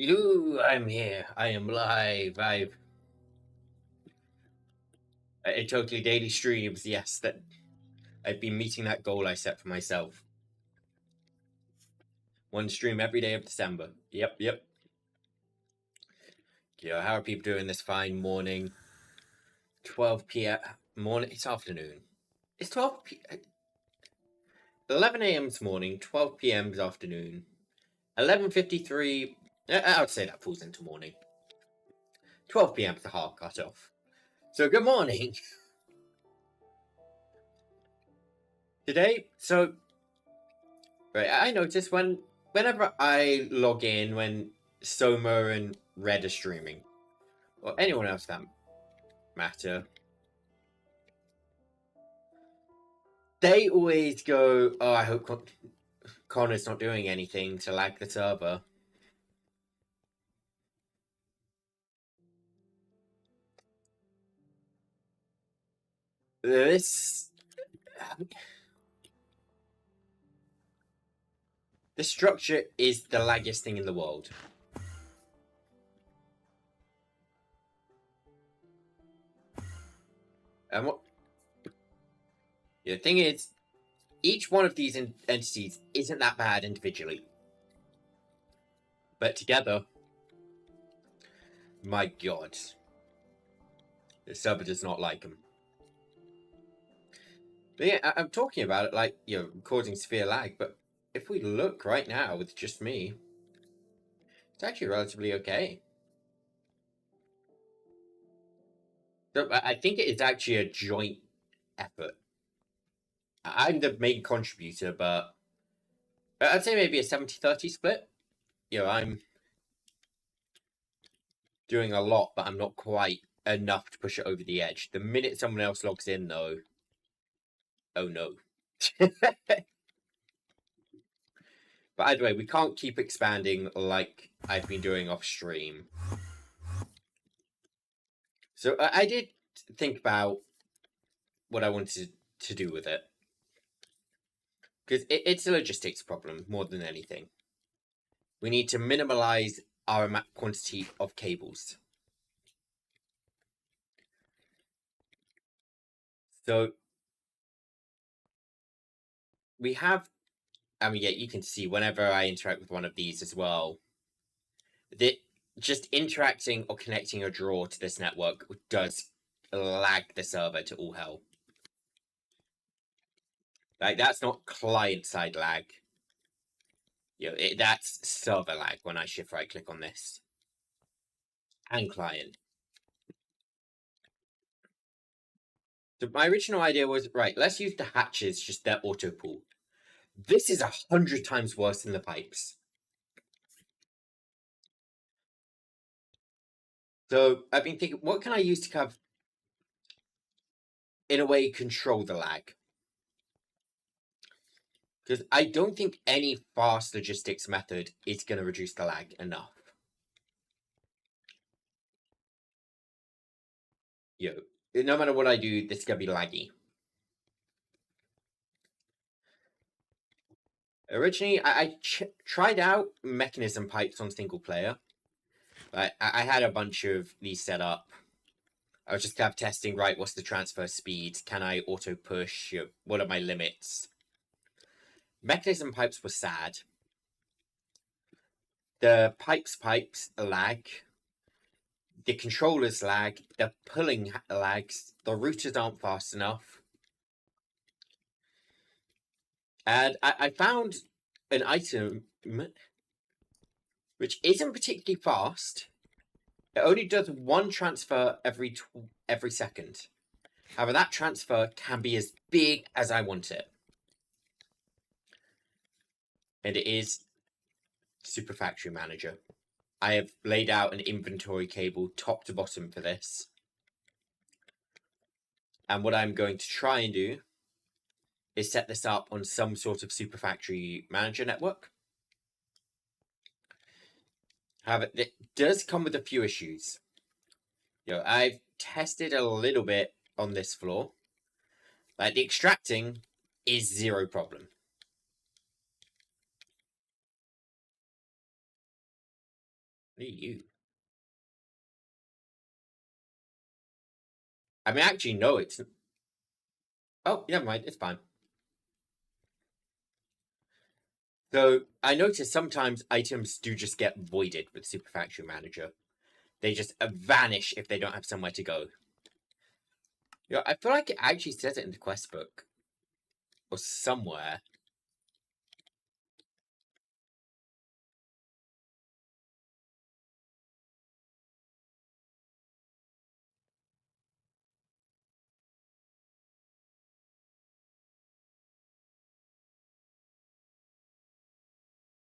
I'm here. I am live. I've it totally daily streams. Yes, that I've been meeting that goal I set for myself. One stream every day of December. Yep. Yeah, how are people doing this fine morning? 12 p.m. morning. It's afternoon. It's 11 a.m. this morning. 12 p.m. this afternoon. 11:53. I would say that falls into morning. 12 p.m. is the hard cutoff. So good morning. Today, right, I notice whenever I log in when Soma and Red are streaming, or anyone else that matter, they always go, "Oh, I hope Connor's not doing anything to lag the server." This the structure is the laggiest thing in the world. And what the thing is, each one of these entities isn't that bad individually, but together, my god, the server does not like them. But yeah, I'm talking about it like, causing severe lag, but if we look right now with just me, it's actually relatively okay. So I think it is actually a joint effort. I'm the main contributor, but I'd say maybe a 70-30 split. I'm doing a lot, but I'm not quite enough to push it over the edge. The minute someone else logs in, though, oh no. But either way, we can't keep expanding like I've been doing off stream. So I did think about what I wanted to do with it. Because it's a logistics problem more than anything. We need to minimize our quantity of cables. So we have, yeah, you can see whenever I interact with one of these as well, that just interacting or connecting a drawer to this network does lag the server to all hell. Like, that's not client-side lag. That's server lag when I shift right-click on this. And client. So my original idea was, right, let's use the hatches, just their auto pull. This is 100 times worse than the pipes. So I've been thinking, what can I use to kind of, in a way, control the lag? Because I don't think any fast logistics method is going to reduce the lag enough. No matter what I do, this is going to be laggy. Originally, I tried out mechanism pipes on single player. I had a bunch of these set up. I was just kind of testing, right, what's the transfer speed? Can I auto push? What are my limits? Mechanism pipes were sad. The pipes lag. The controllers lag. The pulling lags. The routers aren't fast enough. And I found an item which isn't particularly fast. It only does one transfer every second. However, that transfer can be as big as I want it. And it is Super Factory Manager. I have laid out an inventory cable top to bottom for this. And what I'm going to try and do is set this up on some sort of Super Factory Manager network. However, it does come with a few issues. I've tested a little bit on this floor. Like, the extracting is zero problem. What are you? I mean, actually, no, it's... Oh, never mind, it's fine. So, I noticed sometimes items do just get voided with Super Factory Manager. They just vanish if they don't have somewhere to go. Yeah, I feel like it actually says it in the quest book. Or somewhere.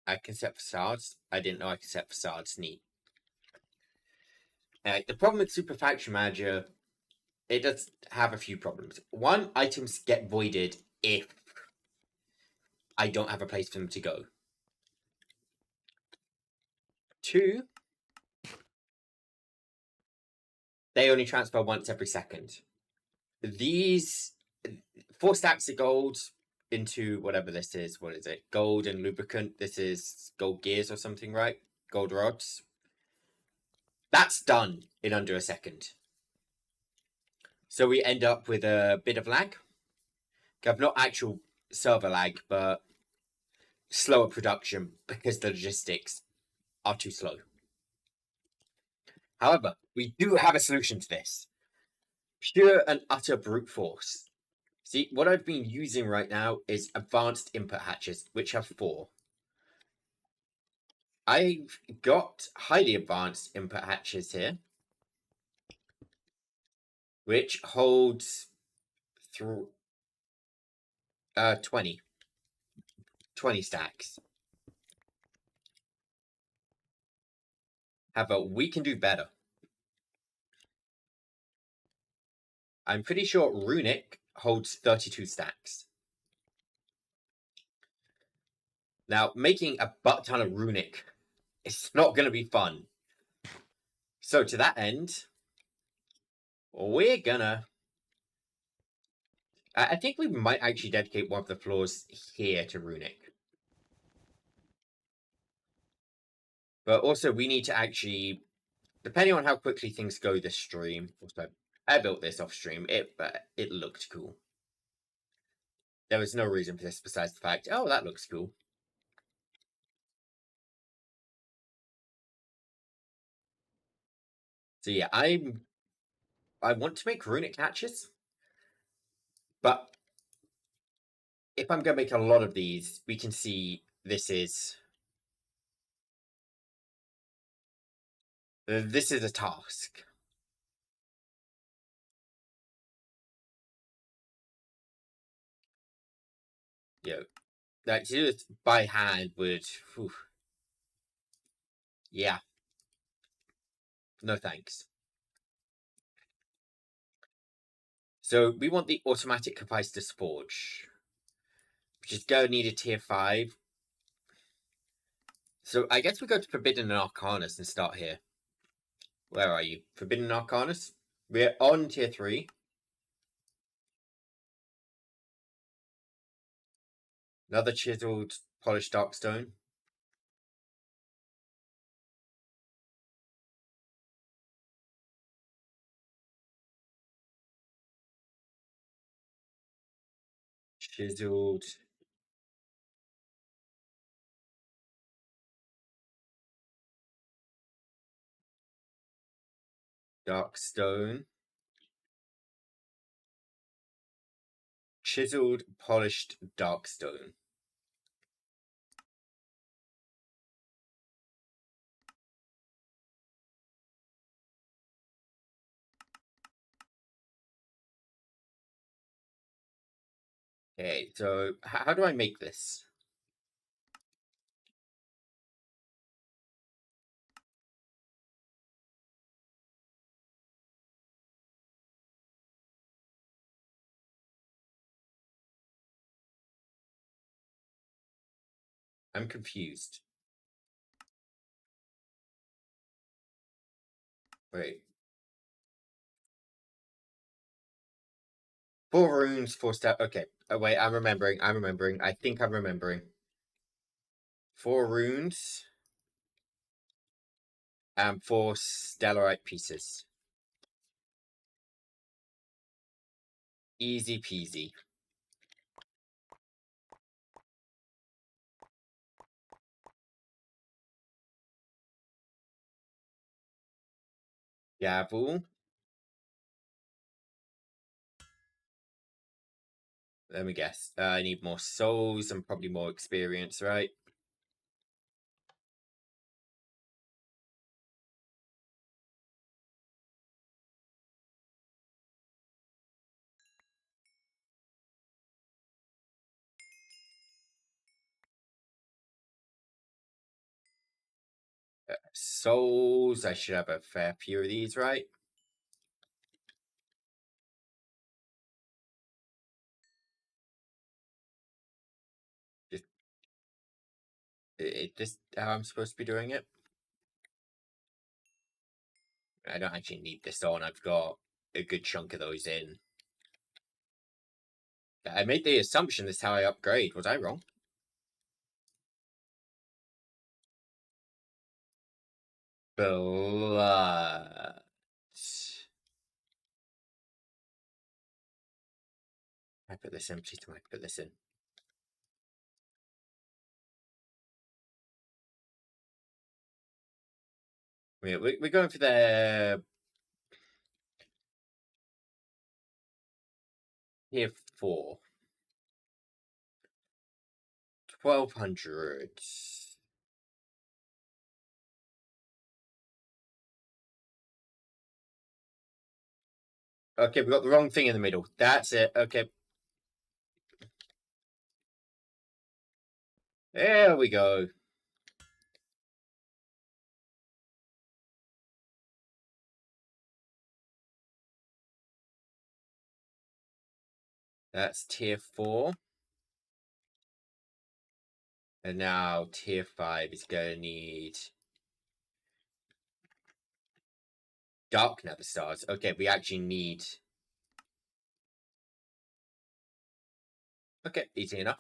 I can set facades. I didn't know I could set facades. Neat. The problem with Super Factory Manager, it does have a few problems. One, items get voided if I don't have a place for them to go. Two, they only transfer once every second. These 4 stacks of gold into whatever this is. What is it? Gold and lubricant. This is gold gears or something, right? Gold rods. That's done in under a second. So we end up with a bit of lag. Not actual server lag, but slower production because the logistics are too slow. However, we do have a solution to this. Pure and utter brute force. See, what I've been using right now is advanced input hatches, which have 4. I've got highly advanced input hatches here, which holds through 20 stacks. However, we can do better. I'm pretty sure Runic holds 32 stacks. Now, making a butt ton of Runic is not going to be fun. So to that end, we're gonna... I think we might actually dedicate one of the floors here to Runic. But also, we need to actually... Depending on how quickly things go this stream... Also, I built this off stream. It looked cool. There was no reason for this besides the fact, oh, that looks cool. So yeah, I want to make Runic hatches. But if I'm going to make a lot of these, we can see this is a task. You know, like to do this by hand would, whew, yeah, no thanks. So we want the automatic Hephaestus Forge, which is going to need a tier 5. So I guess we go to Forbidden and Arcanus and start here. Where are you? Forbidden and Arcanus? We're on tier 3. Another chiseled polished darkstone. Chiseled. Darkstone. Chiseled polished darkstone. Okay, so how do I make this? I'm confused. Wait. 4 runes, 4 step. Okay. Oh, wait, I'm remembering. I think I'm remembering. 4 runes. And 4 stellarite pieces. Easy peasy. Gavel. Let me guess. I need more souls and probably more experience, right? Souls. I should have a fair few of these, right? This how I'm supposed to be doing it? I don't actually need this on. I've got a good chunk of those in. I made the assumption this is how I upgrade. Was I wrong? Blood. I put this in. Please don't I put this in. We're going for the tier 4. 1200. Okay, we got the wrong thing in the middle. That's it. Okay. There we go. That's tier 4. And now tier 5 is going to need Dark Nether Stars. Okay, we actually need... Okay, easy enough.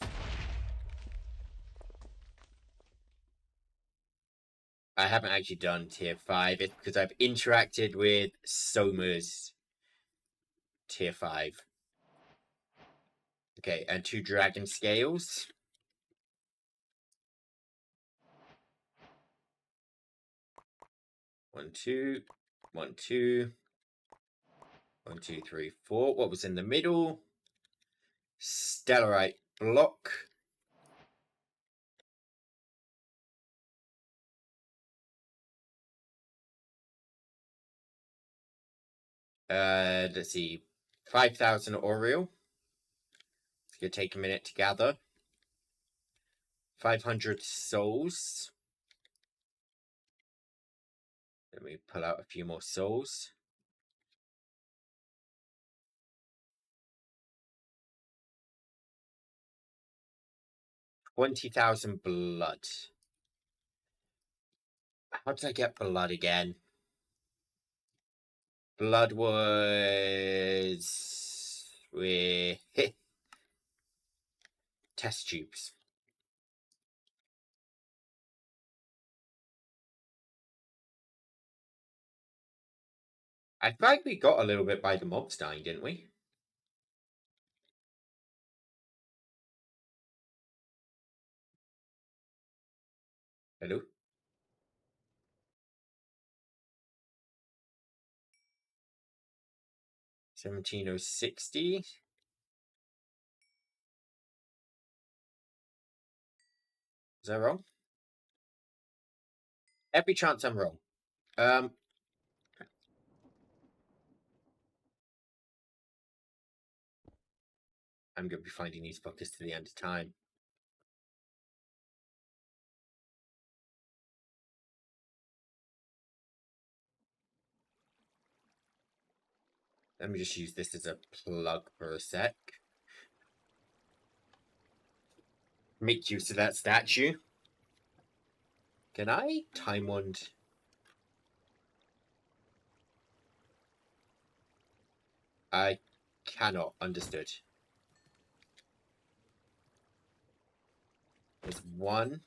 I haven't actually done tier 5. It's because I've interacted with Soma's tier 5. Okay, and 2 dragon scales. One, two, 1, 2. 1, 2, 3, 4. What was in the middle? Stellarite block. Let's see. 5,000 Oriel. It's gonna take a minute to gather. 500 souls. Let me pull out a few more souls. 20,000 blood. How did I get blood again? Blood was with test tubes. I think we got a little bit by the mobs dying, didn't we? Hello? 17,060. Is that wrong? Every chance I'm wrong. I'm going to be finding these fuckers to the end of time. Let me just use this as a plug for a sec. Make use of that statue. Can I time wand? I cannot. Understood. There's 1,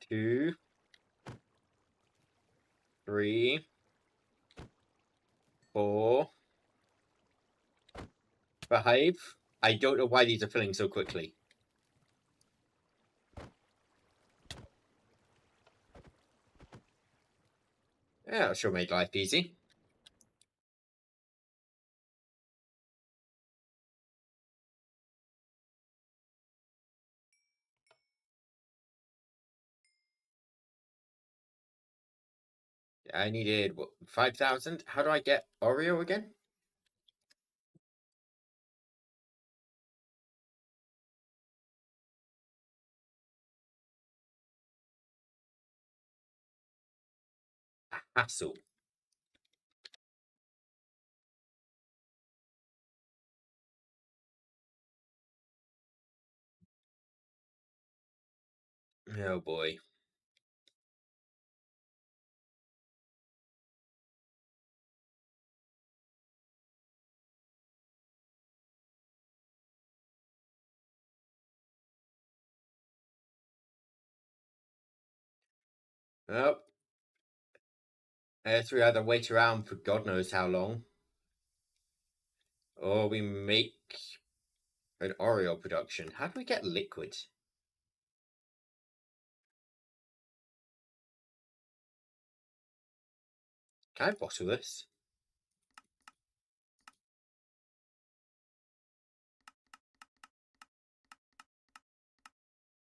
2, 3, 4, 5. I don't know why these are filling so quickly. Yeah, that sure made life easy. I needed, what, 5,000? How do I get Oreo again? Hassle. Oh boy. Oh, we either wait around for God knows how long, or we make an Oreo production. How do we get liquid? Can I bottle this?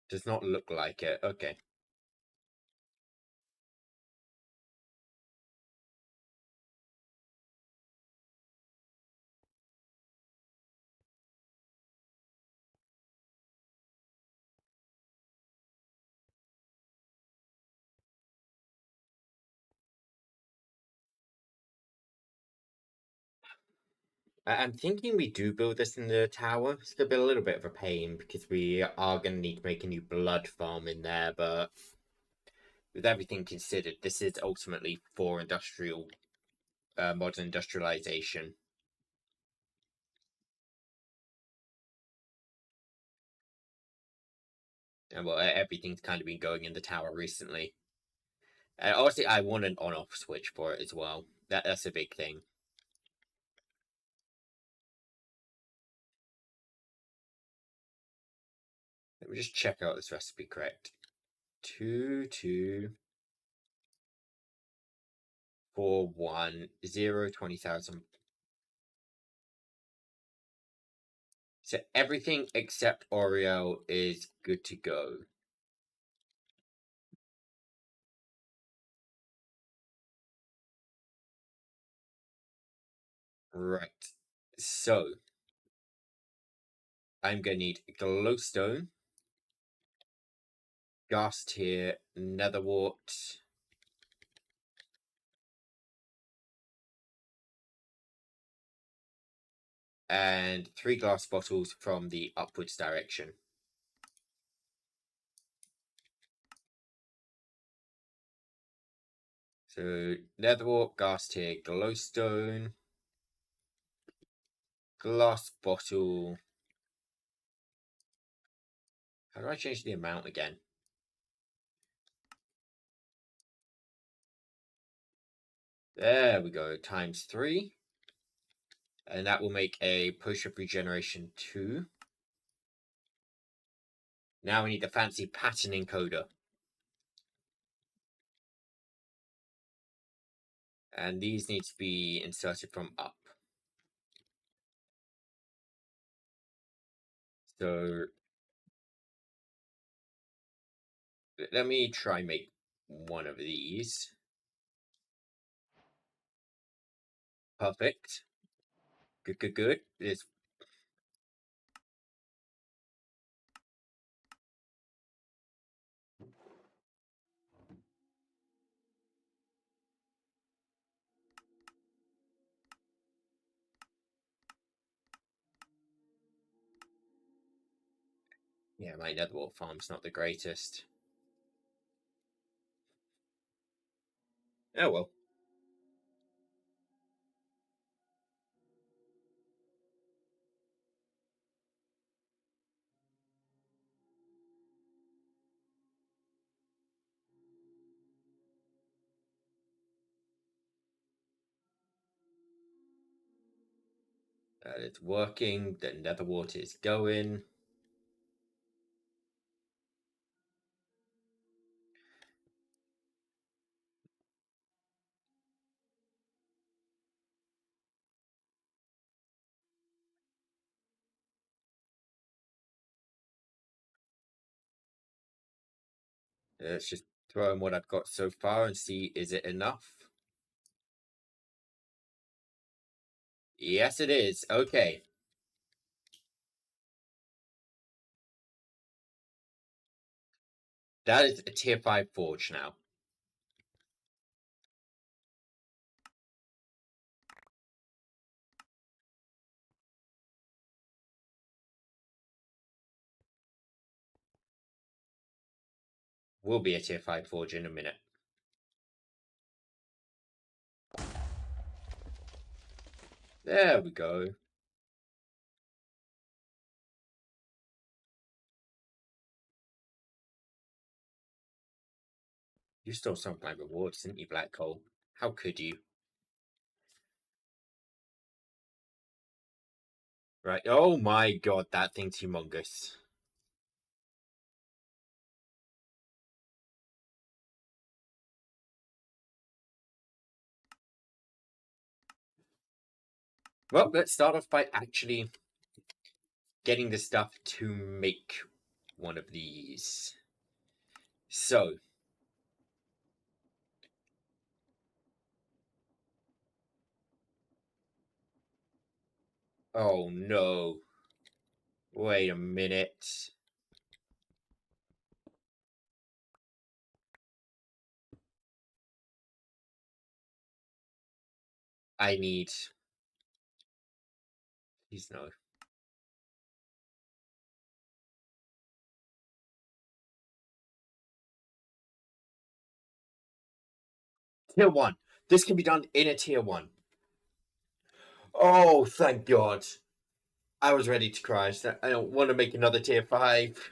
Does not look like it. Okay. I'm thinking we do build this in the tower. It's gonna be a little bit of a pain because we are gonna need to make a new blood farm in there, but with everything considered, this is ultimately for industrial, modern industrialization. And well, everything's kind of been going in the tower recently. And honestly, I want an on-off switch for it as well. That's a big thing. Let me just check out this recipe correct. 2, 2, 4, 1, 0, 20,000. So everything except Oreo is good to go. Right. So I'm gonna need glowstone, ghast tear, netherwort, and 3 glass bottles from the upwards direction. So netherwort, ghast tear, glowstone, glass bottle. How do I change the amount again? There we go, times 3. And that will make a potion of regeneration 2. Now we need the fancy pattern encoder. And these need to be inserted from up. So let me try make one of these. Perfect. Good, good, good. It's yeah, my netherwort farm's not the greatest. Oh well. It's working. The nether water is going. Let's just throw in what I've got so far and see, is it enough? Yes, it is. Okay. That is a tier 5 forge now. Will be a tier 5 forge in a minute. There we go. You stole some of my rewards, didn't you, Black Hole? How could you? Right. Oh my god, that thing's humongous. Well, let's start off by actually getting the stuff to make one of these. So. Oh no. Wait a minute. I need. Please no. Tier 1. This can be done in a tier 1. Oh, thank God. I was ready to cry. I don't want to make another tier 5.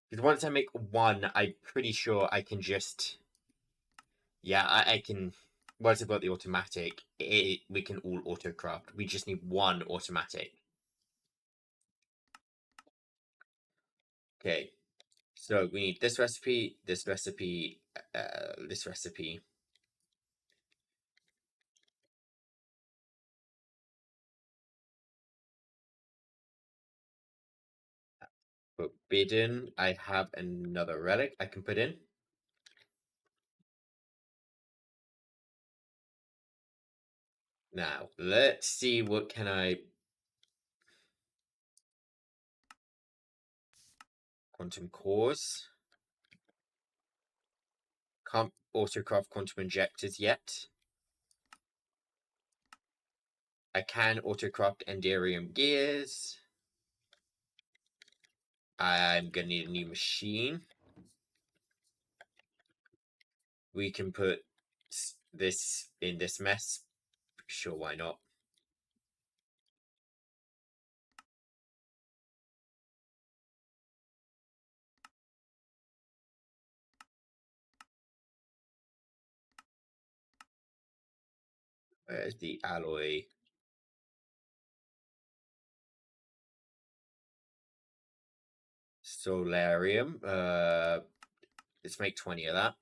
Because once I make one, I'm pretty sure I can just. Yeah, I can. Once I've got the automatic, we can all autocraft. We just need one automatic. Okay. So we need this recipe, this recipe, this recipe. Forbidden. I have another relic I can put in. Now, let's see what can I... Quantum cores. Can't autocraft quantum injectors yet. I can autocraft Enderium gears. I'm gonna need a new machine. We can put this in this mess. Sure, why not? Where's the alloy? Solarium. Let's make 20 of that.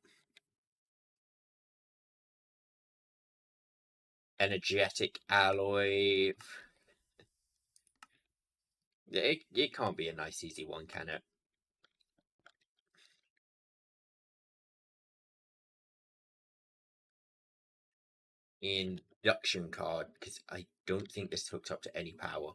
Energetic alloy. It can't be a nice easy one, can it? Induction card, because I don't think this hooked up to any power.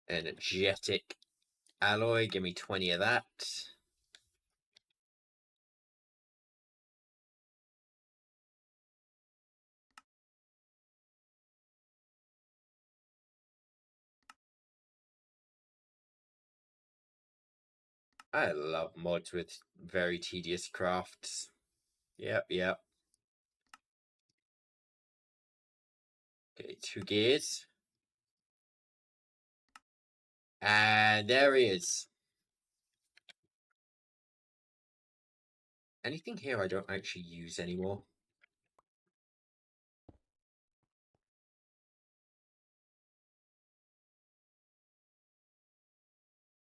Energetic alloy, give me 20 of that. I love mods with very tedious crafts. Yep. Okay, 2 gears. And there he is. Anything here I don't actually use anymore?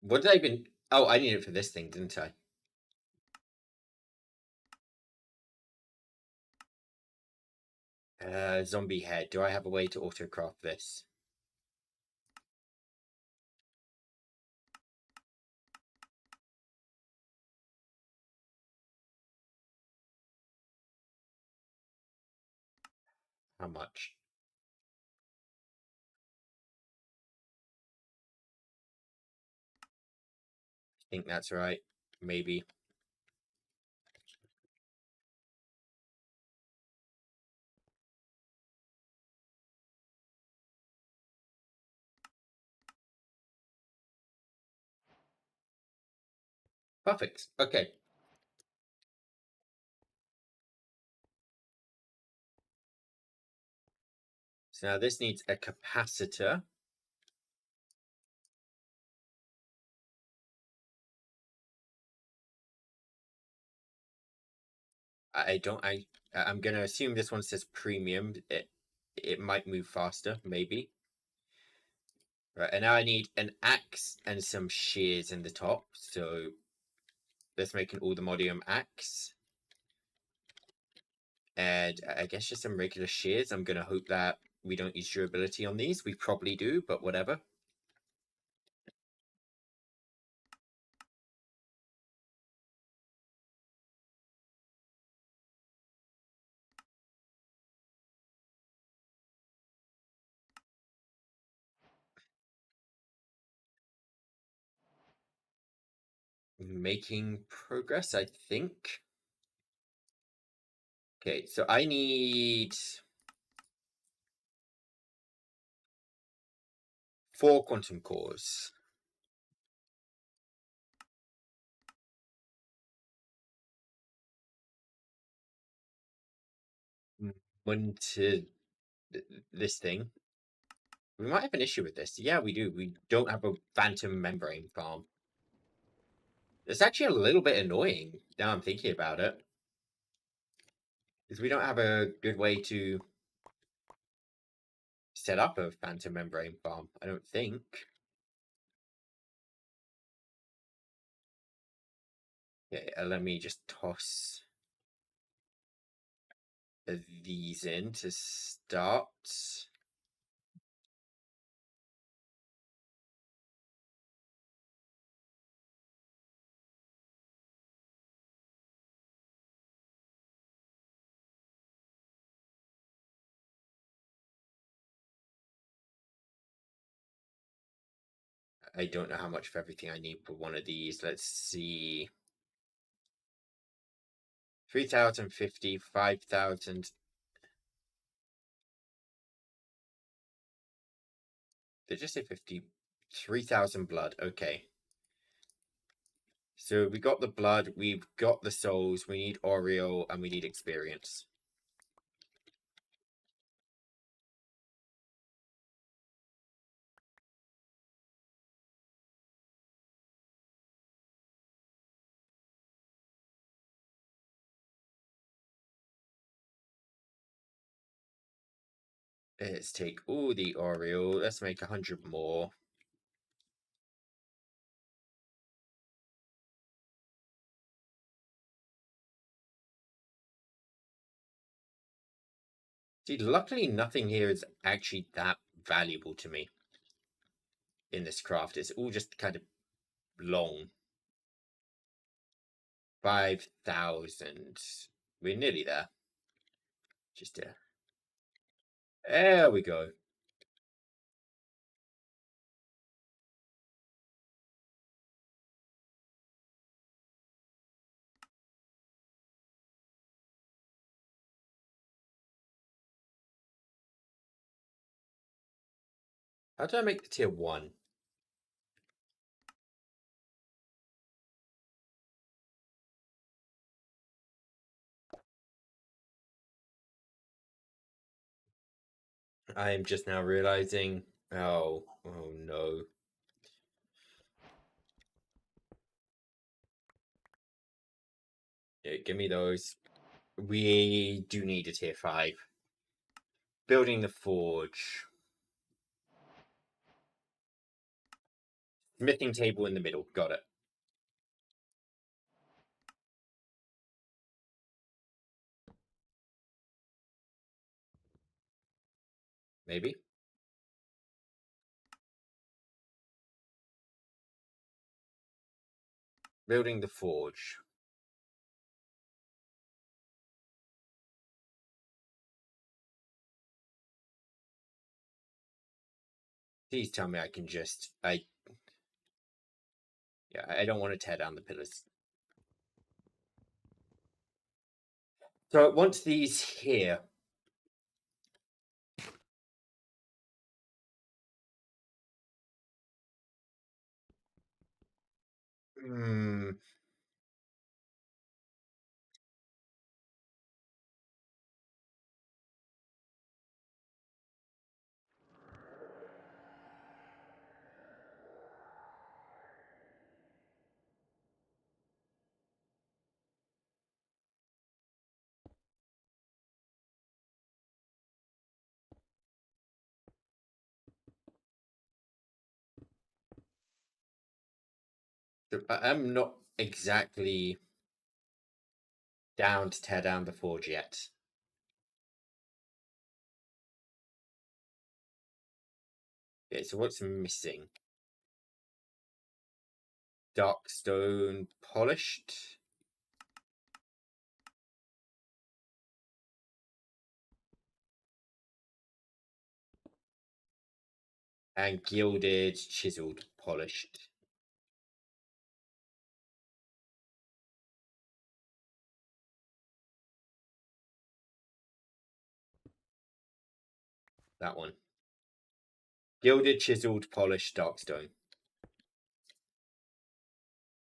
What did I even... Oh, I need it for this thing, didn't I? Zombie head. Do I have a way to autocraft this? How much? I think that's right. Maybe. Perfect. Okay. So now this needs a capacitor. I'm gonna assume this one says premium. It might move faster, maybe. Right, and now I need an axe and some shears in the top. So let's make an Aldemodium axe. And I guess just some regular shears. I'm gonna hope that we don't use durability on these. We probably do, but whatever. Making progress, I think. Okay, so I need 4 quantum cores. One to this thing. We might have an issue with this. Yeah, we do. We don't have a phantom membrane farm. It's actually a little bit annoying now I'm thinking about it. Because we don't have a good way to set up a phantom membrane farm, I don't think. Okay, let me just toss these in to start. I don't know how much of everything I need for one of these. Let's see. 3,050, 5,000. Did you say 50? 3,000 blood. Okay. So we got the blood, we've got the souls, we need Oreo, and we need experience. Let's take all the Oreo. Let's make 100 more. See, luckily nothing here is actually that valuable to me in this craft. It's all just kind of long. 5,000. We're nearly there. Just there we go. How do I make the tier 1? I am just now realizing. Oh no. Yeah, give me those. We do need a tier 5. Building the forge. Smithing table in the middle. Got it. Maybe. Building the forge. Please tell me I can just... Yeah, I don't want to tear down the pillars. So I want these here. Hmm. I'm not exactly down to tear down the forge yet. Okay, so what's missing? Dark stone polished. And gilded, chiseled, polished. That one. Gilded, chiseled, polished, dark stone.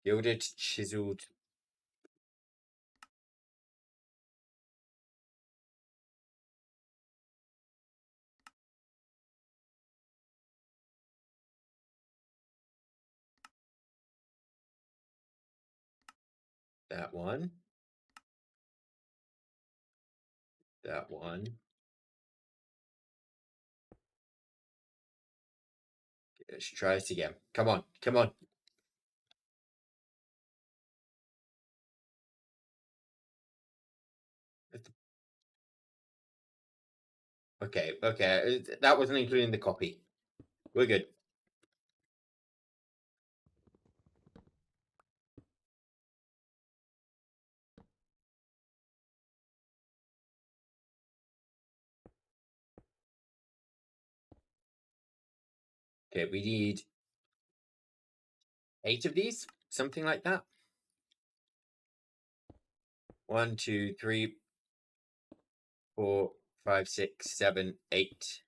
Gilded, chiseled. That one. That one. Let's try this again. Come on, come on. Okay, okay. That wasn't including the copy. We're good. Okay, we need 8 of these, something like that. 1, 2, 3, 4, 5, 6, 7, 8.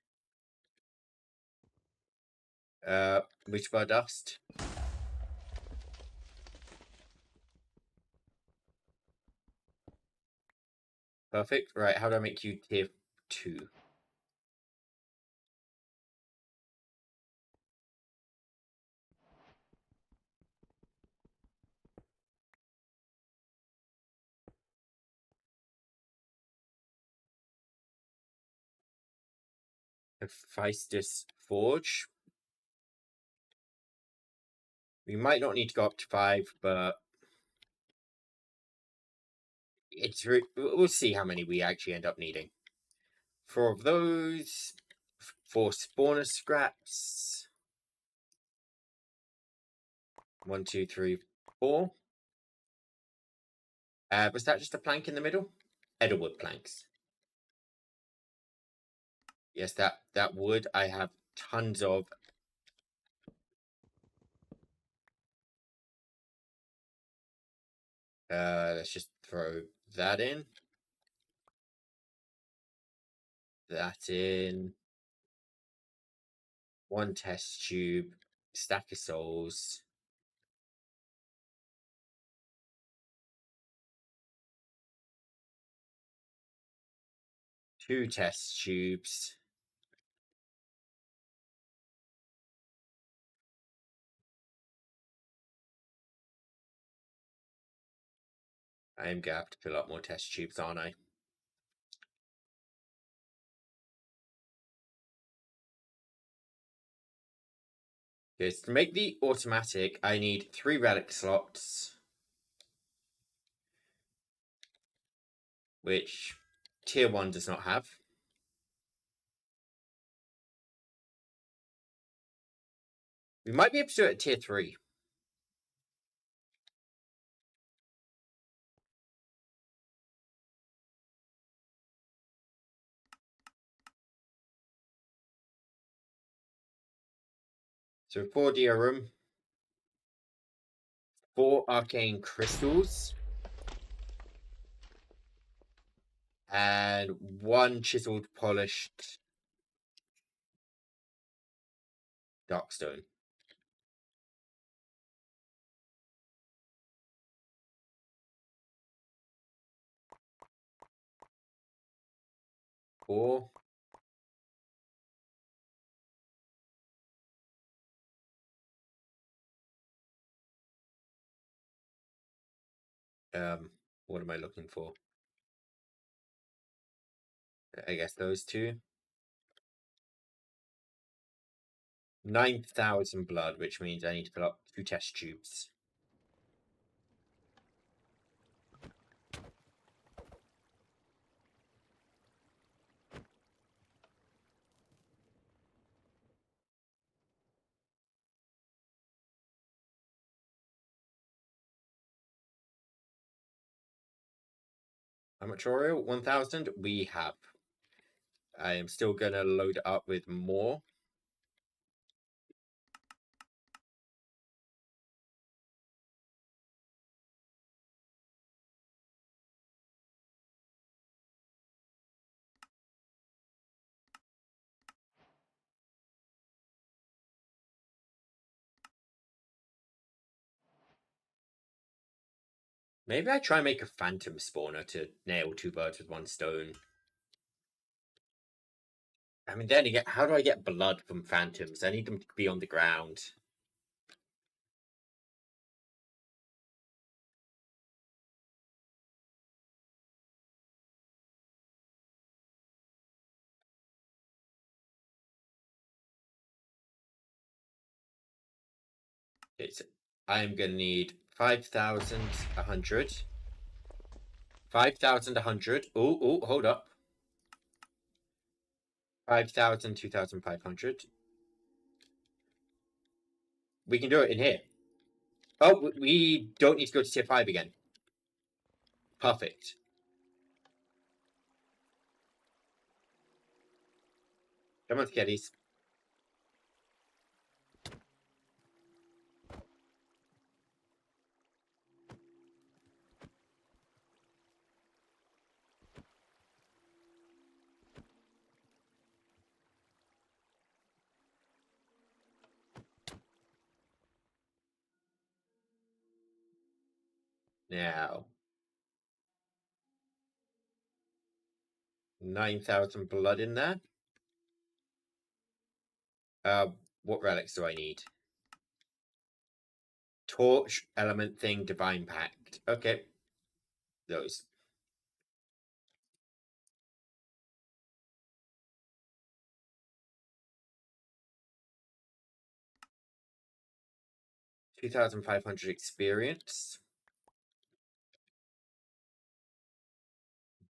Witch bar dust. Perfect. Right, how do I make you tier 2? Hephaestus Forge. We might not need to go up to 5, but we'll see how many we actually end up needing. 4 of those. 4 spawner scraps. 1, 2, 3, 4. Was that just a plank in the middle? Edelwood planks. Yes, that wood I have tons of. Let's just throw that in. That in. 1 test tube. Stack of souls. 2 test tubes. I am gonna have to fill up more test tubes, aren't I? Because to make the automatic, I need 3 relic slots, which tier 1 does not have. We might be able to do it at tier 3. So 4 Diorum, 4 Arcane Crystals, and 1 Chiseled Polished Darkstone. Four. What am I looking for? I guess those 2. 9,000 blood, which means I need to fill up 2 test tubes. How much Oreo? 1,000? We have. I am still going to load it up with more. Maybe I try and make a phantom spawner to nail 2 birds with 1 stone. I mean, then again, how do I get blood from phantoms? I need them to be on the ground. Okay, so I'm going to need 5,100. 5,100. Oh, hold up. 5,000, 2,500. We can do it in here. Oh, we don't need to go to tier 5 again. Perfect. Come on, sketties. Now. 9,000 blood in there. What relics do I need? Torch, Element Thing, Divine Pact. Okay. Those. $2,500 experience.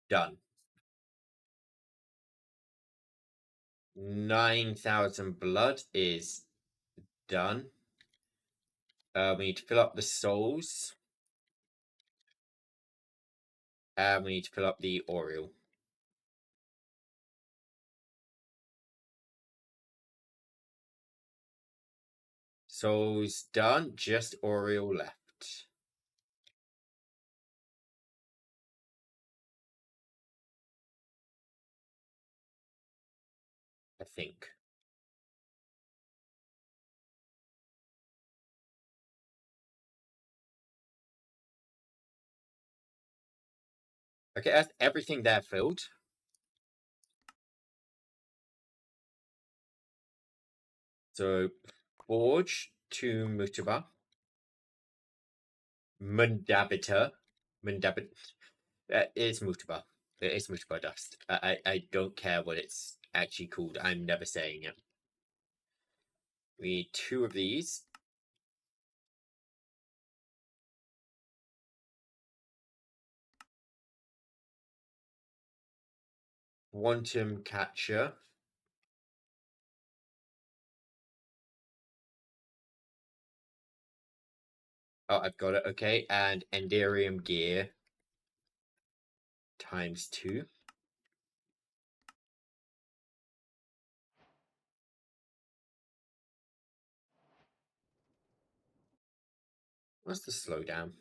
Done. 9,000 blood is done. We need to fill up the souls. And we need to fill up the Oriole. Souls done, just Oriole left. I think. Okay, that's everything there filled. So, Forge to Mutaba. Mundabita. Mendabit. It's Mutaba. It's Mutaba dust. I don't care what it's actually called. I'm never saying it. We need 2 of these. Quantum Catcher. Oh, I've got it. Okay, and Enderium Gear times 2. What's the slowdown?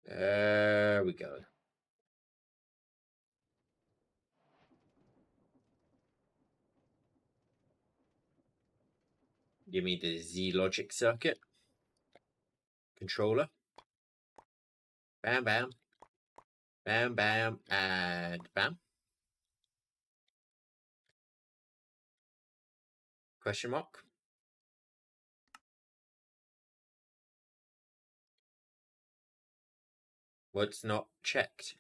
There we go. Give me the Z Logic circuit controller. Bam, bam. Bam, bam, and bam. Question mark. What's not checked?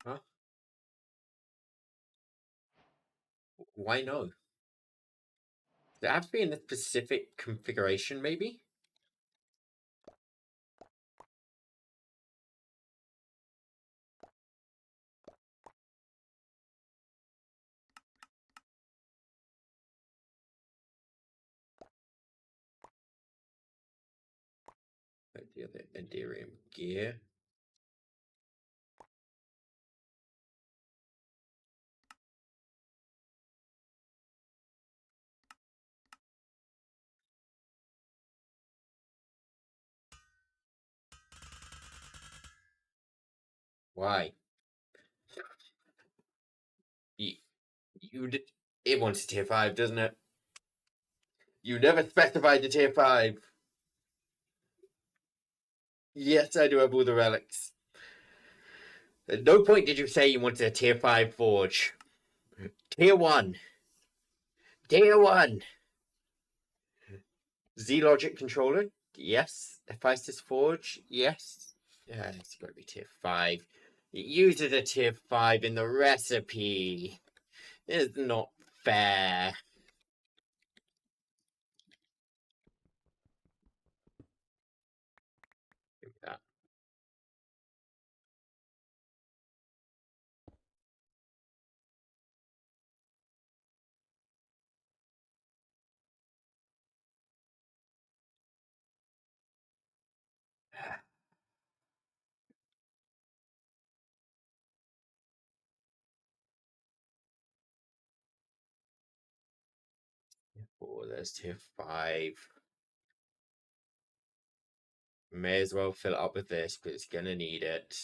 Huh? Why no? Does it have to be in a specific configuration, maybe? Like the other Enderium Gear. Why? It wants a tier 5, doesn't it? You never specified the tier 5. Yes, I do have all the relics. At no point did you say you wanted a tier 5 forge. Tier 1. Tier 1. Z Logic controller? Yes. Hephaestus Forge? Yes. Yeah, it's got to be tier 5. It uses a tier 5 in the recipe. It's not fair. Give me that. Oh, there's tier 5. May as well fill it up with this, because it's gonna need it.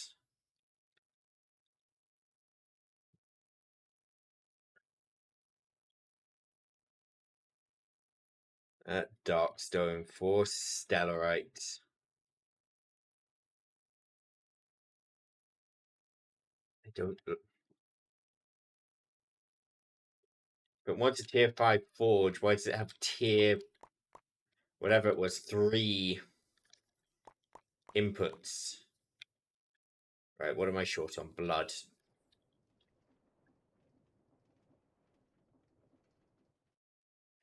Darkstone for Stellarite. I don't. But once a tier 5 forge, why does it have tier. Whatever it was, 3 inputs? Right, what am I short on? Blood.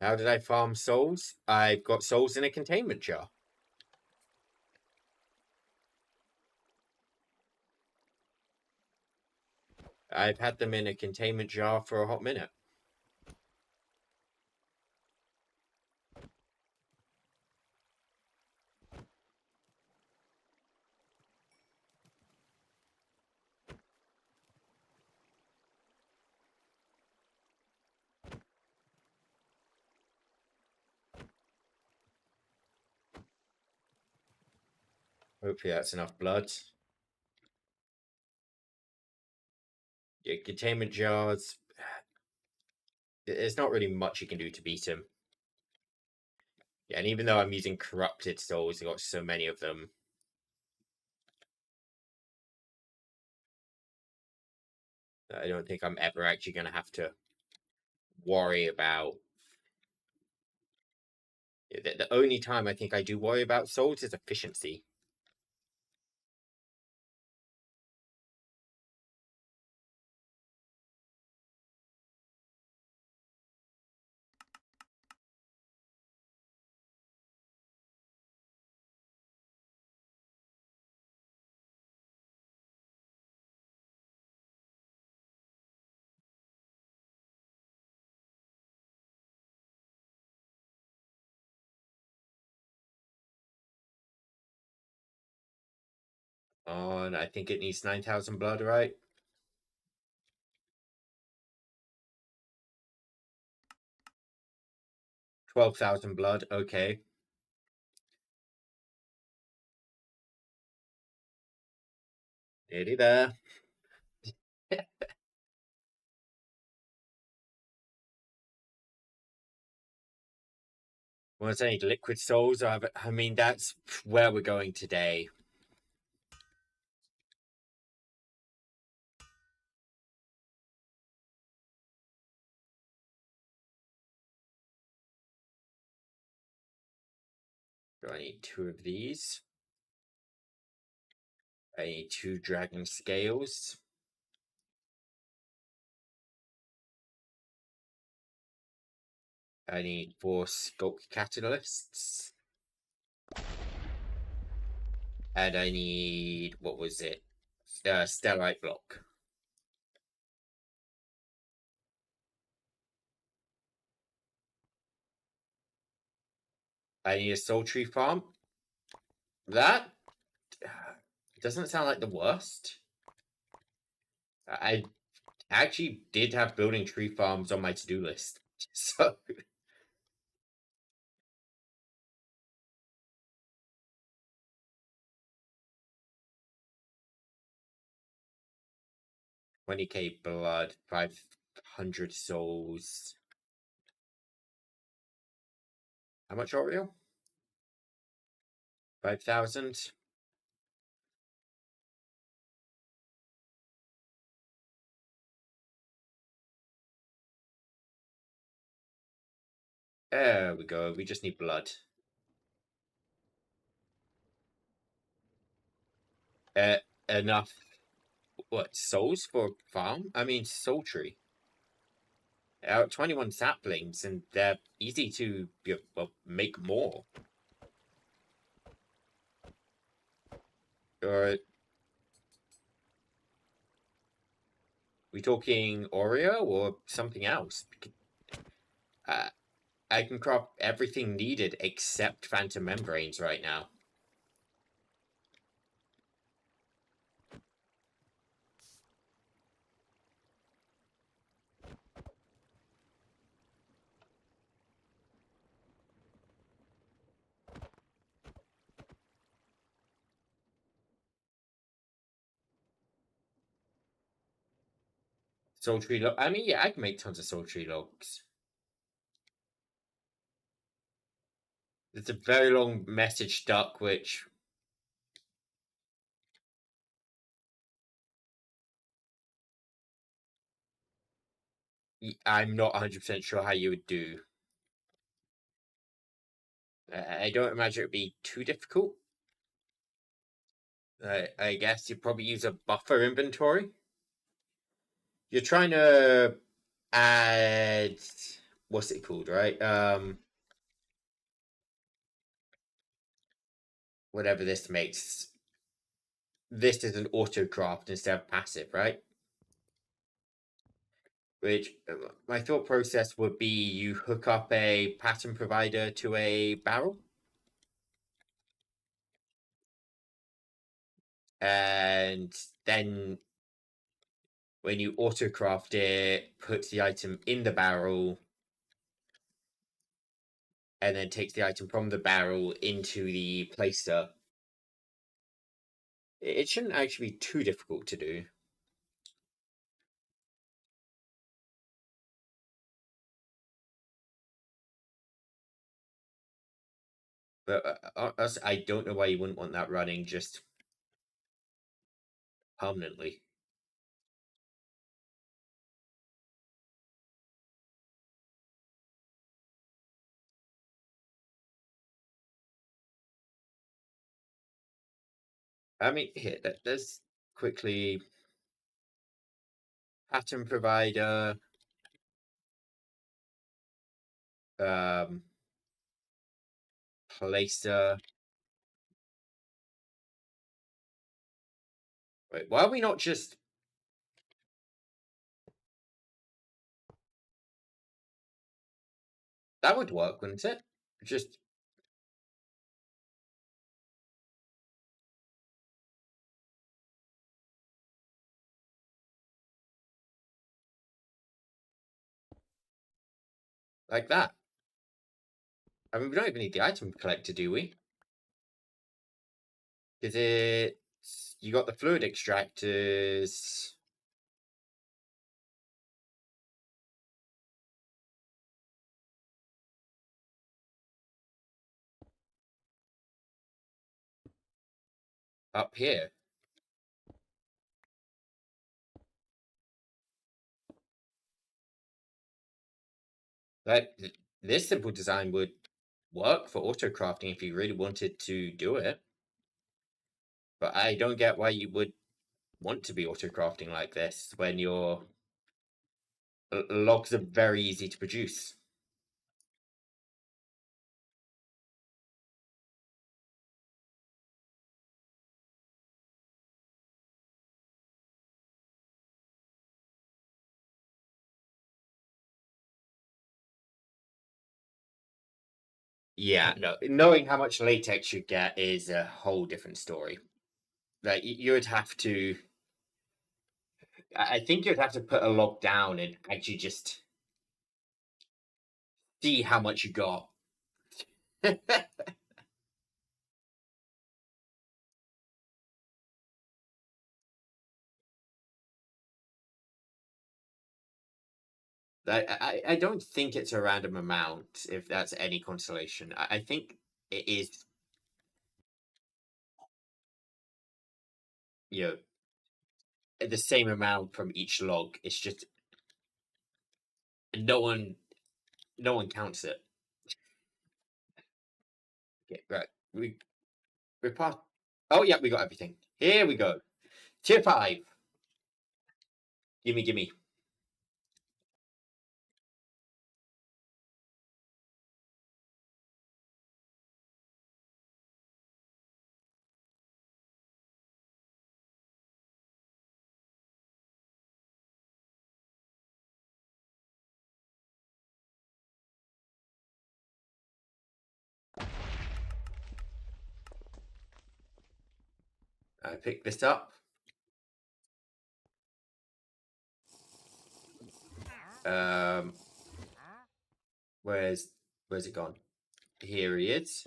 How did I farm souls? I've got souls in a containment jar. I've had them in a containment jar for a hot minute. Hopefully that's enough blood. Yeah, containment jars. There's not really much you can do to beat him. Yeah, and even though I'm using corrupted souls, I got so many of them. I don't think I'm ever actually going to have to worry about. The only time I think I do worry about souls is efficiency. And I think it needs 9,000 blood, right? 12,000 blood, okay. Nearly there. Once I need liquid souls, I mean, that's where we're going today. So I need 2 of these. I need 2 dragon scales. I need 4 sculk catalysts. And I need, what was it? Stellite block. I need a soul tree farm. That doesn't sound like the worst. I actually did have building tree farms on my to-do list. So 20k blood, 500 souls. How much Oreo? 5,000. There we go. We just need blood. Enough. What, souls for farm? I mean, soul tree. 21 saplings, and they're easy to well, make more. Or we talking Oreo or something else? I can craft everything needed except phantom membranes right now. Soul tree log. I mean, yeah, I can make tons of soul tree logs. It's a very long message stuck, which I'm not 100% sure how you would do. I don't imagine it would be too difficult. I guess you'd probably use a buffer inventory. You're trying to add, what's it called, right? Whatever this makes. This is an autocraft instead of passive, right? Which my thought process would be you hook up a pattern provider to a barrel. And then when you autocraft it, puts the item in the barrel, and then takes the item from the barrel into the placer. It shouldn't actually be too difficult to do. But I don't know why you wouldn't want that running just permanently. I mean, here, let's quickly pattern provider. Placer. Wait, why are we not just... That would work, wouldn't it? Just... like that. I mean, we don't even need the item collector, do we? Is it... You got the fluid extractors... up here. Like, this simple design would work for auto crafting if you really wanted to do it. But I don't get why you would want to be auto crafting like this when your logs are very easy to produce. Yeah, no, knowing how much latex you get is a whole different story. Like, you would have to... I think you'd have to put a log down and actually just see how much you got. I don't think it's a random amount, if that's any consolation. I think it is, you know, the same amount from each log. It's just no one counts it. Okay, right. We're past. Oh yeah, we got everything. Here we go. Tier 5. Gimme. 'I picked this up. Where's it gone? Here he is.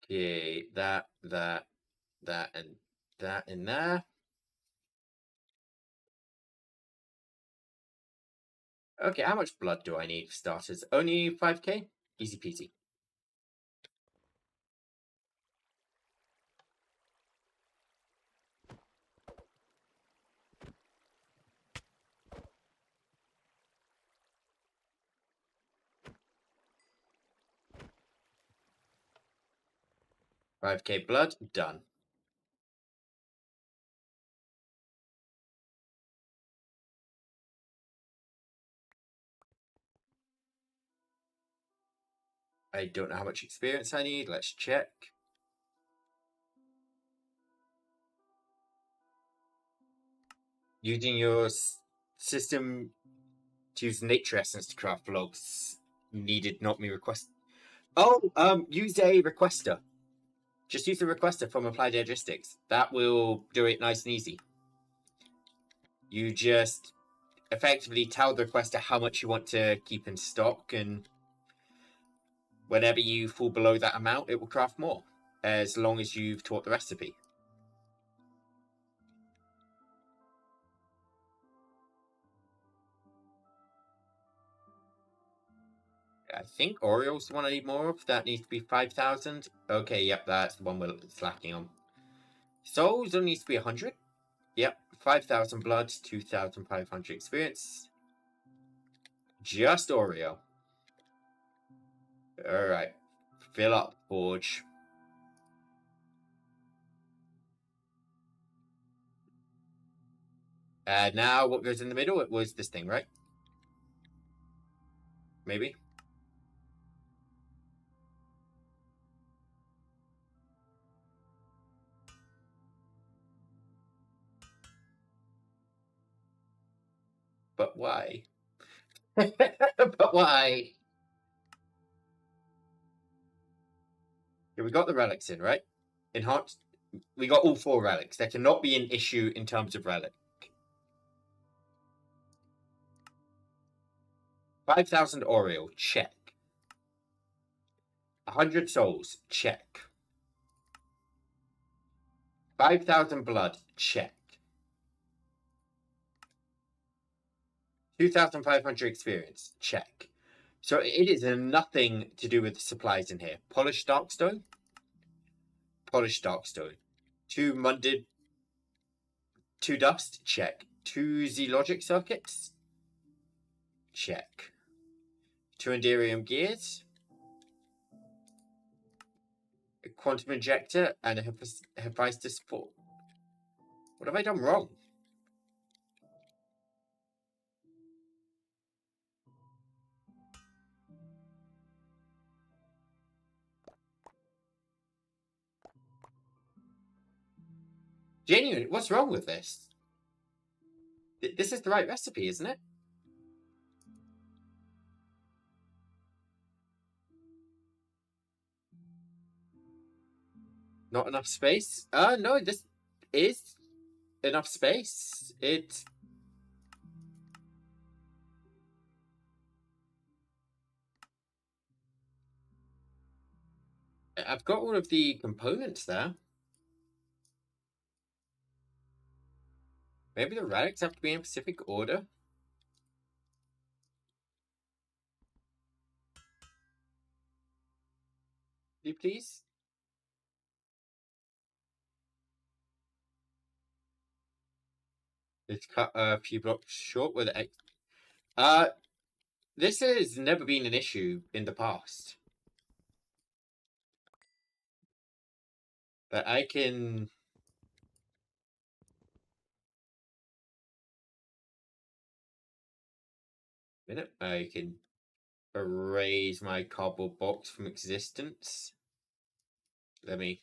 Okay, that, and that in there. Okay, how much blood do I need for starters? Only 5k? Easy peasy. $5k blood, done. I don't know how much experience I need. Let's check. Using your system to use nature essence to craft logs needed not me request. Oh, use a requester. Just use the requester from Applied Logistics. That will do it nice and easy. You just effectively tell the requester how much you want to keep in stock, and Whenever you fall below that amount, it will craft more, as long as you've taught the recipe. I think Oriole's the one I need more of. That needs to be 5,000. Okay, yep, that's the one we're slacking on. Souls only needs to be 100. Yep, 5,000 blood, 2,500 experience. Just Oreo. Alright. Fill up, Forge. Now what goes in the middle? It was this thing, right? Maybe? But why? But why? Yeah, we got the relics in, right? Enhanced. We got all 4 relics. There cannot be an issue in terms of relic. 5,000 Oreo, check. 100 souls, check. 5,000 blood, check. 2,500 experience, check. So it is nothing to do with the supplies in here. Polished Darkstone. Polished Darkstone. 2 Mundid. 2 Dust, check. 2 Z-Logic circuits, check. 2 Enderium gears. A Quantum Injector and a Hephaestus 4. What have I done wrong? Genuinely, what's wrong with this? This is the right recipe, isn't it? Not enough space? No, this is enough space. I've got all of the components there. Maybe the relics have to be in specific order. Could you please? It's cut a few blocks short with it. This has never been an issue in the past. But I can... Minute, I can erase my cardboard box from existence. Let me...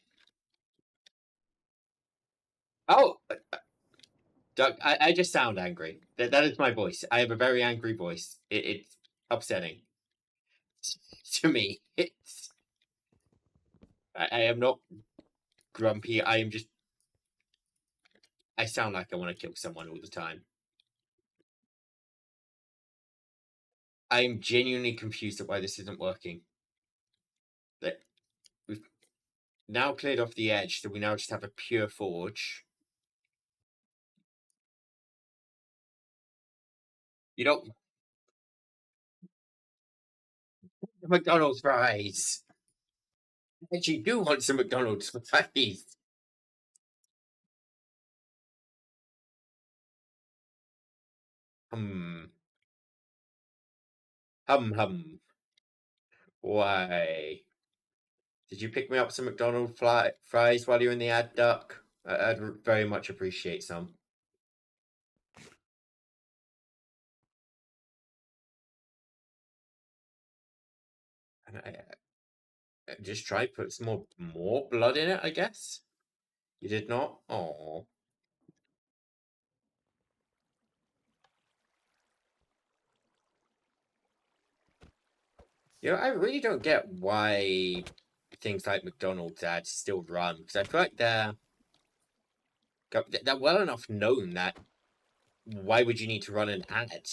Oh! Doug, I just sound angry. That is my voice. I have a very angry voice. It's upsetting. To me, it's... I am not grumpy. I am just... I sound like I want to kill someone all the time. I am genuinely confused at why this isn't working. We've now cleared off the edge, so we now just have a pure forge. You don't... McDonald's fries! I actually do want some McDonald's fries! Hum. Hum. Why? Did you pick me up some McDonald's fries while you're in the ad, Duck? I'd very much appreciate some. And I just try to put some more blood in it, I guess? You did not? Oh. You know, I really don't get why things like McDonald's ads still run, because I feel like they're well enough known that why would you need to run an ad?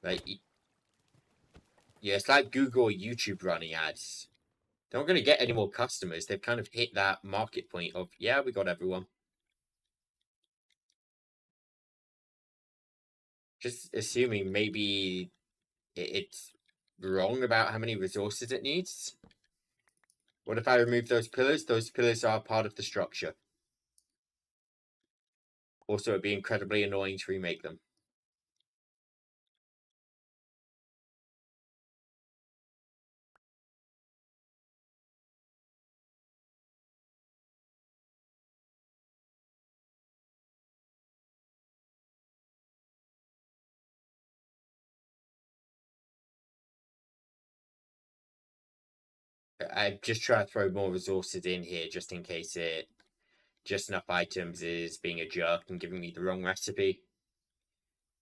Like, yeah, it's like Google or YouTube running ads. They're not going to get any more customers. They've kind of hit that market point of, yeah, we got everyone. Just assuming maybe it's wrong about how many resources it needs. What if I remove those pillars? Those pillars are part of the structure. Also, it'd be incredibly annoying to remake them. I just try to throw more resources in here just in case it just enough items is being a jerk and giving me the wrong recipe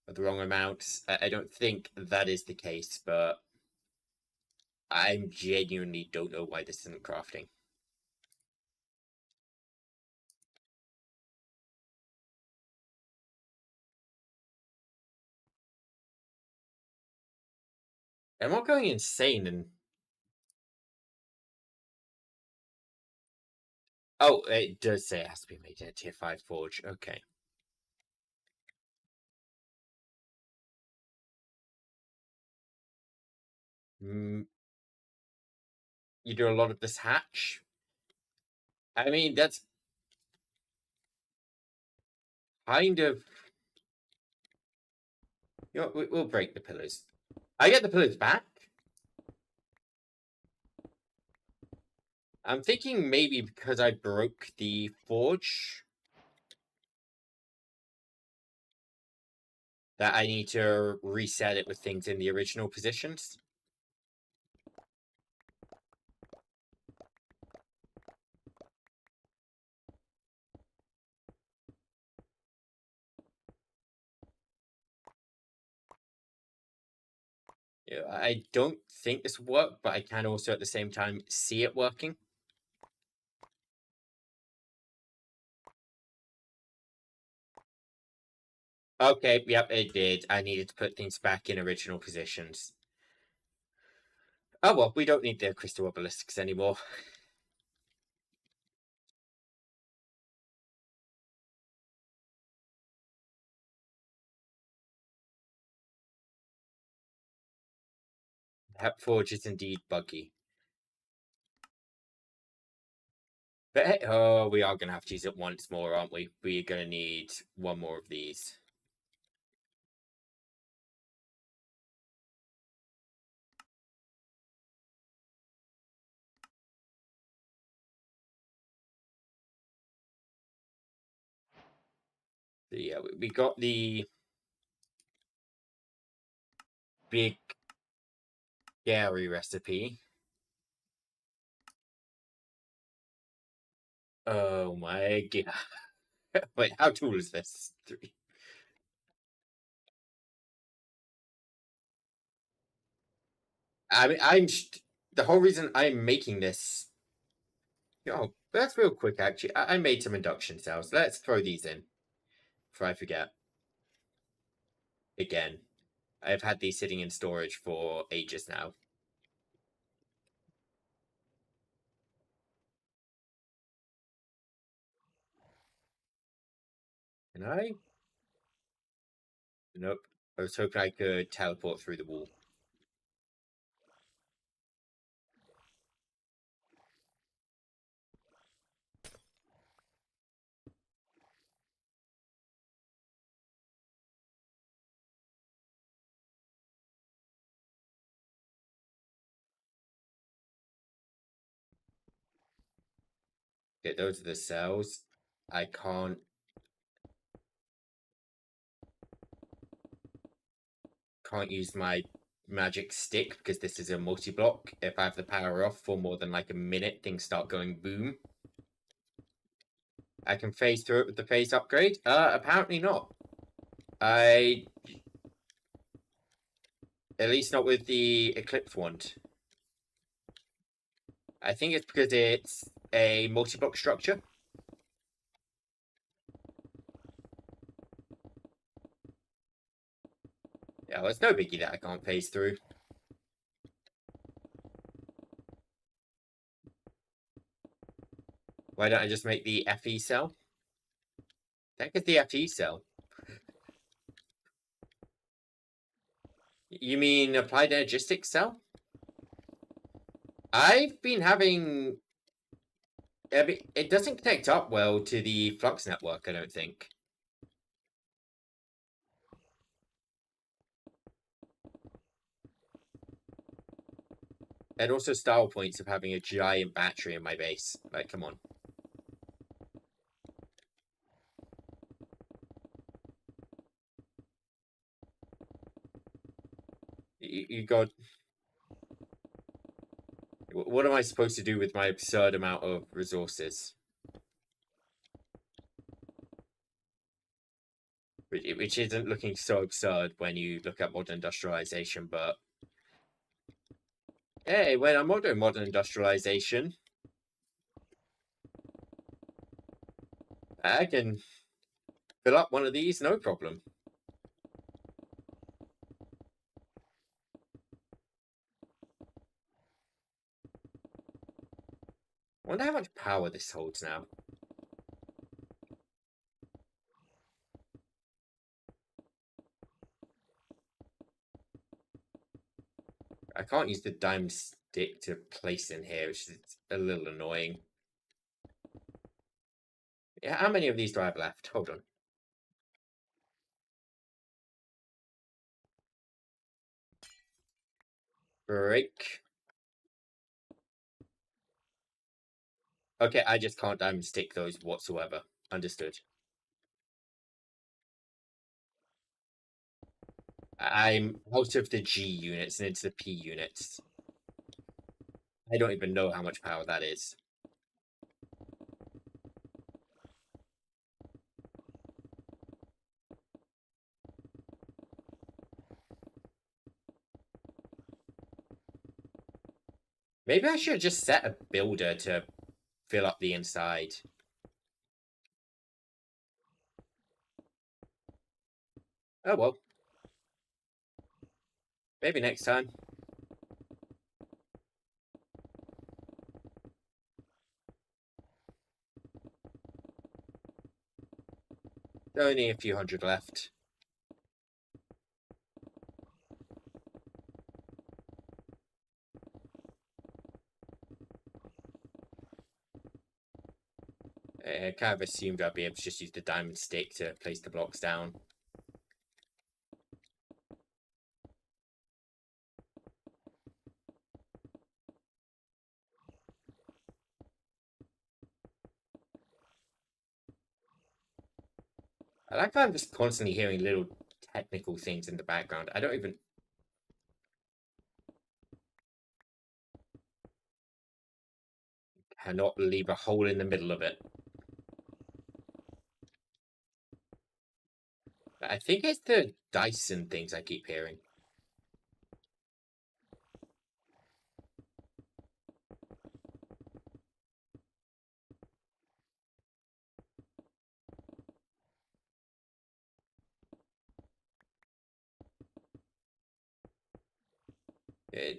or the wrong amount. I don't think that is the case, but I genuinely don't know why this isn't crafting. I'm not going insane and... Oh, it does say it has to be made in a tier 5 forge. Okay. You do a lot of this hatch? I mean, that's kind of... You know, we'll break the pillars. I get the pillars back? I'm thinking maybe because I broke the forge that I need to reset it with things in the original positions. Yeah, I don't think this will work, but I can also at the same time see it working. Okay, yep, it did. I needed to put things back in original positions. Oh well, we don't need the crystal obelisks anymore. That forge is indeed buggy. But hey, oh, we are going to have to use it once more, aren't we? We're going to need one more of these. So yeah, we got the big Gary recipe. Oh my god. Wait, how tall is this? 3. I mean, the whole reason I'm making this. Oh, that's real quick, actually. I made some induction cells. Let's throw these in before I forget. Again, I've had these sitting in storage for ages now. Can I? Nope. I was hoping I could teleport through the wall. Okay, those are the cells. I can't use my magic stick because this is a multi-block. If I have the power off for more than like a minute, things start going boom. I can phase through it with the phase upgrade? Apparently not. At least not with the Eclipse wand. I think it's because it's a multi-block structure. Yeah, well, it's no biggie that I can't phase through. Why don't I just make the FE cell? That is the FE cell. You mean applied energistic cell? I've been having... I mean, it doesn't connect up well to the Flux network, I don't think. And also style points of having a giant battery in my base. Like, come on. You got... What am I supposed to do with my absurd amount of resources? Which isn't looking so absurd when you look at modern industrialization, but... Hey, when I'm doing modern industrialization, I can fill up one of these, no problem. I wonder how much power this holds now. I can't use the diamond stick to place in here, which is a little annoying. Yeah, how many of these do I have left? Hold on. Break. Okay, I just can't diamond stick those whatsoever. Understood. I'm out of the G units and into the P units. I don't even know how much power that is. Maybe I should just set a builder to fill up the inside. Oh well. Maybe next time. Only a few hundred left. I kind of assumed I'd be able to just use the diamond stick to place the blocks down. I like how I'm just constantly hearing little technical things in the background. I don't even... cannot leave a hole in the middle of it. I think it's the Dyson things I keep hearing.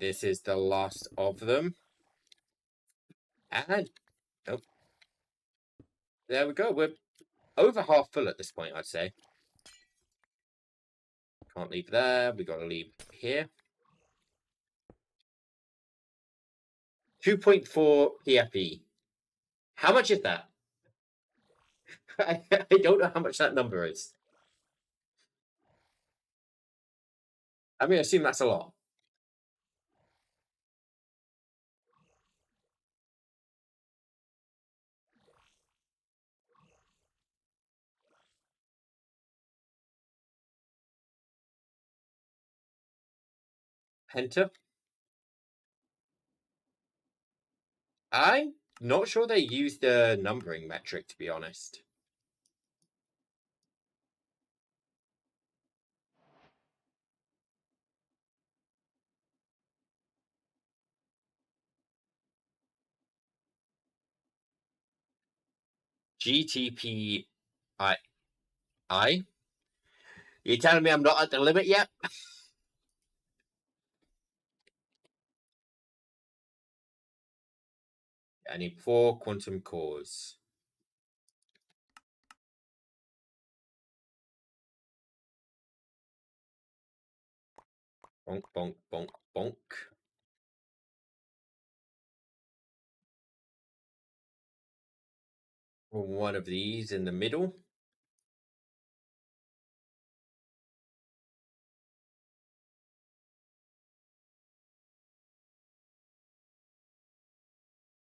This is the last of them. And... oh. There we go. We're over half full at this point, I'd say. Can't leave there. We got to leave here. 2.4 PFE. How much is that? I don't know how much that number is. I'm going to assume that's a lot. Penta? I'm not sure they use the numbering metric, to be honest. GTP I? You telling me I'm not at the limit yet? I need 4 quantum cores. Bonk, bonk, bonk, bonk. One of these in the middle.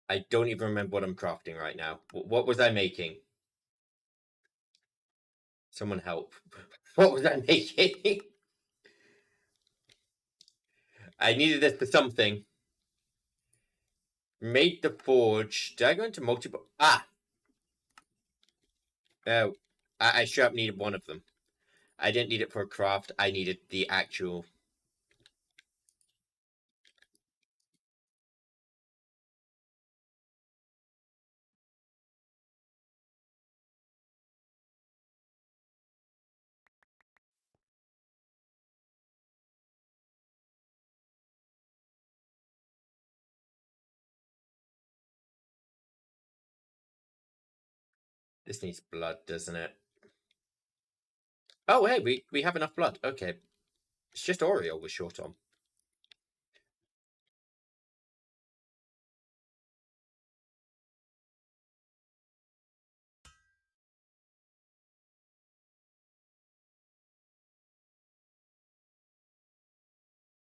I don't even remember what I'm crafting right now. What was I making? Someone help. What was I making? I needed this for something. Made the forge. Did I go into multiple? Ah! Oh. I sure up needed one of them. I didn't need it for a craft. I needed the actual... This needs blood, doesn't it? Oh, hey, we have enough blood. Okay. It's just Oriole we're short on.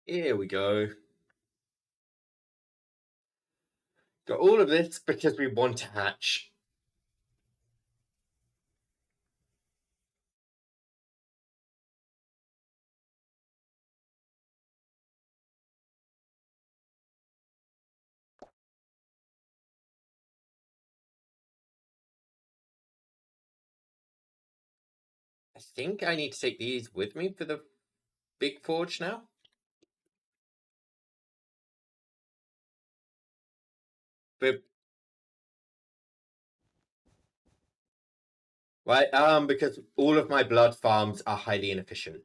Here we go. Got all of this because we want to hatch. I think I need to take these with me for the big forge now. But right, because all of my blood farms are highly inefficient.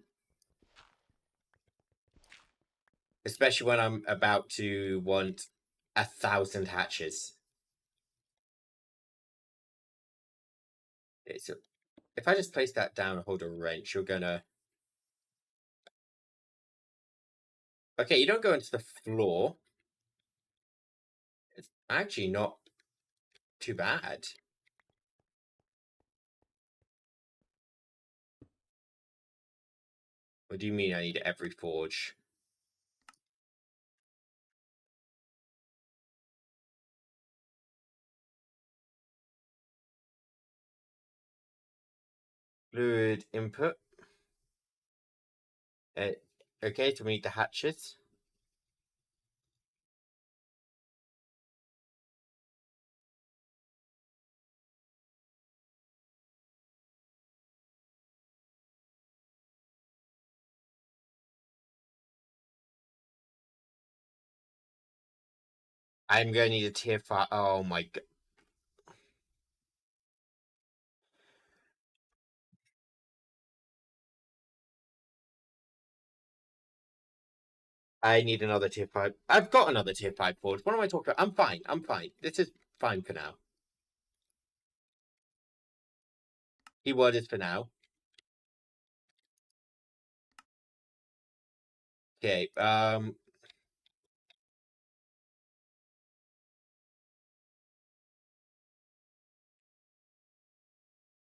Especially when I'm about to want 1,000 hatches. So if I just place that down and hold a wrench, you're gonna... Okay, you don't go into the floor. It's actually not too bad. What do you mean I need every forge? Fluid input. Okay, so we need the hatches. I'm going to need a tier 5. Oh my god. I need another tier 5. I've got another tier 5 forge. What am I talking about? I'm fine. I'm fine. This is fine for now. Keyword is for now. Okay,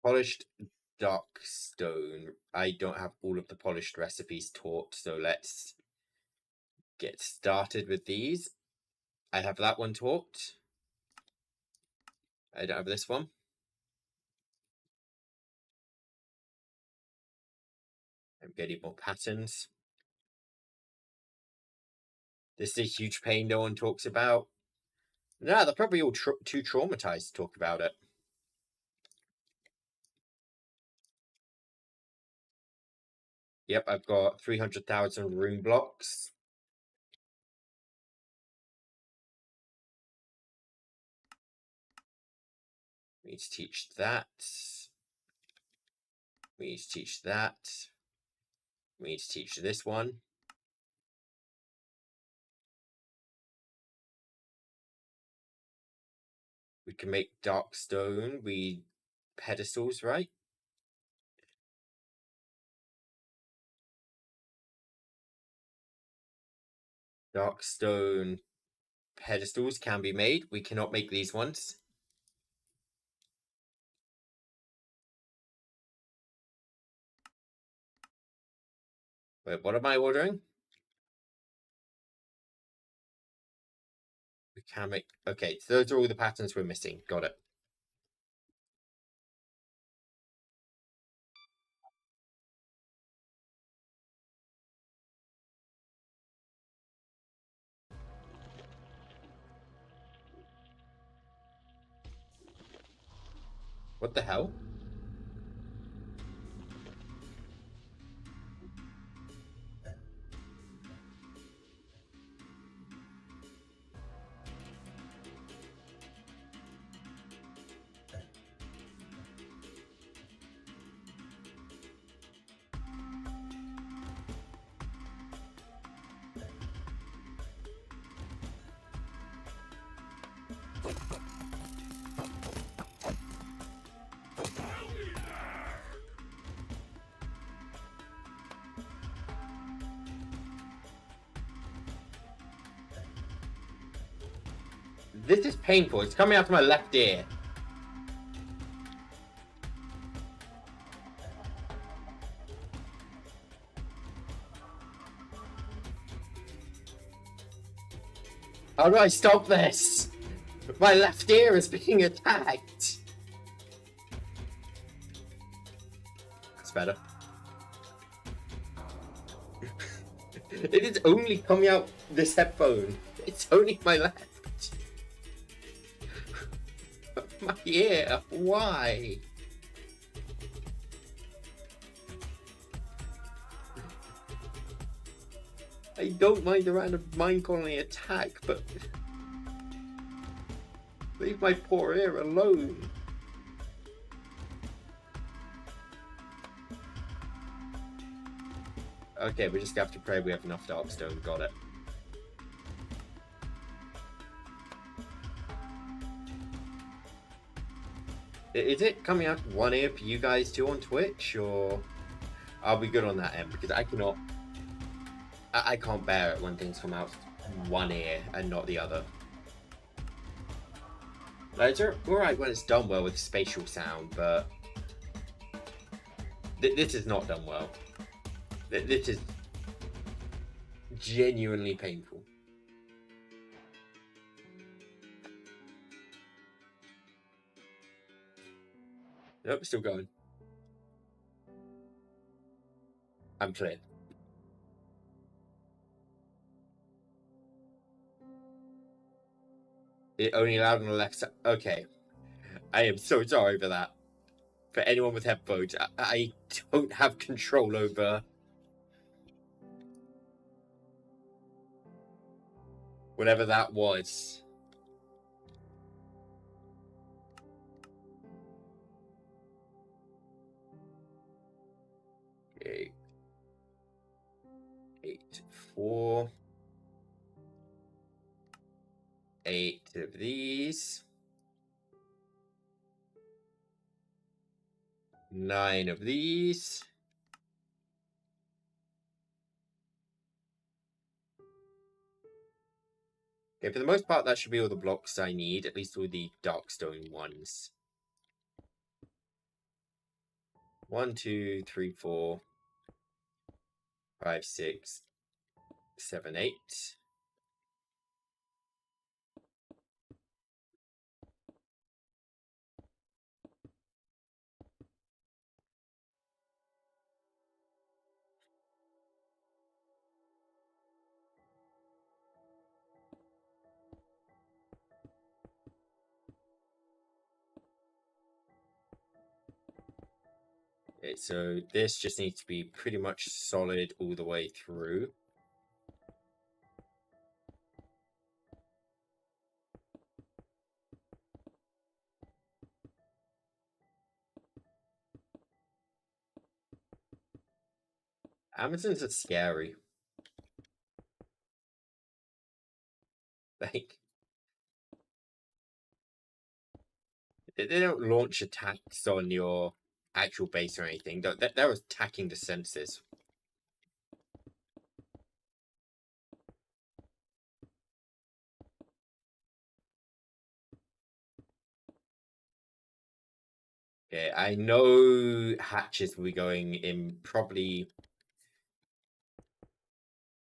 polished dark stone. I don't have all of the polished recipes taught, so let's get started with these. I have that one taught. I don't have this one. I'm getting more patterns. This is a huge pain no one talks about. No, they're probably all too traumatized to talk about it. Yep, I've got 300,000 rune blocks. We need to teach that. We need to teach that. We need to teach this one. We can make dark stone. We pedestals, right? Dark stone pedestals can be made. We cannot make these ones. Wait, what am I ordering? We can make... Okay, so those are all the patterns we're missing. Got it. What the hell? This is painful. It's coming out of my left ear. How do I stop this? My left ear is being attacked. That's better. It is only coming out this headphone. It's only my left. My ear. Why? I don't mind a random mine colony attack, but leave my poor ear alone. Okay, we just have to pray we have enough darkstone. Got it. Is it coming out one ear for you guys too on Twitch, or are we good on that end? Because I cannot... I can't bear it when things come out one ear and not the other. Like, it's alright when it's done well with spatial sound, but this is not done well. This is genuinely painful. Nope, still going. I'm clear. It only allowed on the left side. Okay. I am so sorry for that. For anyone with headphones, I don't have control over whatever that was. Okay. 8, 4. 8 of these. 9 of these. Okay, for the most part, that should be all the blocks I need, at least all the darkstone ones. 1, 2, 3, 4, 5, 6, 7, 8. Okay, so this just needs to be pretty much solid all the way through. Amazons are scary. Like, They don't launch attacks on your actual base or anything. They're attacking the sensors. Okay, I know hatches will be going in probably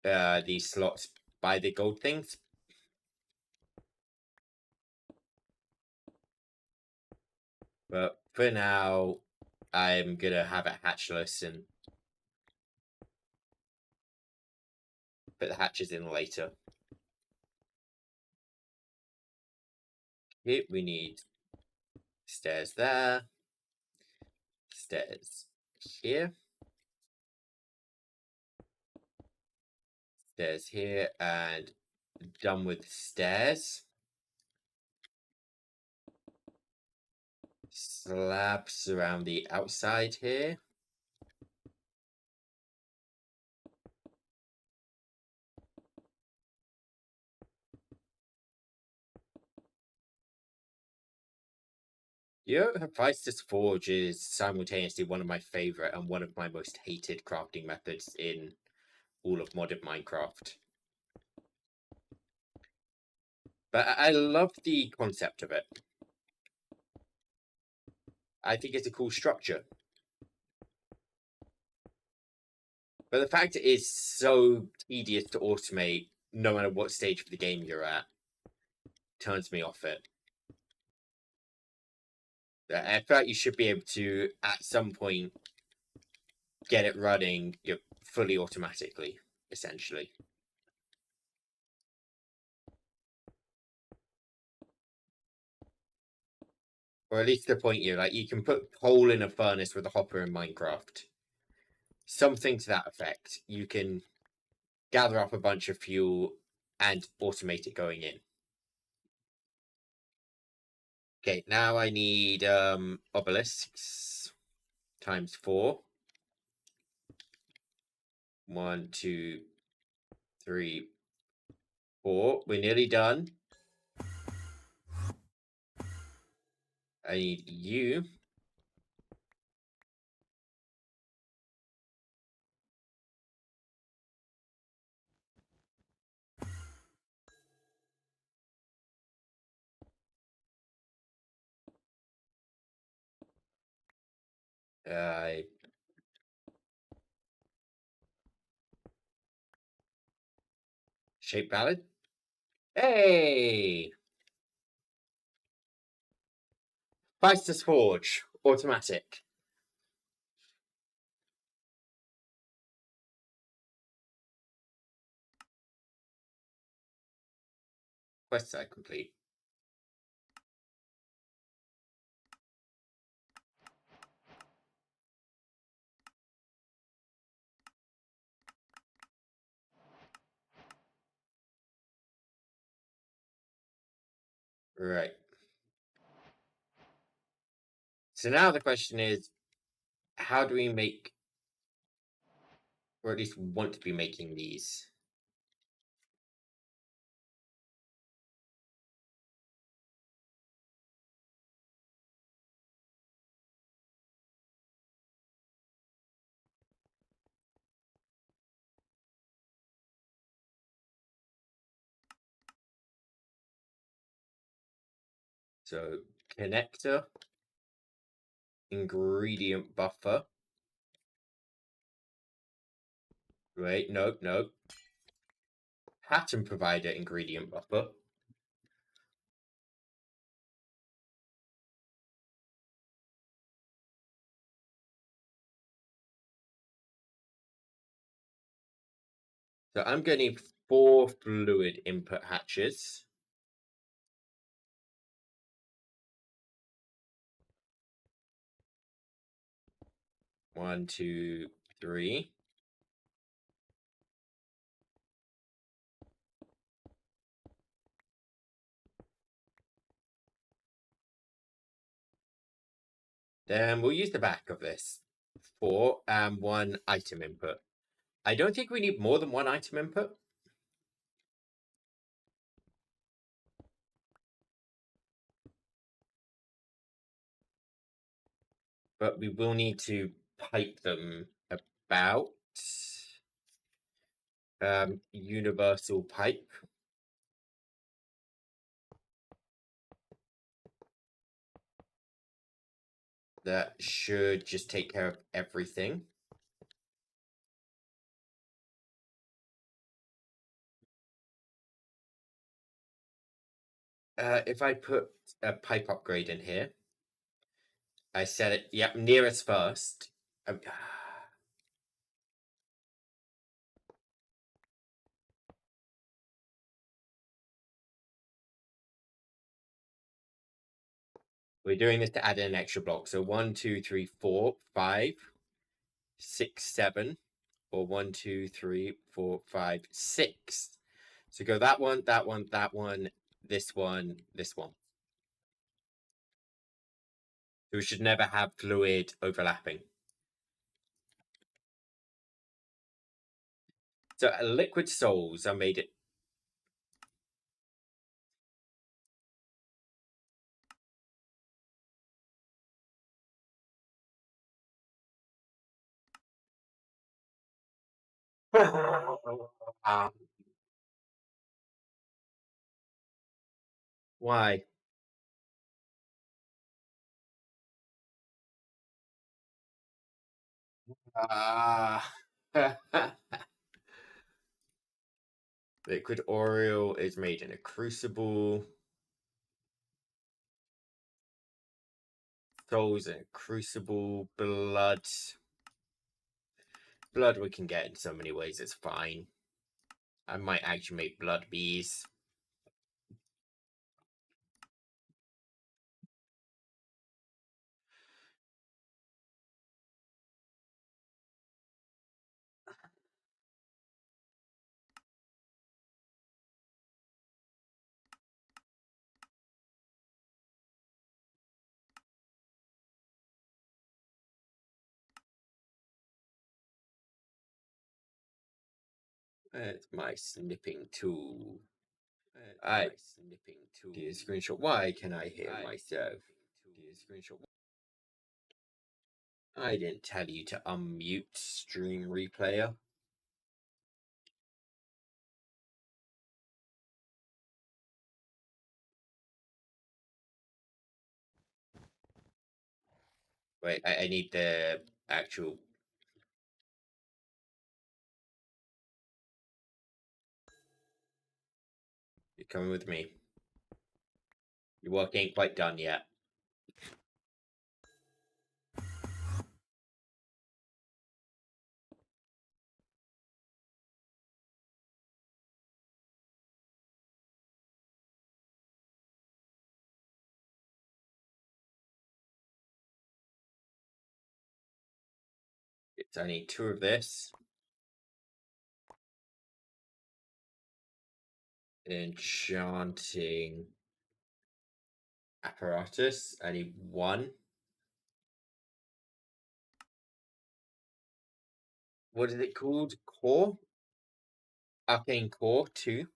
these slots by the gold things. But for now, I'm gonna have it hatchless and put the hatches in later. Here we need stairs there, stairs here, stairs here, and done with stairs. Slabs around the outside here. You know, Hephaestus Forge is simultaneously one of my favorite and one of my most hated crafting methods in all of modern Minecraft. But I love the concept of it. I think it's a cool structure. But the fact it is so tedious to automate, no matter what stage of the game you're at, turns me off it. I feel like you should be able to, at some point, get it running fully automatically, essentially. Or at least the point you can put coal in a furnace with a hopper in Minecraft. Something to that effect. You can gather up a bunch of fuel and automate it going in. Okay, now I need obelisks times 4. 1, 2, 3, 4. We're nearly done. I need you. Shape valid. Hey! Hephaestus Forge. Automatic. Quest site complete. Right. So now the question is, how do we make, or at least want to be making these? So connector, ingredient buffer. Wait, nope. Pattern provider ingredient buffer. So I'm going to need 4 fluid input hatches. One, two, three. Then we'll use the back of this. 4 and 1 item input. I don't think we need more than 1 item input. but we will need to pipe them about. Universal pipe. That should just take care of everything. If I put a pipe upgrade in here, I set it, yep, nearest first. We're doing this to add in an extra block. So 1, 2, 3, 4, 5, 6, 7, or 1, 2, 3, 4, 5, 6. So go that one, that one, that one, this one, this one. So we should never have fluid overlapping. So liquid souls are made it. Why? Liquid oil is made in a crucible. Souls in a crucible. Blood. Blood we can get in so many ways, it's fine. I might actually make blood bees. It's my snipping tool. I do a screenshot. Why can I hear myself? Do a screenshot. I didn't tell you to unmute stream replayer. Wait, I need the actual. You're coming with me. Your work ain't quite done yet. I need 2 of this. Enchanting apparatus. I need 1. What is it called? Core? Arcane core 2.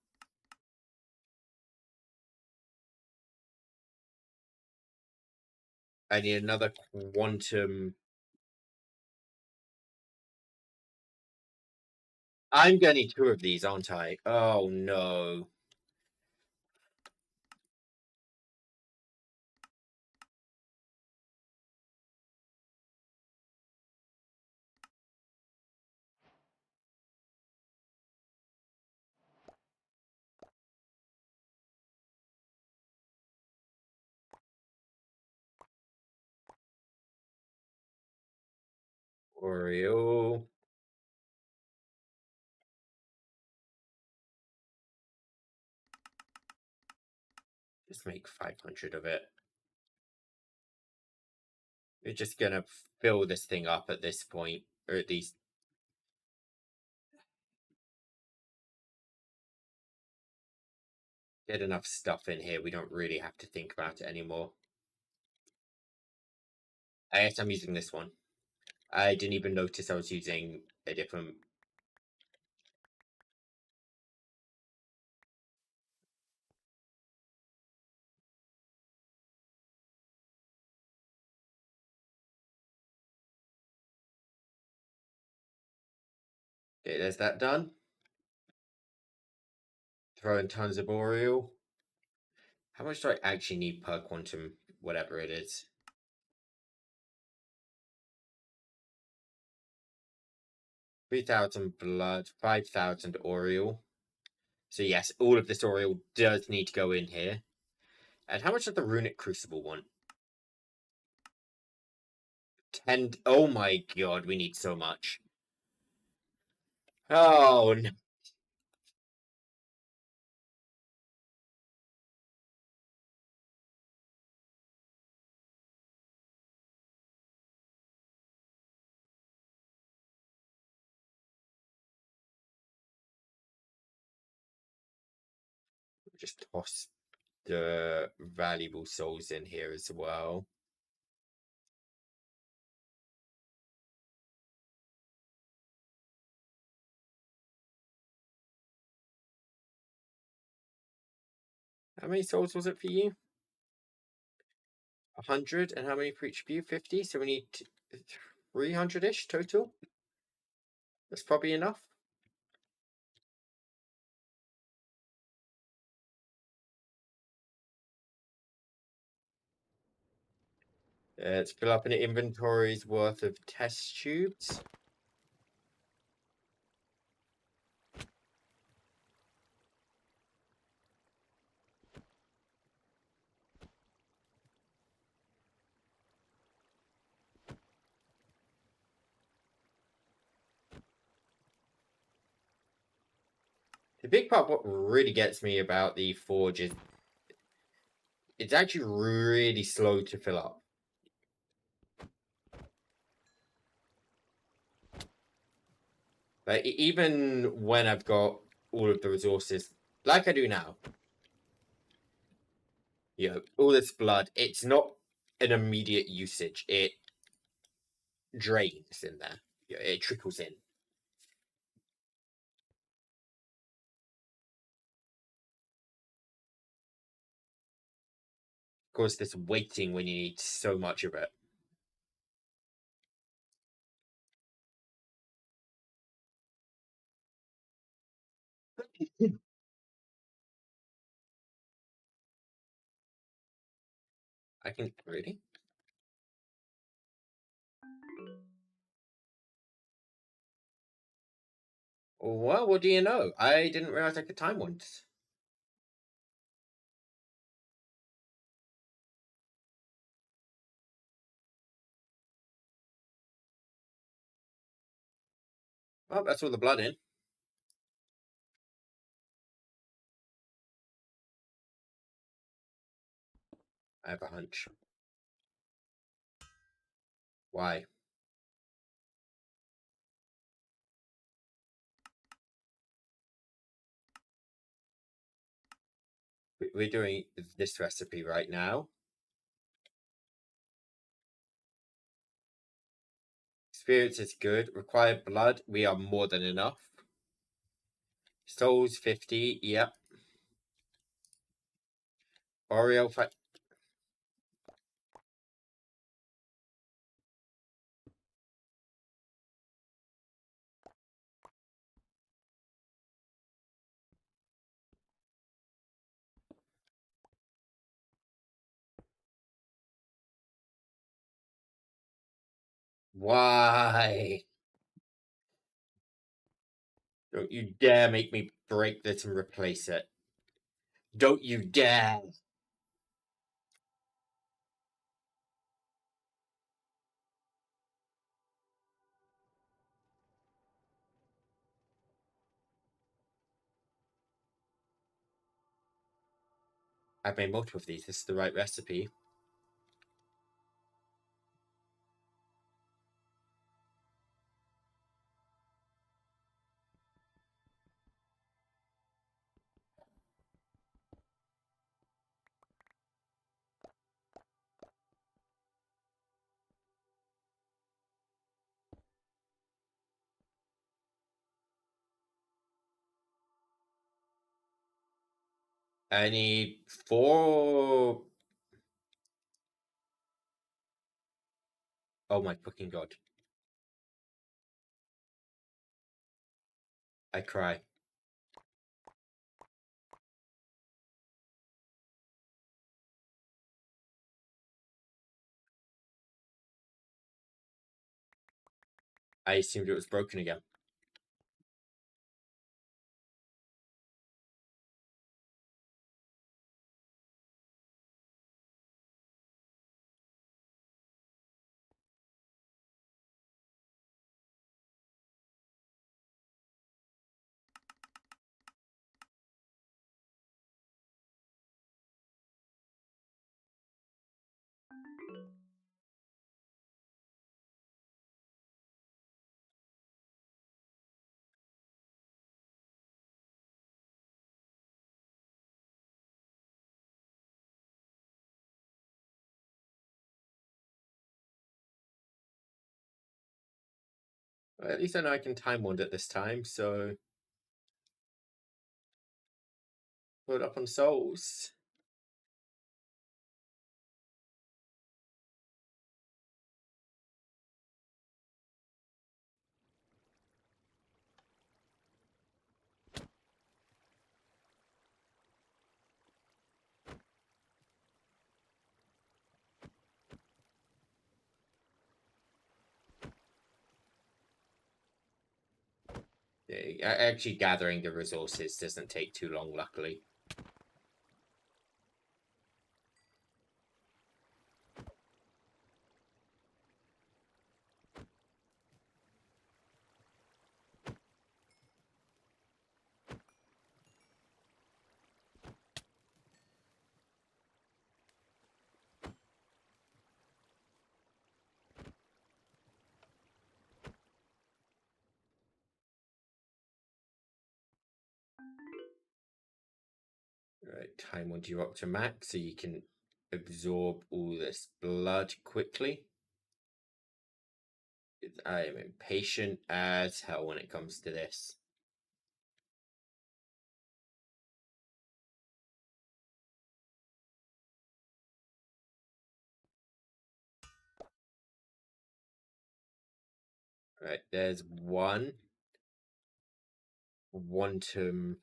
I need another quantum. I'm gonna need 2 of these, aren't I? Oh no. Oreo. Just make 500 of it. We're just gonna fill this thing up at this point, or at least. Get enough stuff in here, we don't really have to think about it anymore. I guess I'm using this one. I didn't even notice I was using a different. Okay, there's that done. Throw in tons of Boreal. How much do I actually need per quantum, whatever it is? 3,000 blood, 5,000 Oriole. So yes, all of this Oriole does need to go in here. And how much does the Runic Crucible want? 10. Oh my god, we need so much. Oh no. Just toss the valuable souls in here as well. How many souls was it for you? 100. And how many for each of you? 50. So we need 300-ish total. That's probably enough. Let's fill up an inventory's worth of test tubes. The big part, what really gets me about the forge is it's actually really slow to fill up. Like, even when I've got all of the resources, like I do now, you know, all this blood, it's not an immediate usage. It drains in there. It trickles in. Of course, this waiting when you need so much of it. I can really. Well, what do you know? I didn't realize I could time once. Well, that's all the blood in. I have a hunch. Why? We're doing this recipe right now. Experience is good. Required blood, we are more than enough. Souls 50, yep. Oriole fight. Why? Don't you dare make me break this and replace it. Don't you dare! I've made multiple of these. This is the right recipe. I need 4. Oh my fucking god. I cry. I assumed it was broken again. Well, at least I know I can time wand it this time, so put up on souls. Actually, gathering the resources doesn't take too long, luckily. Right, time wand you up to max so you can absorb all this blood quickly. I am impatient as hell when it comes to this. Right, there's one quantum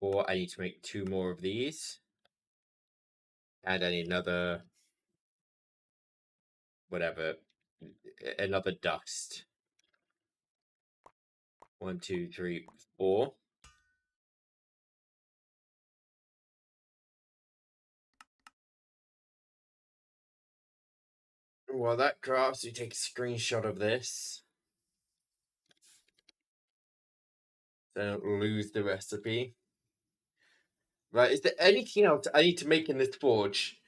4. I need to make 2 more of these. And I need another, whatever, another dust. 1, 2, 3, 4. While that crafts, you take a screenshot of this. So I don't lose the recipe. Right, is there anything else I need to make in this forge?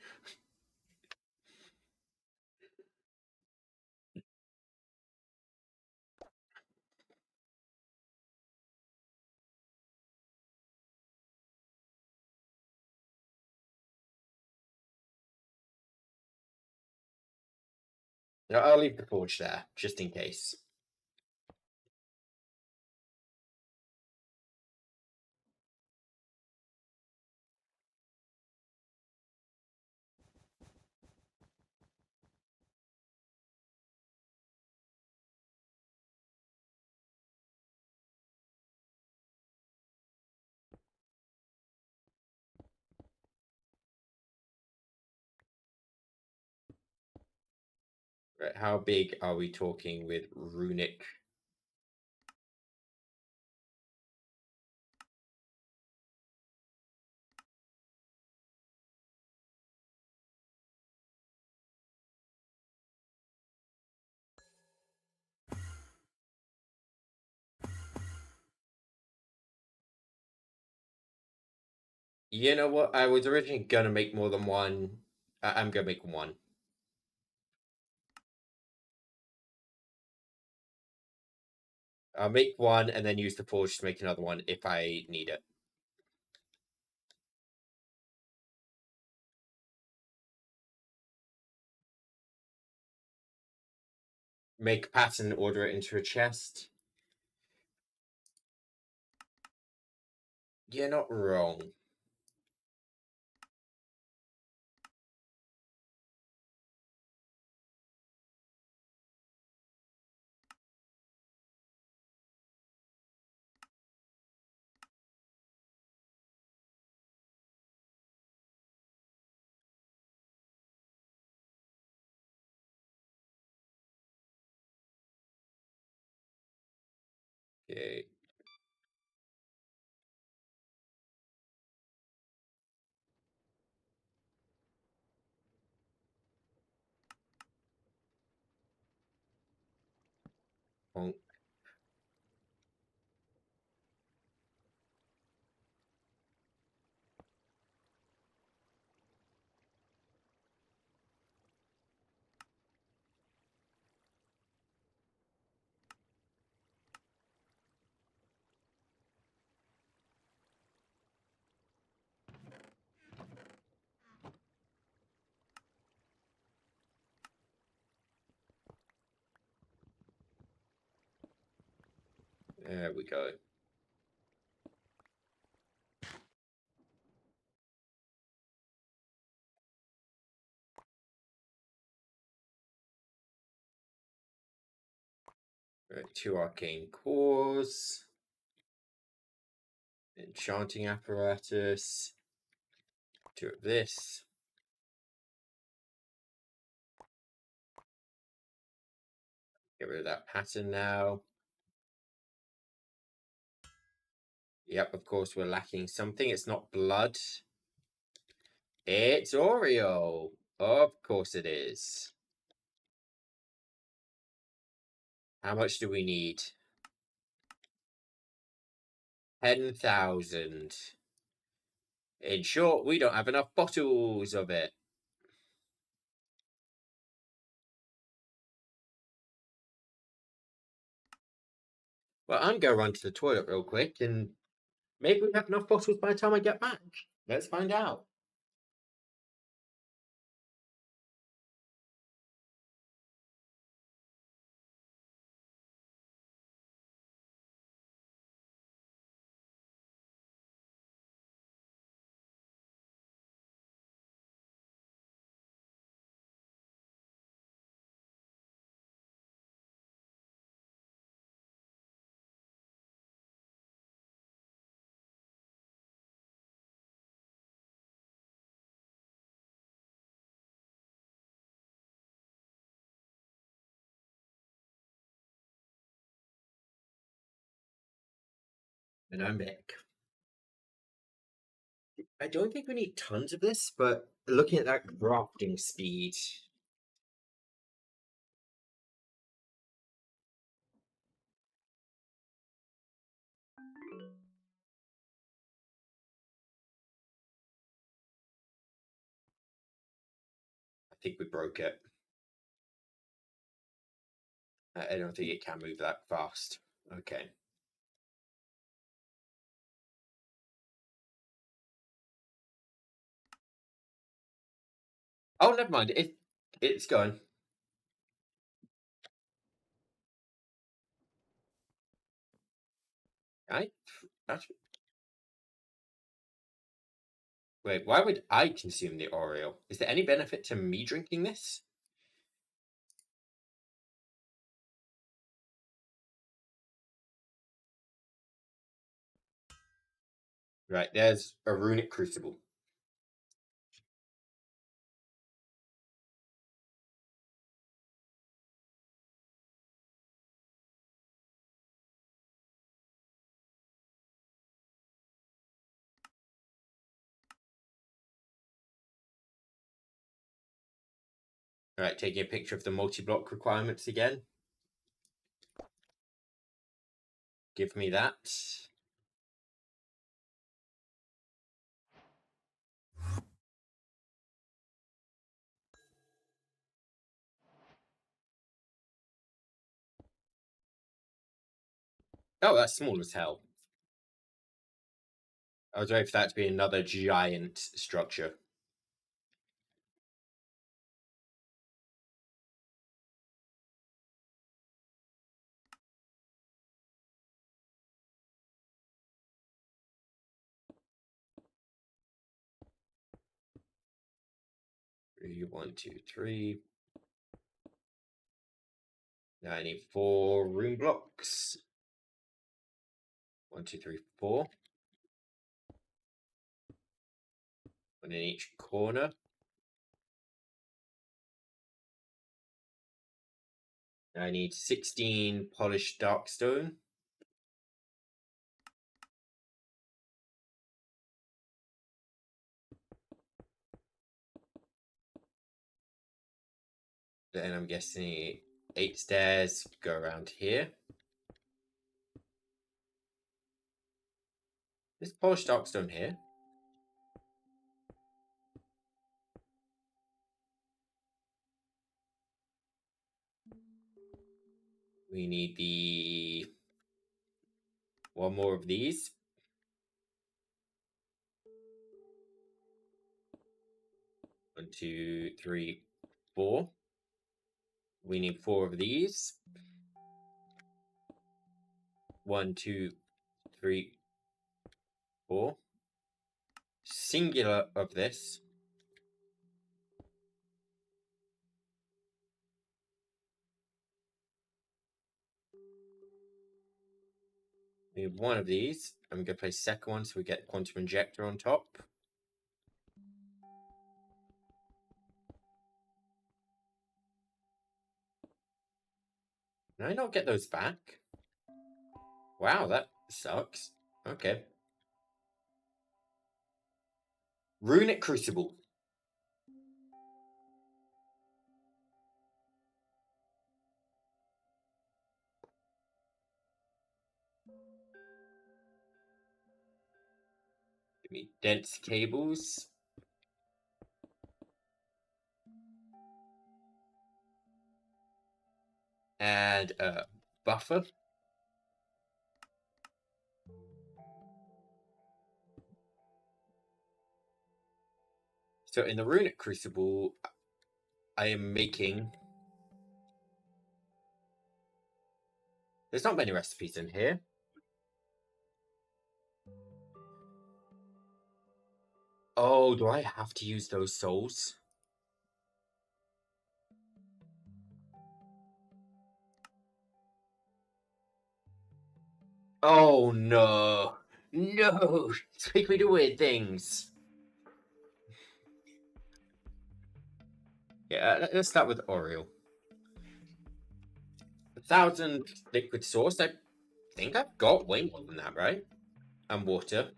No, I'll leave the forge there, just in case. Right, how big are we talking with runic? You know what? I was originally gonna make more than one. I'm gonna make one. I'll make one and then use the forge to make another one if I need it. Make a pattern, order it into a chest. You're not wrong. Okay. Bonk. There we go. Right, 2 arcane cores. Enchanting apparatus. 2 of this. Get rid of that pattern now. Yep, of course we're lacking something. It's not blood. It's Oreo. Of course it is. How much do we need? 10,000. In short, we don't have enough bottles of it. Well, I'm going to run to the toilet real quick, and maybe we have enough bottles by the time I get back. Let's find out. And I'm back. I don't think we need tons of this, but looking at that crafting speed. I think we broke it. I don't think it can move that fast. Okay. Oh, never mind. It's going. That's, wait, why would I consume the Oreo? Is there any benefit to me drinking this? Right, there's a runic crucible. Alright, taking a picture of the multi-block requirements again. Give me that. Oh, that's small as hell. I was waiting for that to be another giant structure. Three, 1, 2, 3. Now I need 4 rune blocks. 1, 2, 3, 4. One in each corner. Now I need 16 polished darkstone. Then I'm guessing 8 stairs go around here. There's polished darkstone here. We need the one more of these. One, two, three, 4. We need 4 of these. 1, 2, 3, 4. Singular of this. We have 1 of these. I'm going to place second one so we get quantum injector on top. Can I not get those back? Wow, that sucks. Okay. Runic Crucible. Give me dense cables. And a buffer. So in the Runic Crucible, I am making... There's not many recipes in here. Oh, do I have to use those souls? Oh no. No! It's making me do weird things. Yeah, let's start with Oriole. 1,000 liquid source. I think I've got way more than that, right? And water.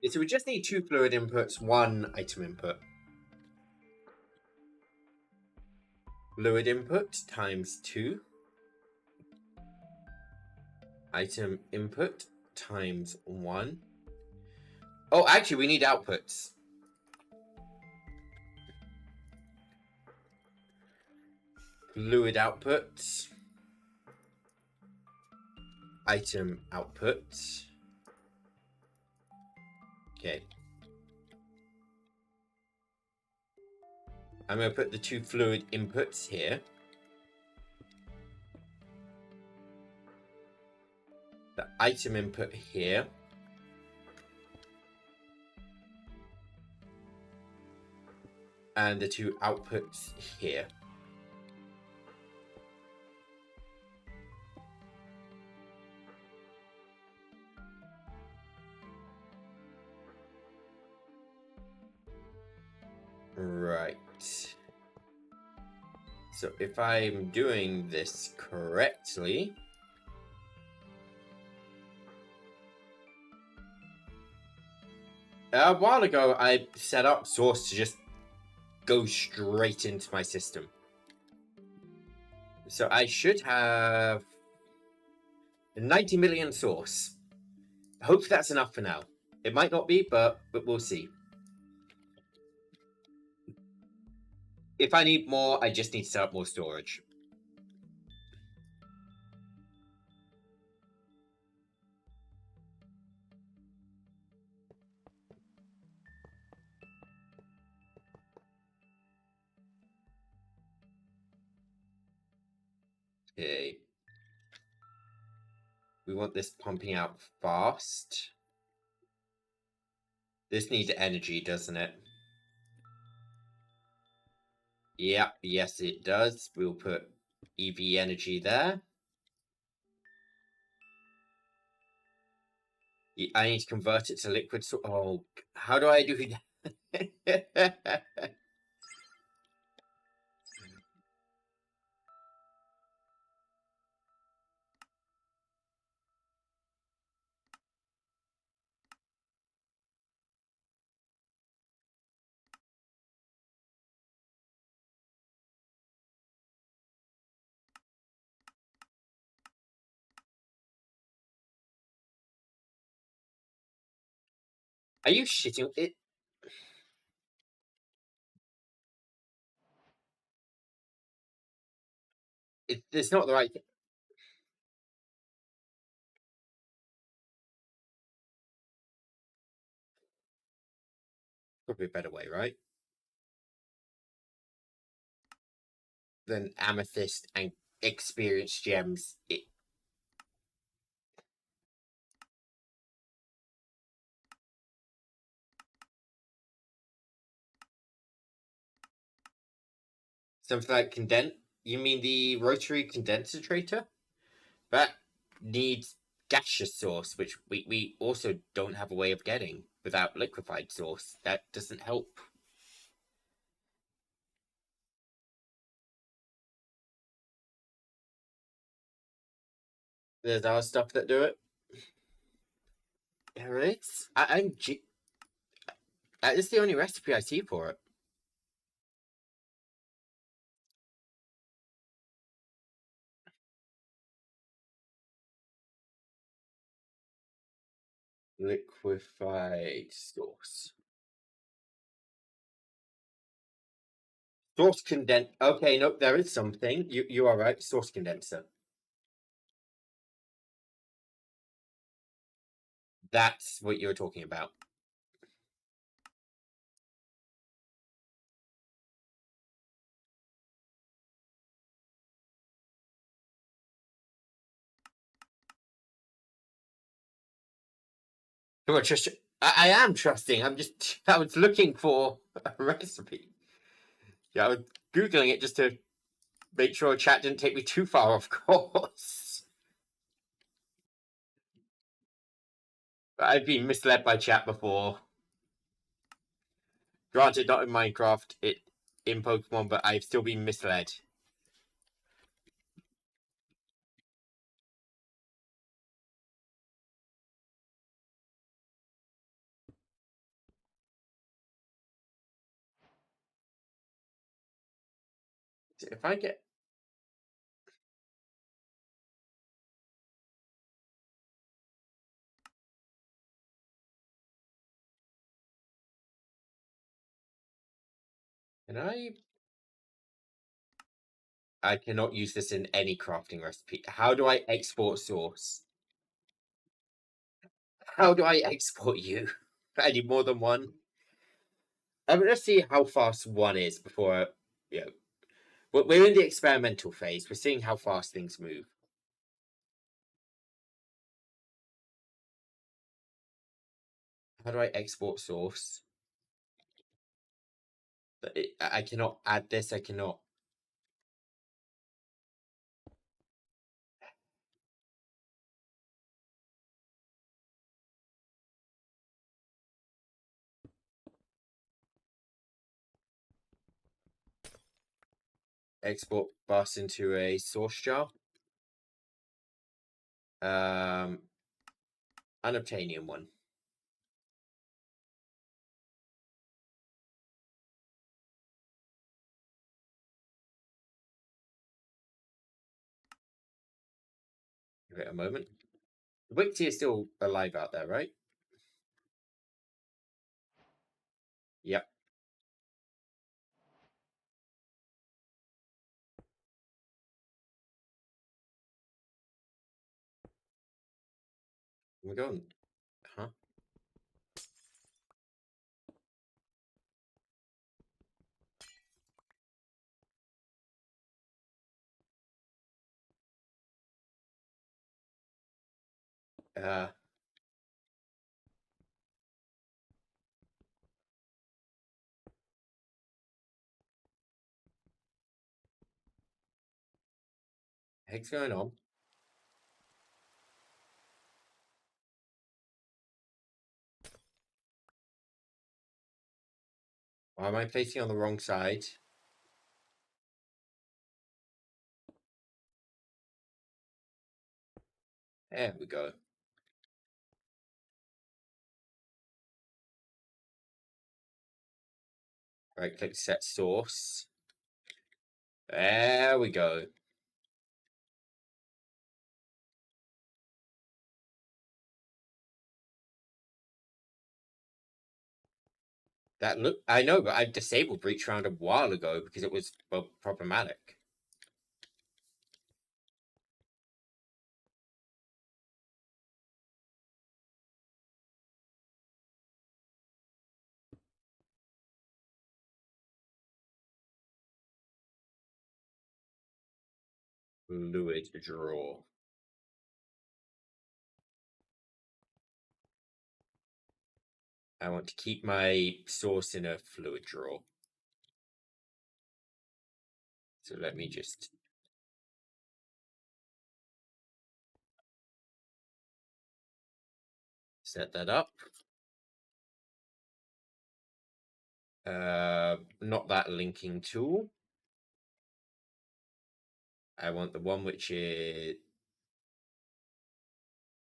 So we just need 2 fluid inputs, 1 item input. Fluid input times 2. Item input times 1. Oh, actually, we need outputs. Fluid outputs. Item outputs. Okay. I'm going to put the 2 fluid inputs here. The item input here. And the 2 outputs here. Right. So if I'm doing this correctly... A while ago, I set up Source to just go straight into my system. So I should have 90 million Source. Hope that's enough for now. It might not be, but we'll see. If I need more, I just need to set up more storage. Okay. We want this pumping out fast. This needs energy, doesn't it? Yep, yes it does. We'll put EV energy there. I need to convert it to liquid. So, oh, how do I do that? Are you shitting it? It's not the right thing. Probably a better way, right? Than amethyst and experienced gems. Something like condensed. You mean the rotary condensator? That needs gaseous source, which we also don't have a way of getting without liquefied source. That doesn't help. There's other stuff that do it. There is. That is the only recipe I see for it. Liquefied source. Source condense. Okay, nope, there is something. You are right. Source condenser. That's what you're talking about. Come on, just I am trusting. I was looking for a recipe. Yeah, I was googling it just to make sure chat didn't take me too far off course. I've been misled by chat before. Granted, not in Minecraft, in Pokemon, but I've still been misled. If I get can I cannot use this in any crafting recipe. How do I export source? How do I export you? I need more than one. Let's see how fast one is before. You know, we're in the experimental phase. We're seeing how fast things move. How do I export source? I cannot add this. I cannot. Export bus into a source jar. Unobtainium one. Give it a moment. Wixie is still alive out there, right? Yep. We're going. Huh? Uh. Heck's going on? Why am I placing on the wrong side? There we go. Right click set source. There we go. I know, but I disabled Breach Round a while ago because it was, well, problematic. Fluid draw. I want to keep my source in a fluid draw. So let me just set that up. Not that linking tool. I want the one which is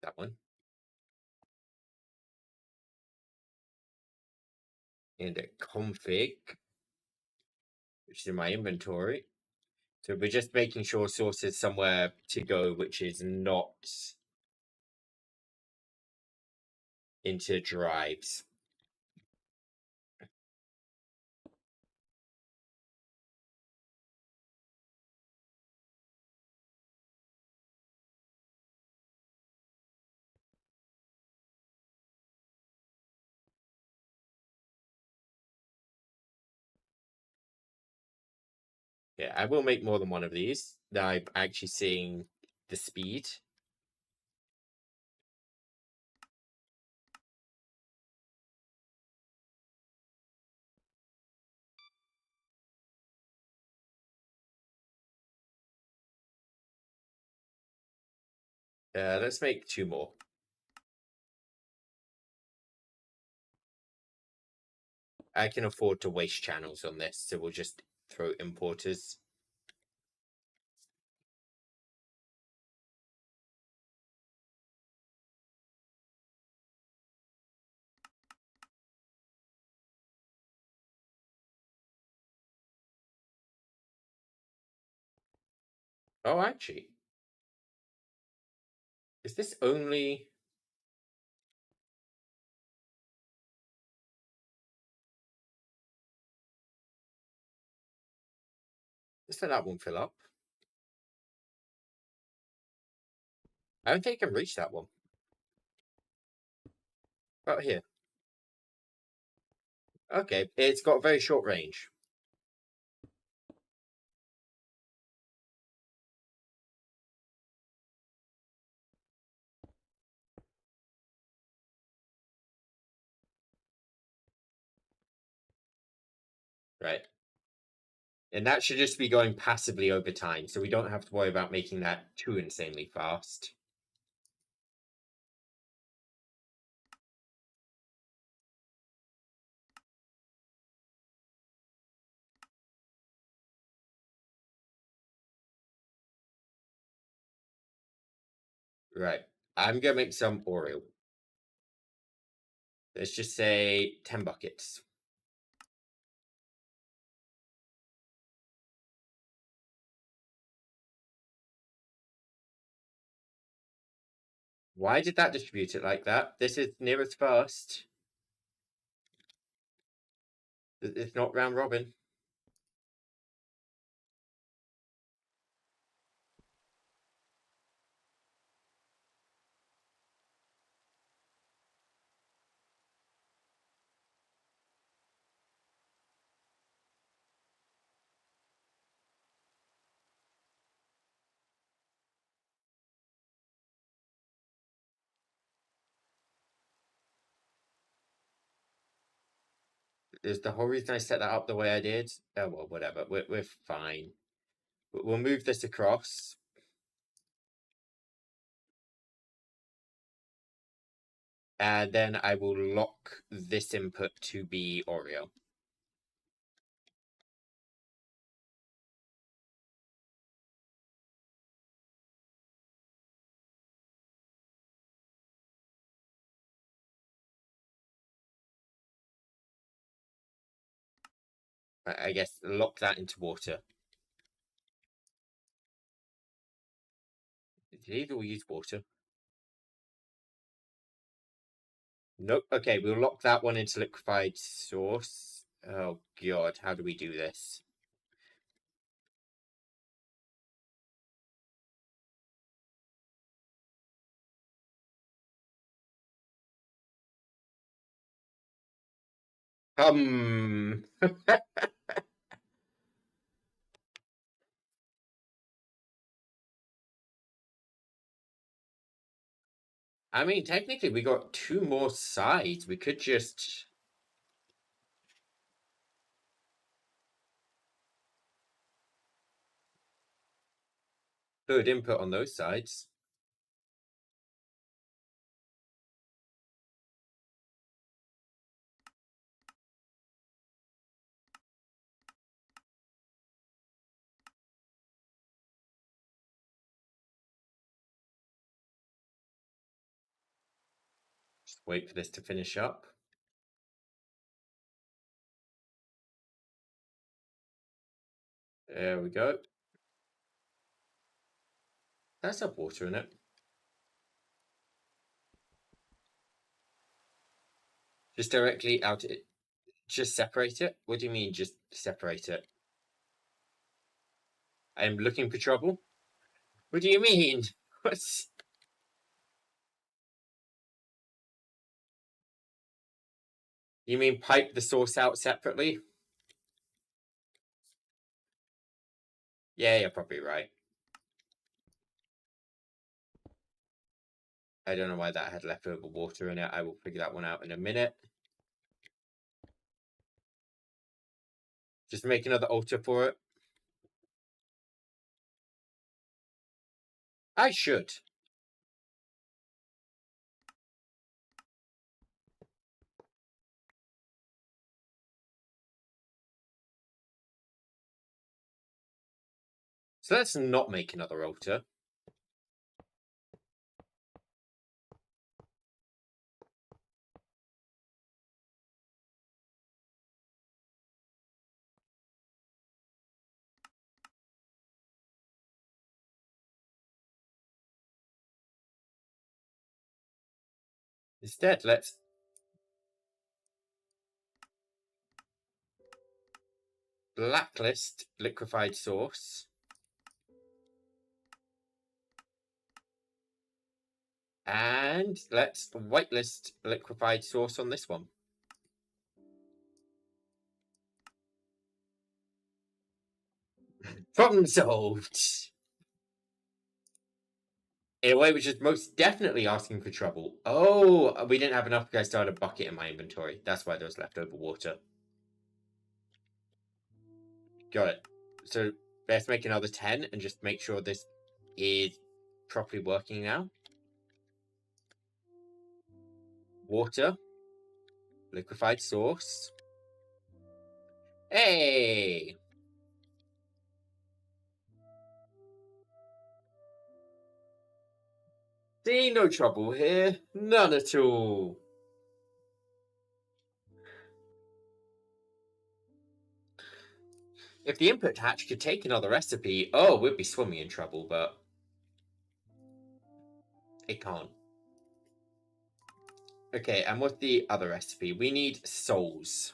that one. And a config, which is in my inventory. So we're just making sure source is somewhere to go, which is not into drives. Yeah, I will make more than one of these. Now I'm actually seeing the speed. Let's make 2 more. I can afford to waste channels on this, so we'll just throw importers. Oh, actually, is this only... Let's let that one fill up. I don't think I can reach that one. About here. Okay, it's got a very short range. Right. And that should just be going passively over time, so we don't have to worry about making that too insanely fast. Right. I'm gonna make some Oreo. Let's just say 10 buckets. Why did that distribute it like that? This is nearest first. It's not round robin. Is the whole reason I set that up the way I did? Oh, well, whatever. We're fine. We'll move this across. And then I will lock this input to be Oreo. I guess lock that into water. Did either will use water? Nope. Okay, we'll lock that one into liquefied source. Oh god, how do we do this? I mean, technically, we got two more sides. We could just... Third input on those sides. Just wait for this to finish up. There we go. That's have water in it. Just directly out it. Just separate it? What do you mean, just separate it? I'm looking for trouble? What do you mean? What's... You mean pipe the source out separately? Yeah, you're probably right. I don't know why that had leftover water in it. I will figure that one out in a minute. Just make another altar for it. I should. So let's not make another altar. Instead, let's... blacklist liquefied source. And let's whitelist liquefied source on this one. Problem solved. In a way, which is most definitely asking for trouble. Oh, we didn't have enough because I started a bucket in my inventory. That's why there was leftover water. Got it. So let's make another 10 and just make sure this is properly working now. Water. Liquefied source. Hey! See, no trouble here. None at all. If the input hatch could take another recipe, oh, we'd be swimming in trouble, but it can't. Okay, and what's the other recipe? We need souls.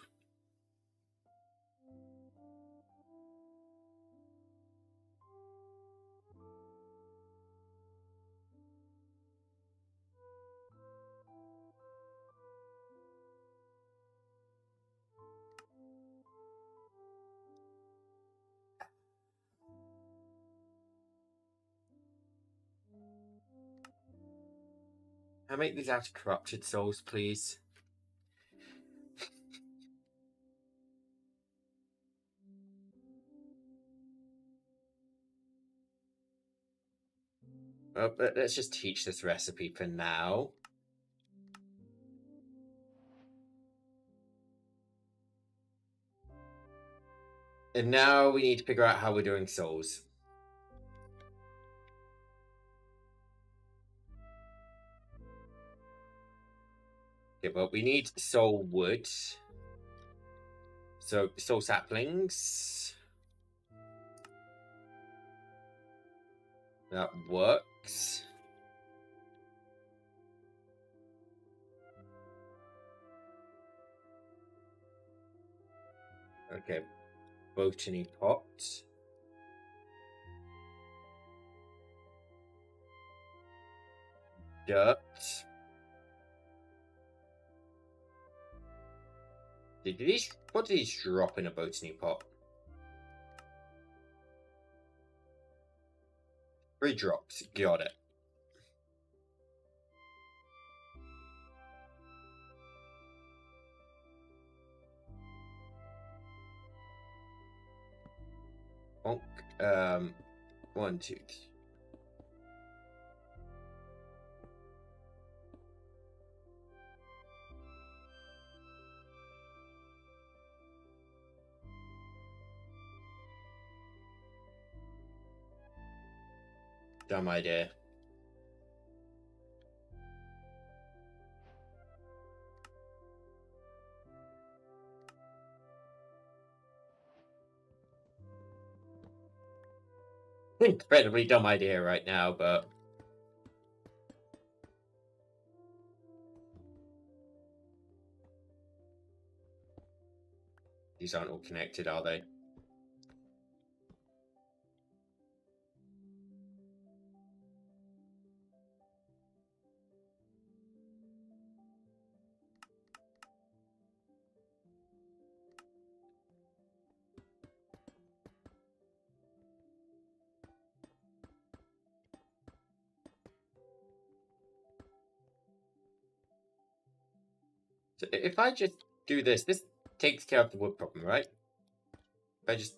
Can I make these out of corrupted souls, please? But let's just teach this recipe for now. And now we need to figure out how we're doing souls. Okay, well, we need soul wood. So, soul saplings. That works. Okay, botany pot. Dirt. What did these drop in a botany pot? 3 drops. Got it. Bonk. 1, 2, 3. Dumb idea. Incredibly dumb idea right now, but these aren't all connected, are they? So if I just do this takes care of the wood problem, right? If I just...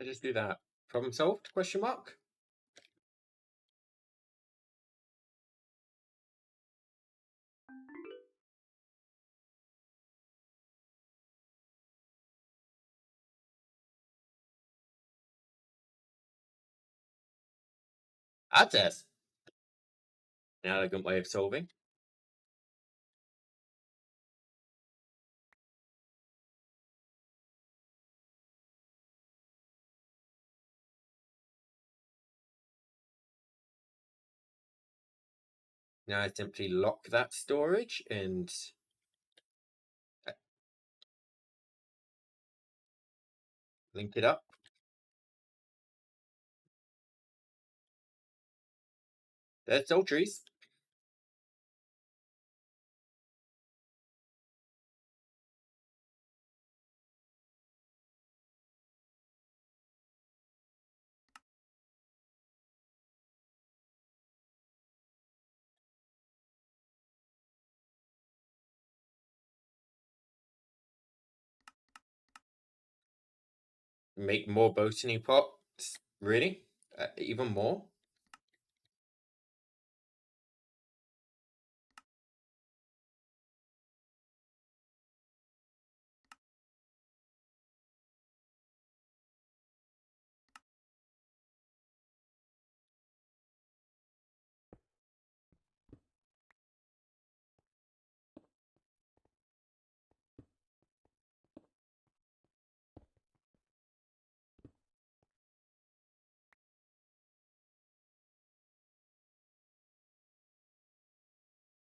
I just do that. Problem solved? Question mark? That's it. An elegant way of solving. Now I simply lock that storage and link it up. There's all trees. Make more botany pots. Really? Even more?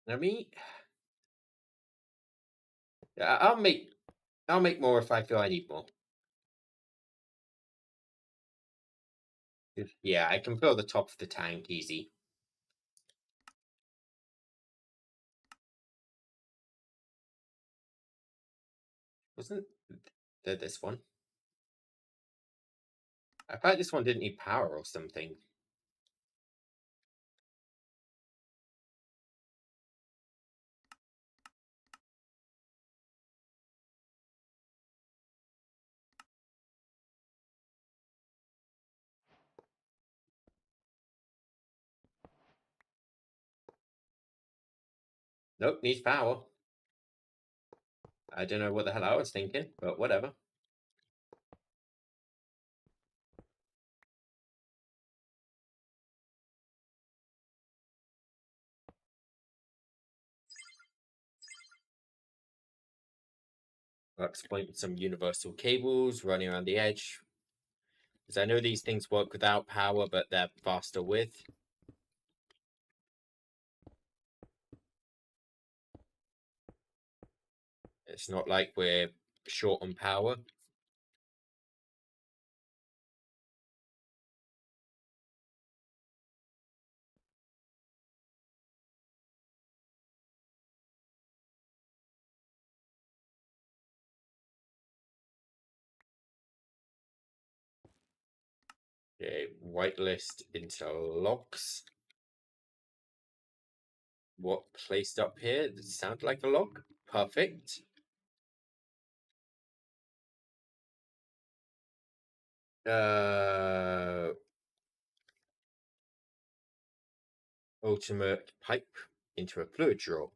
Let me... I'll make more if I feel I need more. Yeah, I can fill the top of the tank easy. Wasn't there this one? I thought this one didn't need power or something. Nope, needs power. I don't know what the hell I was thinking, but whatever. I'll exploit some universal cables running around the edge. Because I know these things work without power, but they're faster with. It's not like we're short on power. Okay, whitelist into logs. What placed up here? Does it sound like a log? Perfect. Ultimate pipe into a fluid draw.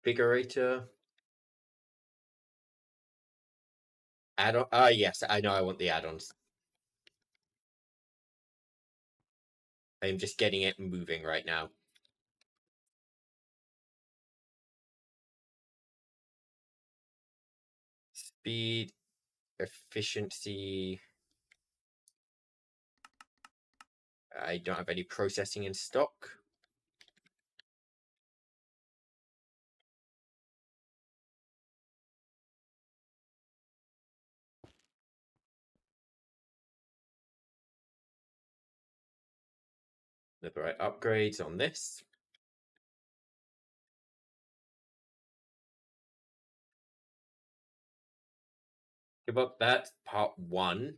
Configurator. Add-on. Yes, I know I want the add-ons. I'm just getting it moving right now. Speed, efficiency. I don't have any processing in stock. The right upgrades on this. Give up that part 1.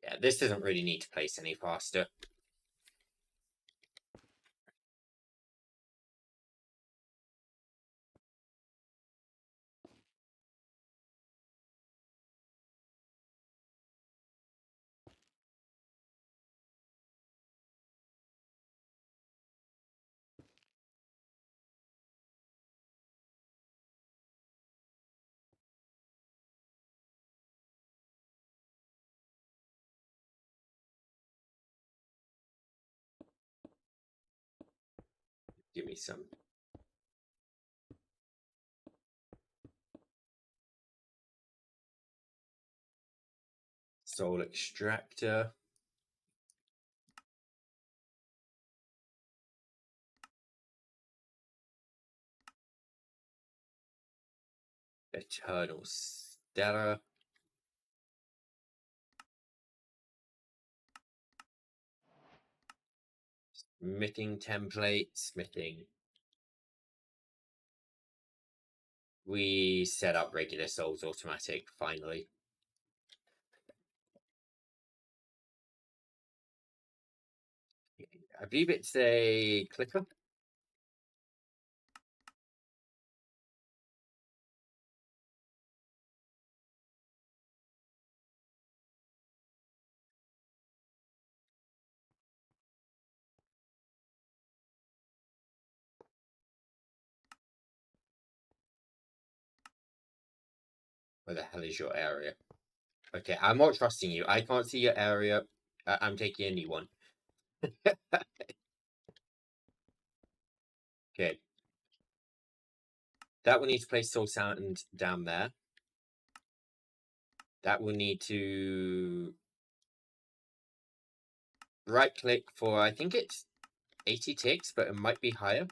Yeah, this doesn't really need to place any faster. Give me some. Soul extractor. Eternal Stellar. Smithing template. Smithing. We set up regular souls automatic, finally. I believe it's a clicker. Where the hell is your area? Okay, I'm not trusting you. I can't see your area. I'm taking a new one. Okay. That will need to place soul sound down there. That will need to right click for, I think it's 80 ticks, but it might be higher.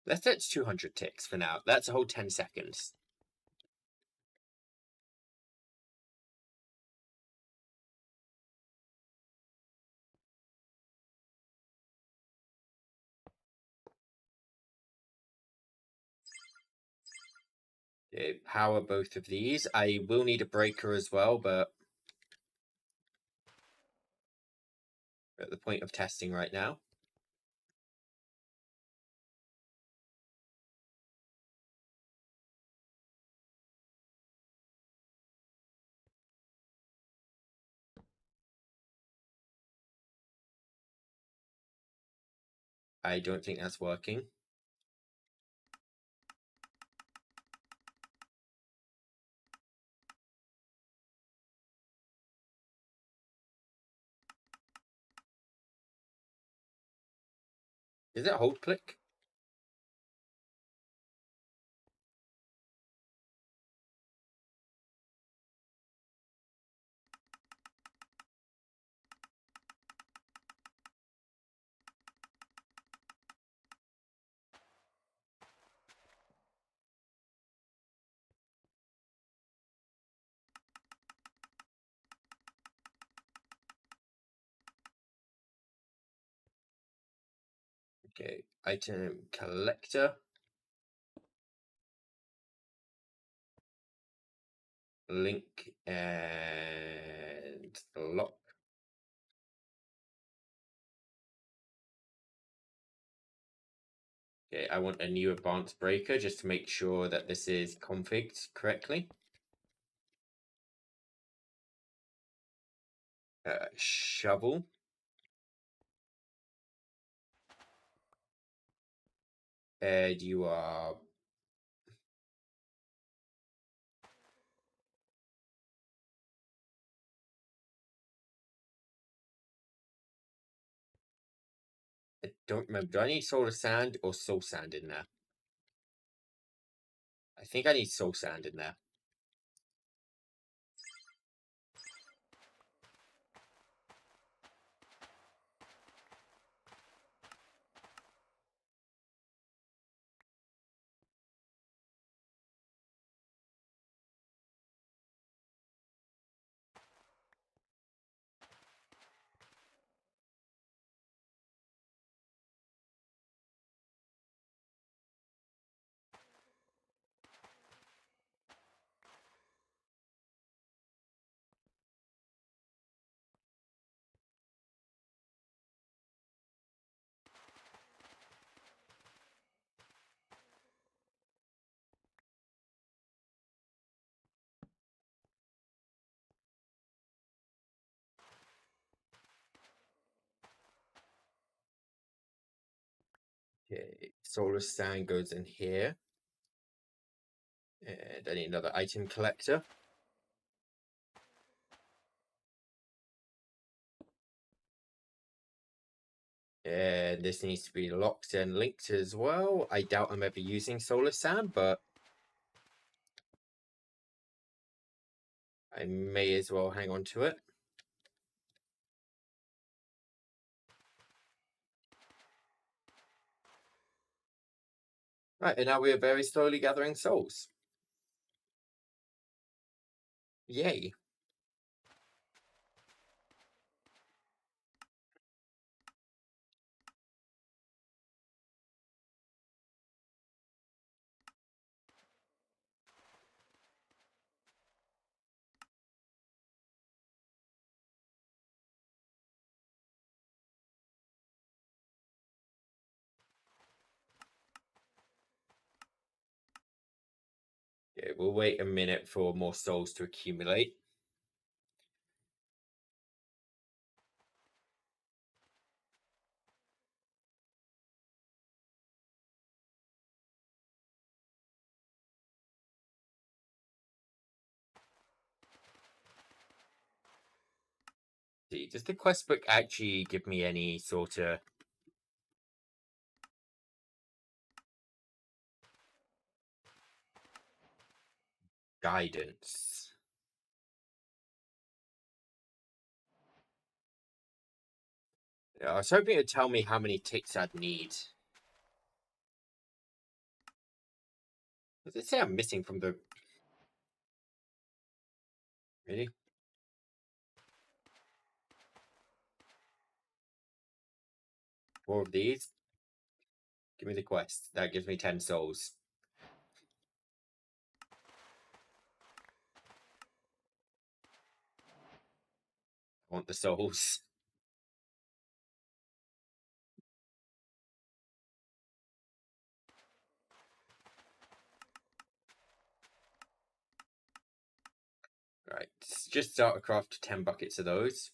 Let's set 200 ticks for now. That's a whole 10 seconds. Okay, power both of these. I will need a breaker as well, but we're at the point of testing right now. I don't think that's working. Is it hold click? Okay, item collector. Link and lock. Okay, I want a new advanced breaker just to make sure that this is configured correctly. Shovel. And you are... I don't remember. Do I need solar sand or soul sand in there? I think I need soul sand in there. Okay, solar sand goes in here. And I need another item collector. And this needs to be locked and linked as well. I doubt I'm ever using solar sand, but I may as well hang on to it. Right, and now we are very slowly gathering souls. Yay. Okay, we'll wait a minute for more souls to accumulate. See, does the quest book actually give me any sort of guidance? I was hoping it'd tell me how many ticks I'd need. Does it say I'm missing from the... Really? 4 of these? Give me the quest. That gives me 10 souls. want the souls. Right, just start to craft 10 buckets of those.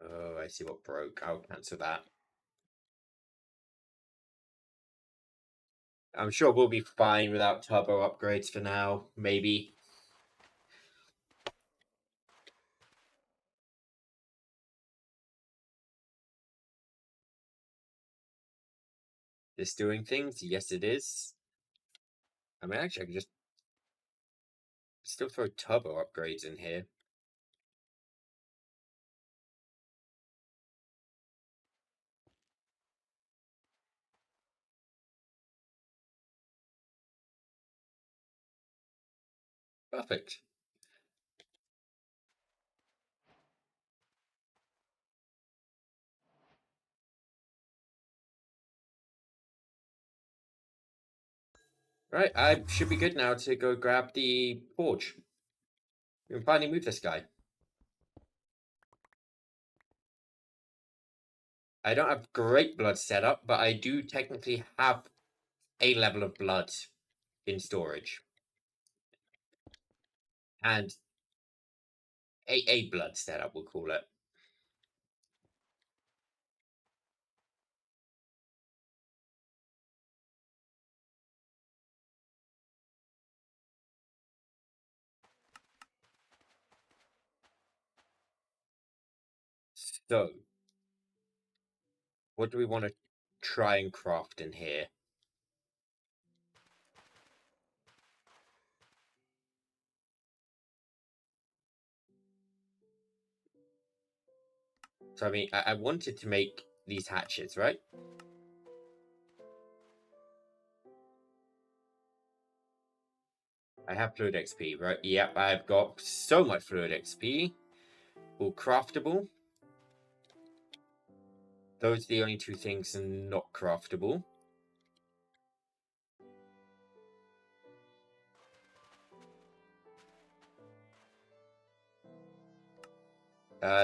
Oh, I see what broke. I'll cancel that. I'm sure we'll be fine without turbo upgrades for now, maybe. This doing things? Yes, it is. I mean, actually, I can just still throw turbo upgrades in here. Perfect. Right, I should be good now to go grab the forge. We can finally move this guy. I don't have great blood set up, but I do technically have a level of blood in storage. And a blood setup, we'll call it. So, what do we want to try and craft in here? So, I mean, I wanted to make these hatchets, right? I have fluid XP, right? Yep, I've got so much fluid XP. All craftable. Those are the only two things not craftable.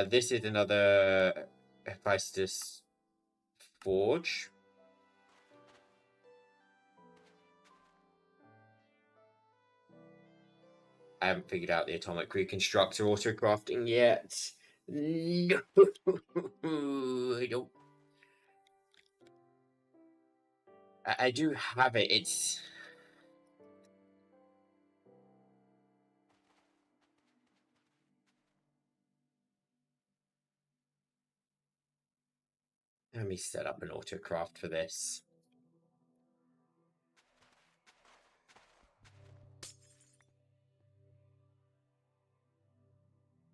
This is another Hephaestus forge. I haven't figured out the atomic reconstructor auto crafting yet. No, I don't. I do have it. It's. Let me set up an autocraft for this.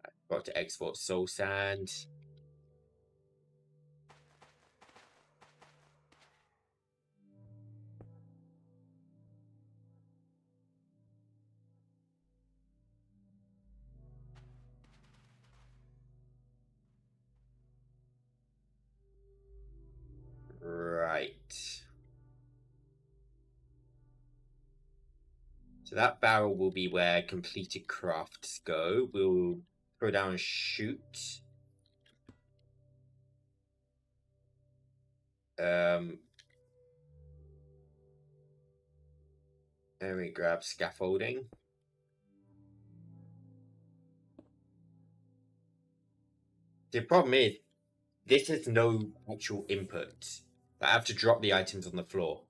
I've got to export soul sand. Right. So that barrel will be where completed crafts go. We'll throw down a chute. Then we grab scaffolding. The problem is, this has no actual input. I have to drop the items on the floor.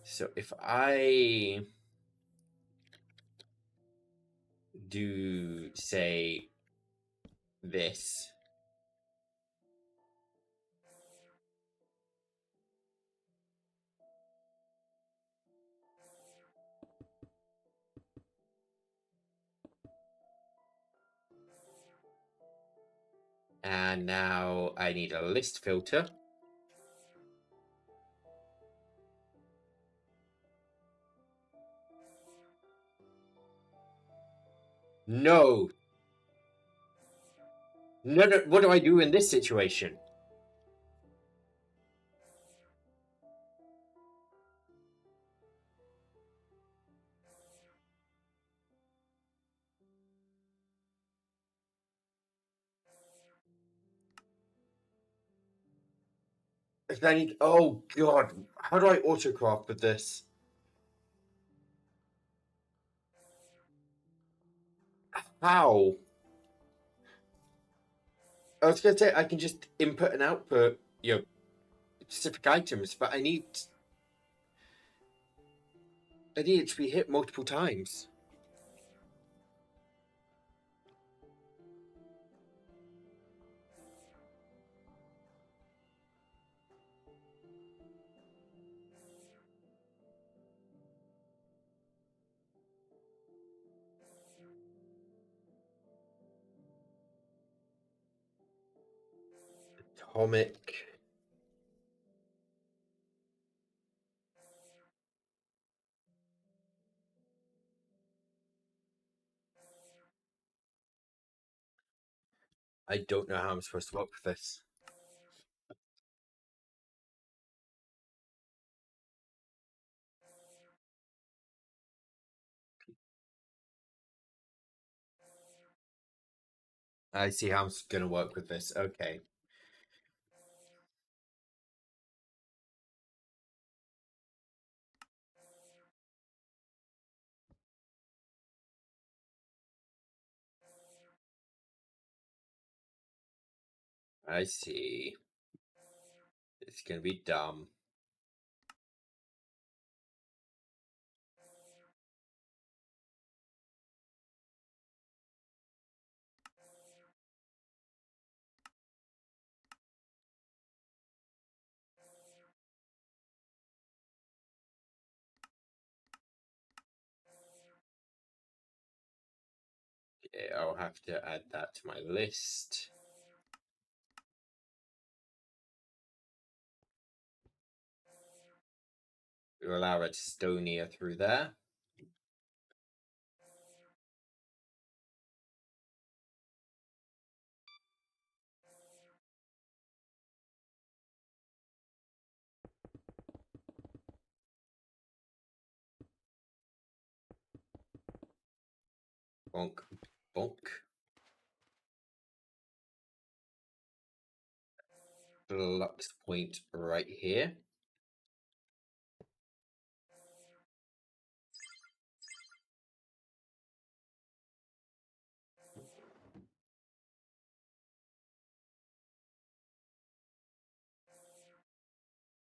So if I do, say, this. And now I need a list filter. No. No, no, what do I do in this situation? I need. Oh god, how do I autocraft with this? How? I was gonna say I can just input and output specific items, but I need it to be hit multiple times. Atomic. I don't know how I'm supposed to work with this. I see how I'm gonna work with this. Okay. I see. It's gonna be dumb. Okay, I'll have to add that to my list. We'll allow Redstonia through there. Bonk, bonk. Flux point right here.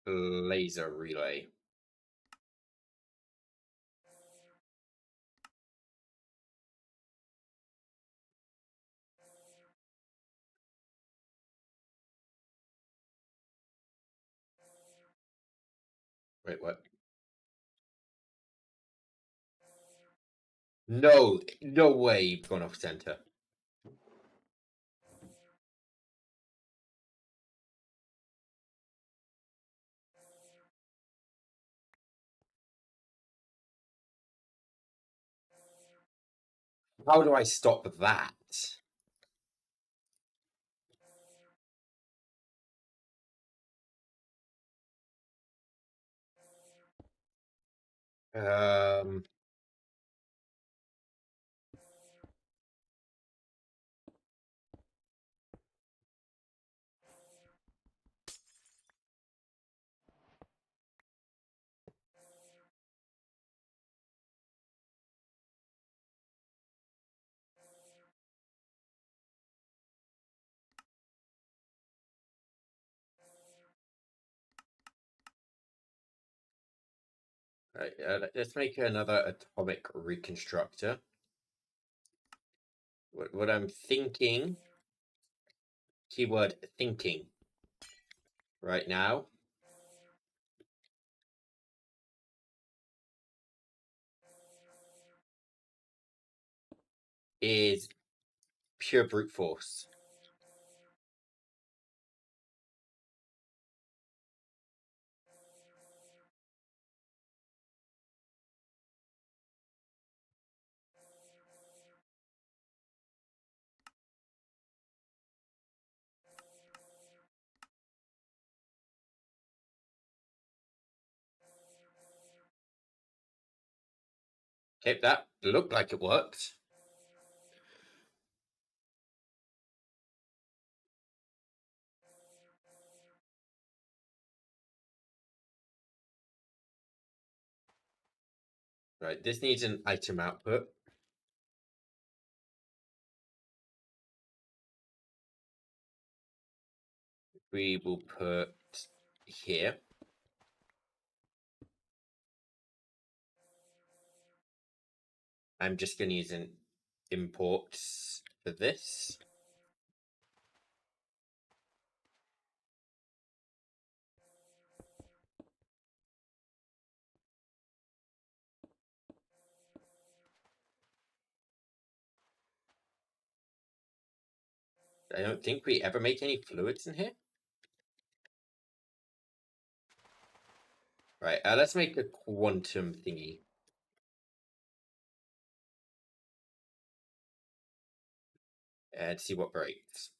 Laser relay. Wait, what? No, no way you've gone off center. How do I stop that? Um, right, let's make another atomic reconstructor. What I'm thinking, keyword thinking, right now is pure brute force. Okay, that looked like it worked. Right, this needs an item output. We will put here. I'm just going to use an import for this. I don't think we ever make any fluids in here. Right, let's make a quantum thingy. And see what breaks.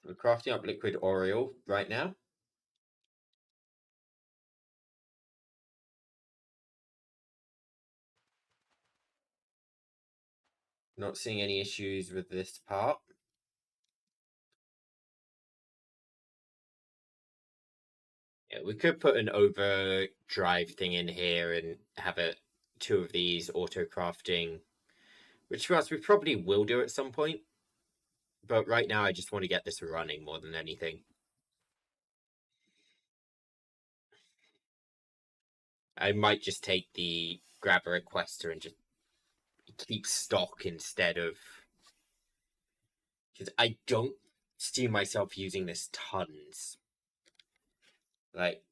We're crafting up liquid Oriole right now. Not seeing any issues with this part. Yeah, we could put an overdrive thing in here and have two of these auto crafting, which for us we probably will do at some point. But right now I just want to get this running more than anything. I might just take the grab a requester and just keep stock instead of, because I don't see myself using this tons. Like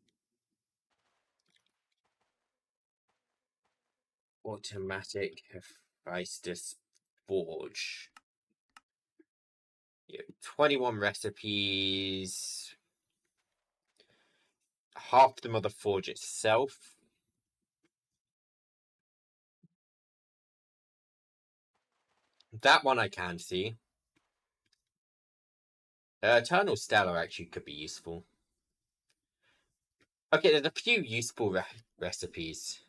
automatic Hephaestus Forge. Yeah, 21 recipes. Half of them are the forge itself. That one I can see. Eternal Stellar actually could be useful. Okay, there's a few useful recipes.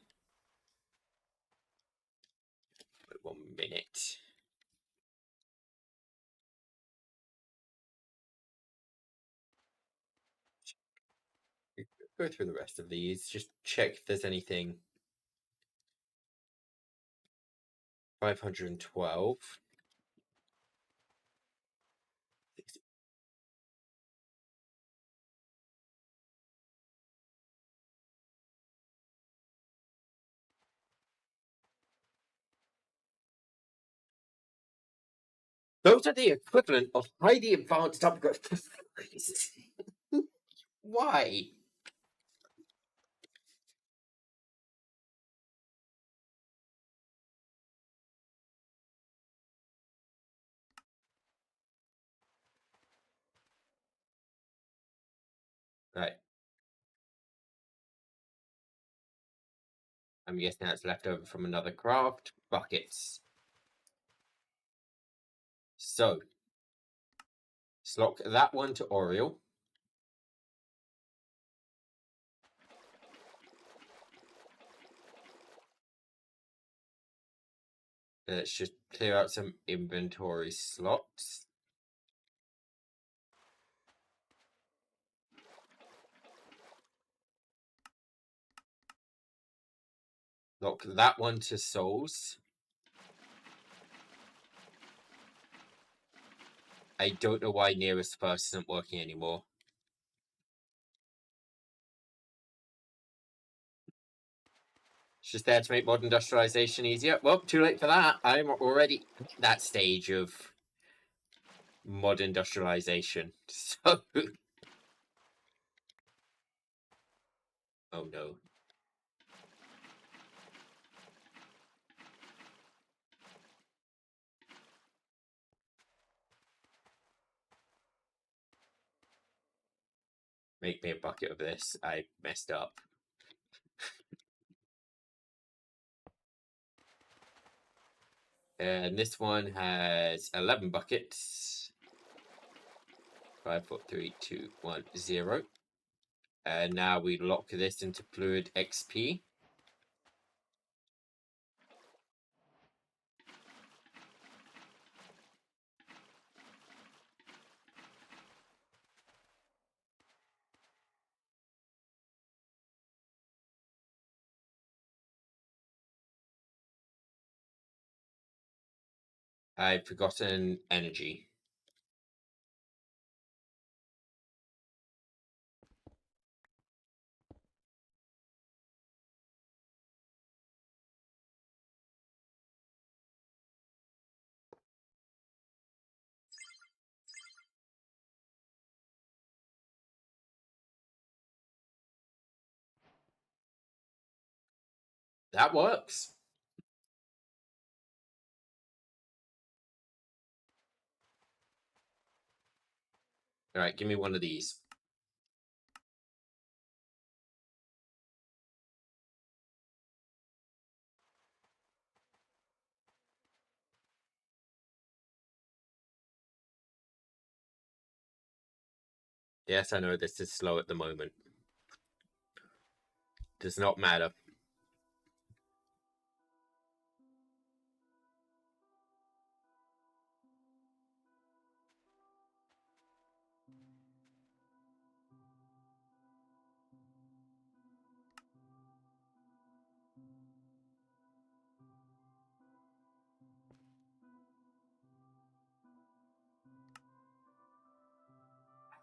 Wait 1 minute. Go through the rest of these. Just check if there's anything. 512. Those are the equivalent of highly advanced upgrades. Why? Right. I'm guessing that's left over from another craft. Buckets. So, slot that one to Oriole. Let's just clear out some inventory slots. Lock that one to souls. I don't know why nearest first isn't working anymore. It's just there to make mod industrialization easier. Well, too late for that. I'm already at that stage of mod industrialization. So... Oh no. Make me a bucket of this. I messed up. And this one has 11 buckets. 5, 4, 3, 2, 1, 0. And now we lock this into fluid XP. I've forgotten energy. That works. All right, give me one of these. Yes, I know this is slow at the moment. Does not matter.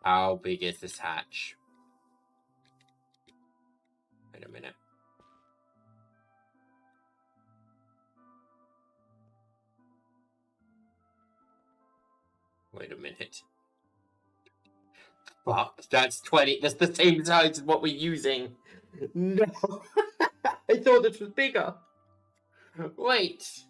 How big is this hatch? Wait a minute. Wait a minute. Fuck, that's 20. That's the same size as what we're using. No. I thought this was bigger. Wait.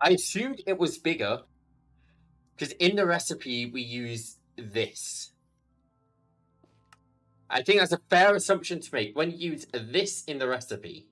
I assumed it was bigger because in the recipe we use this. I think that's a fair assumption to make when you use this in the recipe.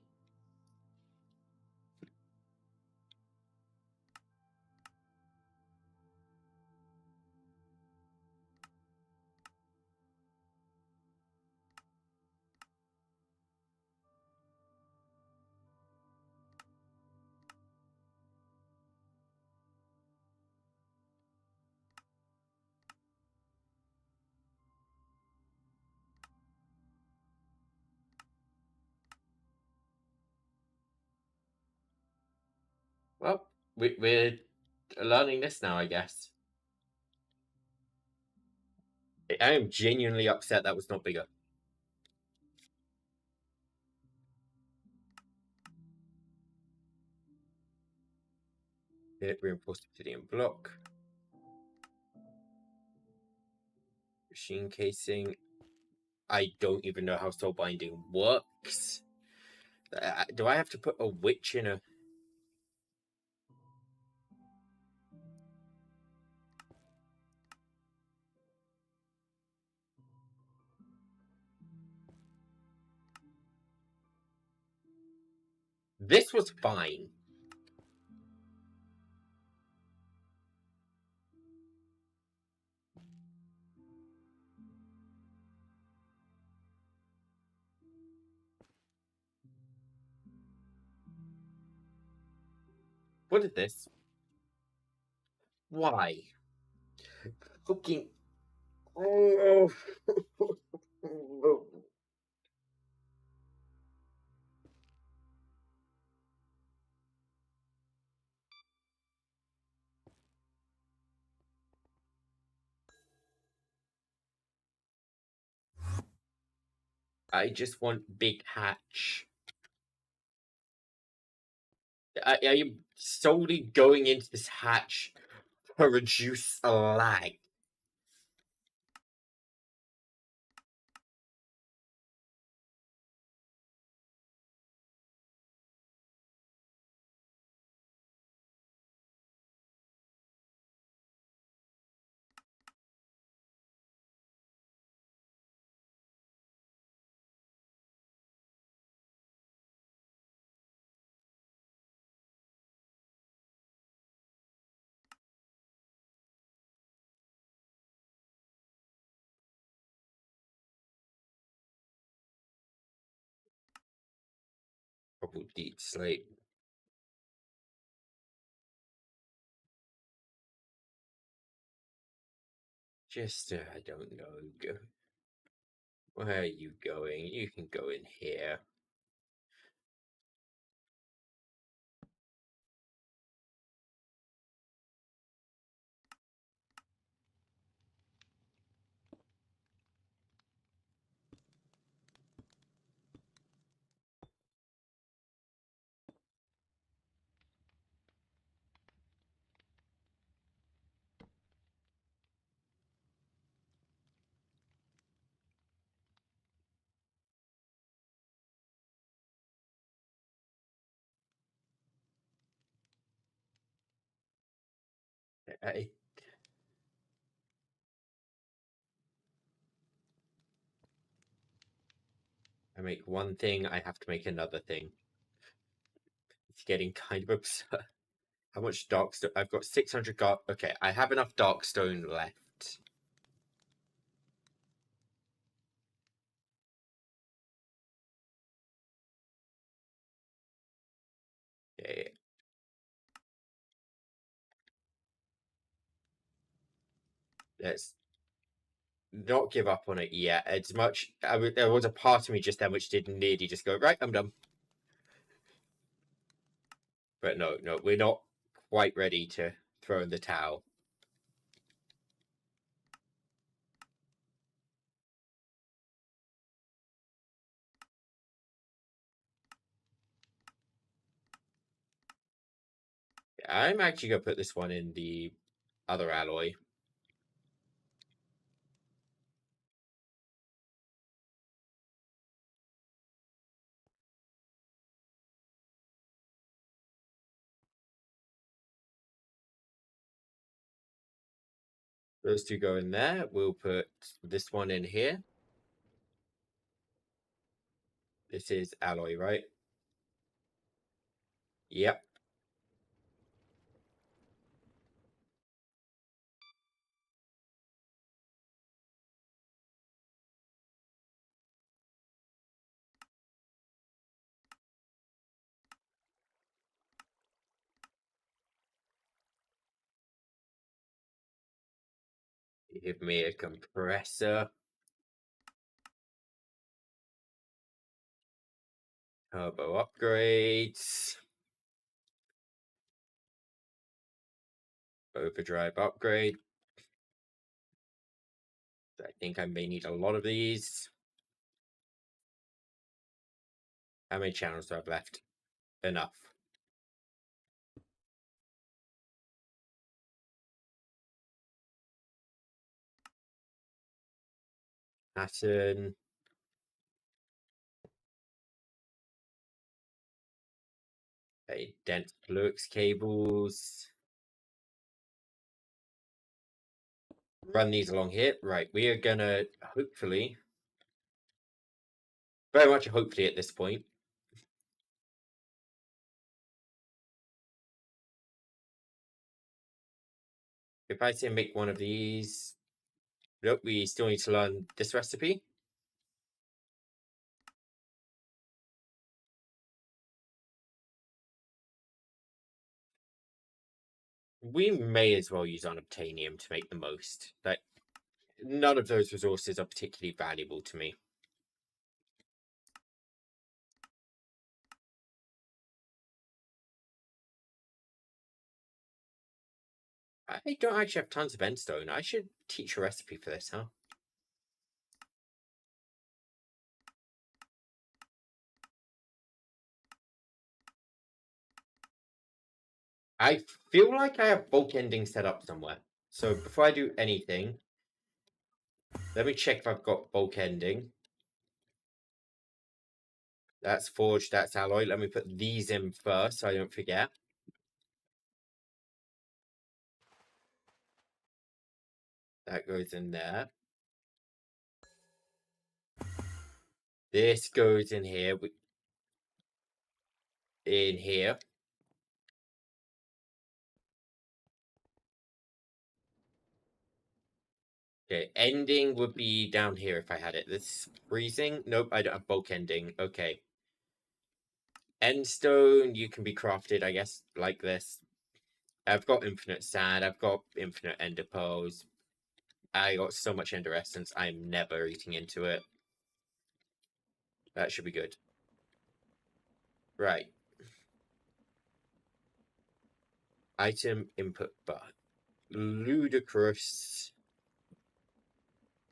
Well, we're learning this now, I guess. I am genuinely upset that was not bigger. Reinforced obsidian block. Machine casing. I don't even know how soul binding works. Do I have to put a witch in a... This was fine. What is this? Why? Fucking... Oh. I just want big hatch. I am solely going into this hatch to reduce lag. troubled deep sleep. Just, I don't know. Where are you going? You can go in here. I make one thing, I have to make another thing. It's getting kind of absurd. How much dark stone? I've got 600 Okay, I have enough dark stone left. Okay. Let's not give up on it yet. As much there was a part of me just then which did nearly just go, right, I'm done. But no, we're not quite ready to throw in the towel. I'm actually gonna put this one in the other alloy. Those two go in there. We'll put this one in here. This is alloy, right? Yep. Give me a compressor. Turbo upgrades. Overdrive upgrade. I think I may need a lot of these. How many channels do I have left? Enough. Pattern. Okay, dense flux cables. Run these along here. Right, we are gonna hopefully, very much hopefully at this point, if I say make one of these, nope, we still need to learn this recipe. We may as well use unobtainium to make the most. Like, none of those resources are particularly valuable to me. I don't actually have tons of endstone. I should teach a recipe for this, huh? I feel like I have bulk ending set up somewhere. So before I do anything, let me check if I've got bulk ending. That's forged, that's alloy. Let me put these in first so I don't forget. That goes in there. This goes in here. In here. Okay, ending would be down here if I had it. This freezing? Nope, I don't have bulk ending. Okay. Endstone, you can be crafted, I guess, like this. I've got infinite sand, I've got infinite ender pearls. I got so much ender essence, I'm never eating into it. That should be good. Right. Item input bar. Ludicrous.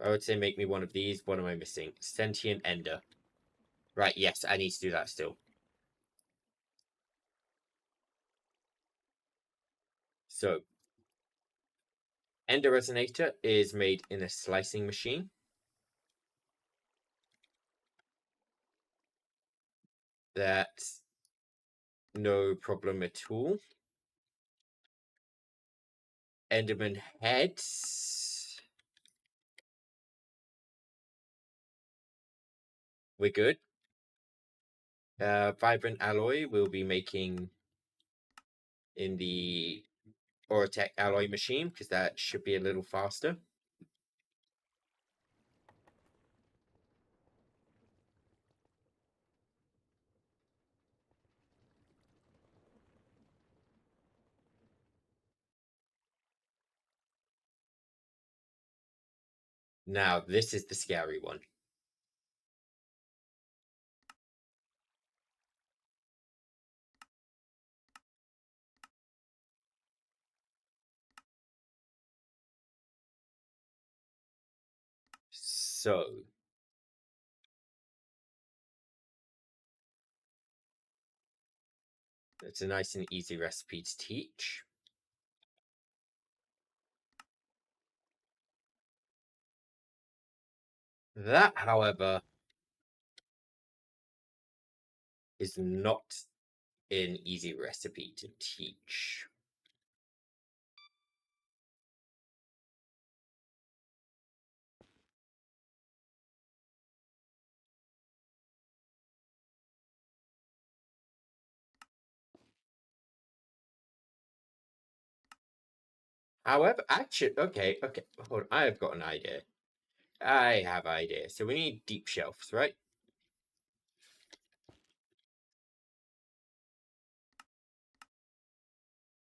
I would say make me one of these. What am I missing? Sentient ender. Right, yes, I need to do that still. So, Ender Resonator is made in a slicing machine. That's no problem at all. Enderman heads. We're good. Vibrant alloy we'll be making in the Orotech alloy machine because that should be a little faster. Now, this is the scary one. So, it's a nice and easy recipe to teach. That, however, is not an easy recipe to teach. However, actually, okay, hold on, I've got an idea. I have an idea. So we need deep shelves, right?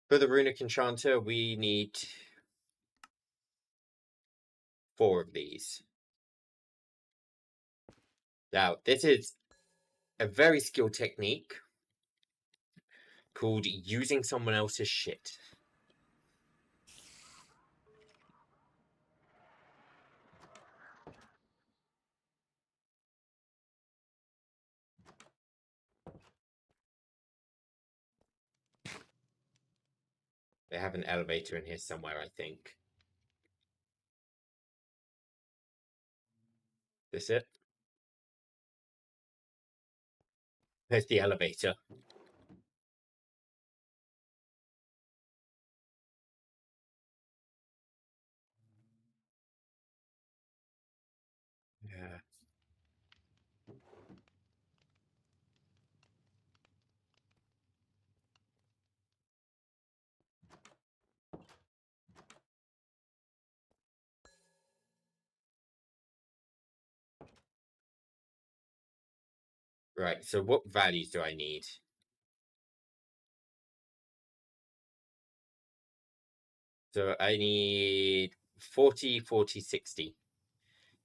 For the Runic Enchanter, we need 4 of these. Now, this is a very skilled technique called using someone else's shit. They have an elevator in here somewhere, I think. This it? There's the elevator. Yeah. Right, so what values do I need? So I need 40, 40, 60.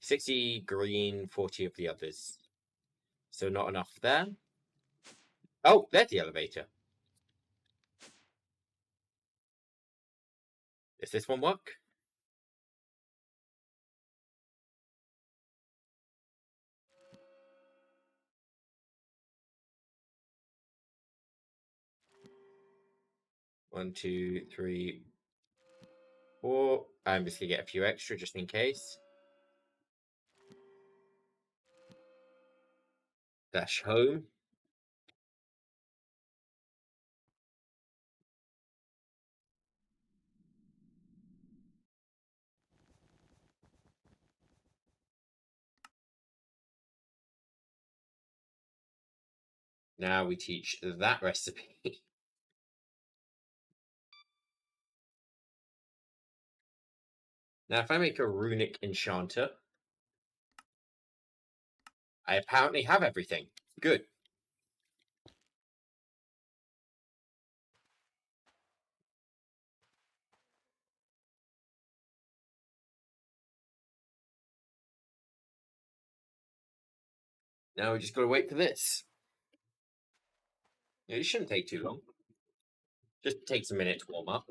60 green, 40 of the others. So not enough there. Oh, there's the elevator. Does this one work? One, two, three, four. I'm just gonna get a few extra just in case. Dash home. Now we teach that recipe. Now, if I make a runic enchanter, I apparently have everything. Good. Now we just gotta wait for this. It shouldn't take too long. Just takes a minute to warm up.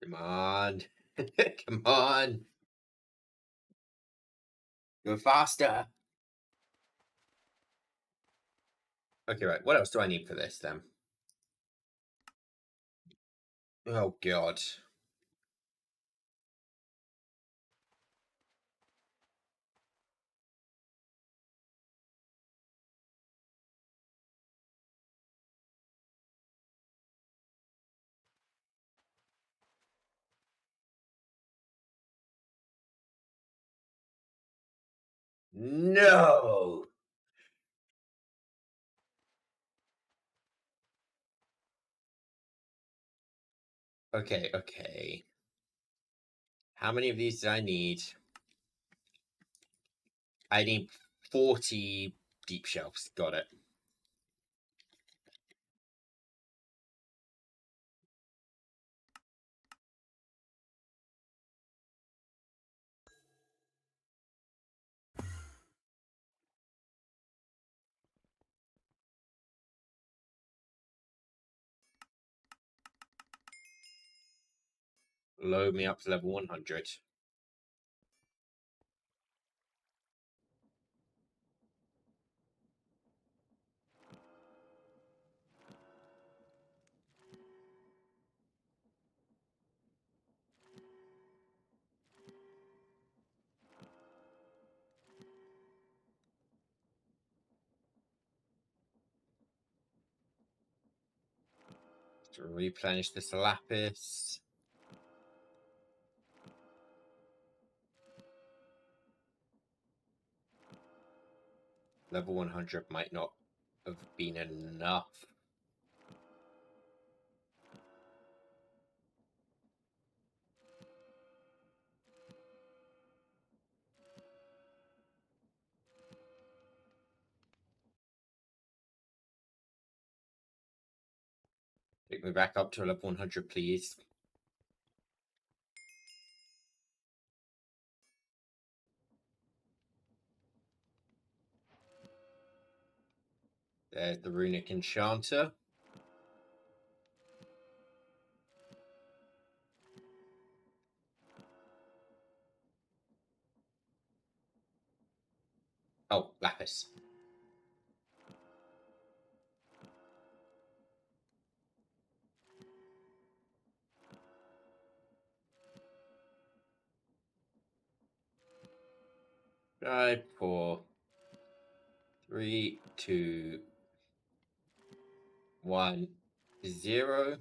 Come on. Come on. Go faster. Okay, right. What else do I need for this then? Oh, God. No. Okay, okay. How many of these do I need? I need 40 deep shelves. Got it. Load me up to level 100. To replenish this lapis. Level 100 might not have been enough. Take me back up to level 100, please. There's the runic enchanter. Oh, lapis. Five, 4, 3, 2, 1, 0.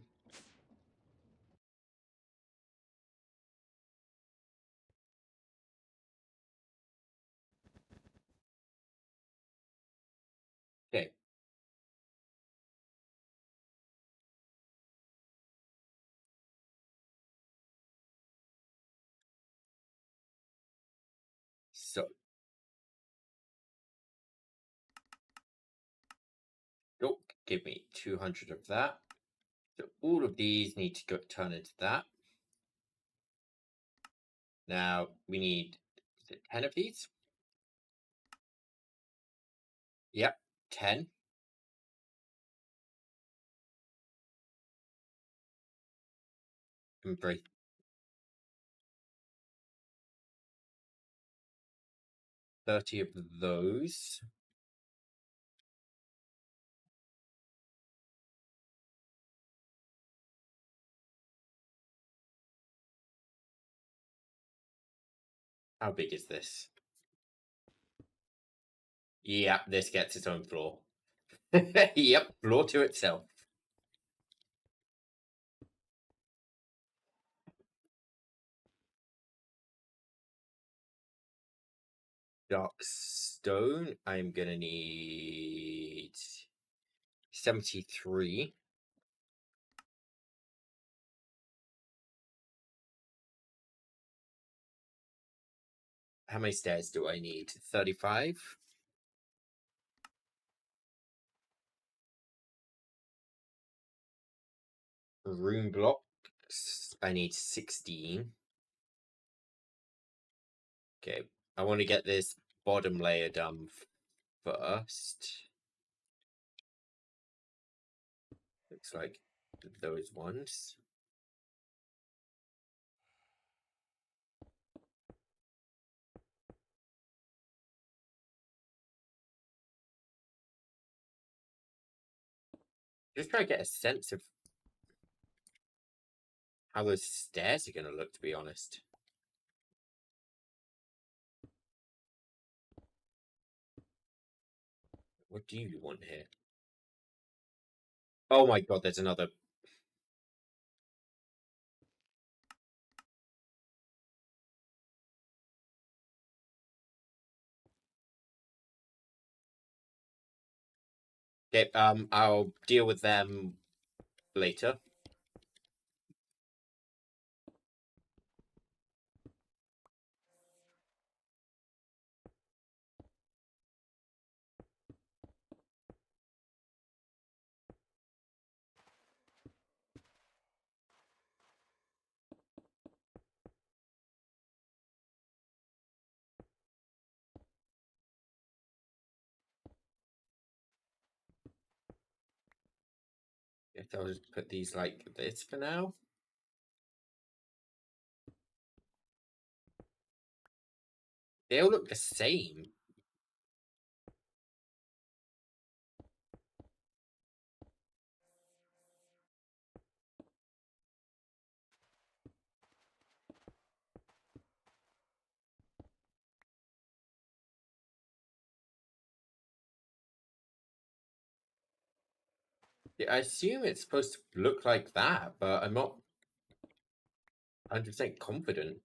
Okay. So, oh, give me 200 of that. So all of these need to go turn into that. Now we need, is it 10 of these? Yep, 10. And break 30 of those. How big is this? Yep, this gets its own floor. Yep, floor to itself. Dark stone, I'm gonna need 73. How many stairs do I need? 35? Room blocks, I need 16. Okay, I want to get this bottom layer done first. Looks like those ones. Just try to get a sense of how those stairs are going to look, to be honest. What do you want here? Oh my god, there's another. Okay, I'll deal with them later. Guess I'll just put these like this for now. They all look the same. Yeah, I assume it's supposed to look like that, but I'm not 100% confident.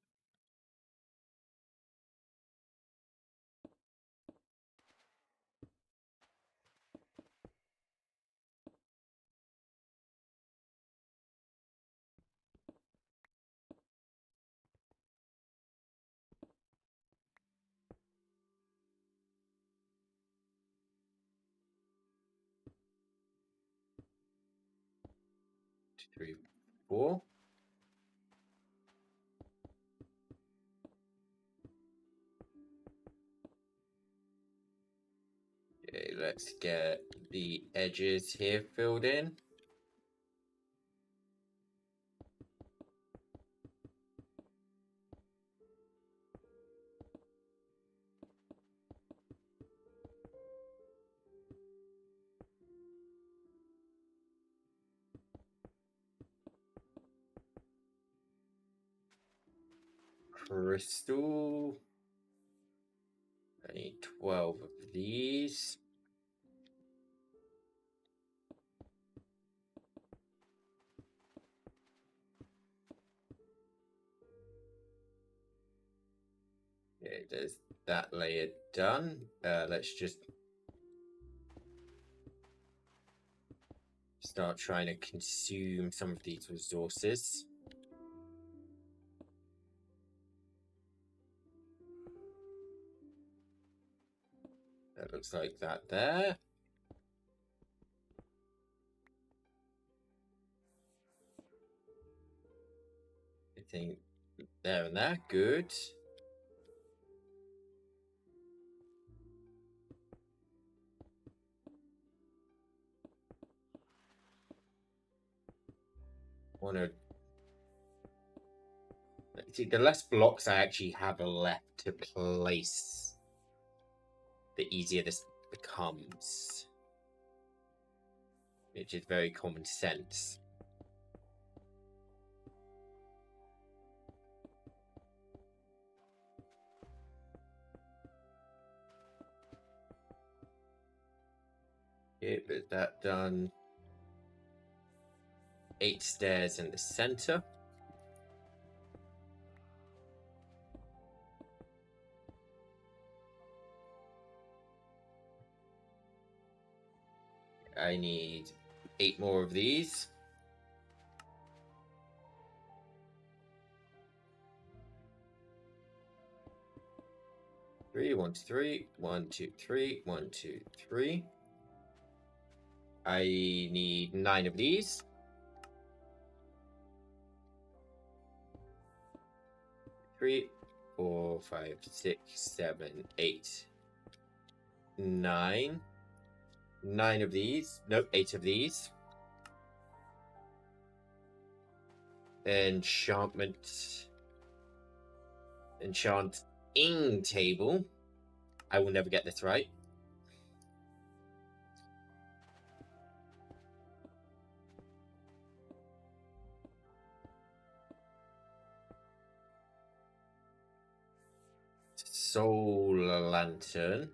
Two, three, four. Okay, let's get the edges here filled in. Crystal. I need 12 of these. Okay, there's that layer done. Let's just start trying to consume some of these resources. That looks like that there. I think there and there, good. Wanna see, the less blocks I actually have left to place, the easier this becomes. Which is very common sense. Okay, but that done. 8 stairs in the center. I need 8 more of these. Three, 1, 2, 3, 1, 2, 3, 1, 2, 3. I need 9 of these. 3, 4, 5, 6, 7, 8, 9. 9 of these. Nope, 8 of these. Enchantment. Enchanting table. I will never get this right. Solar Lantern.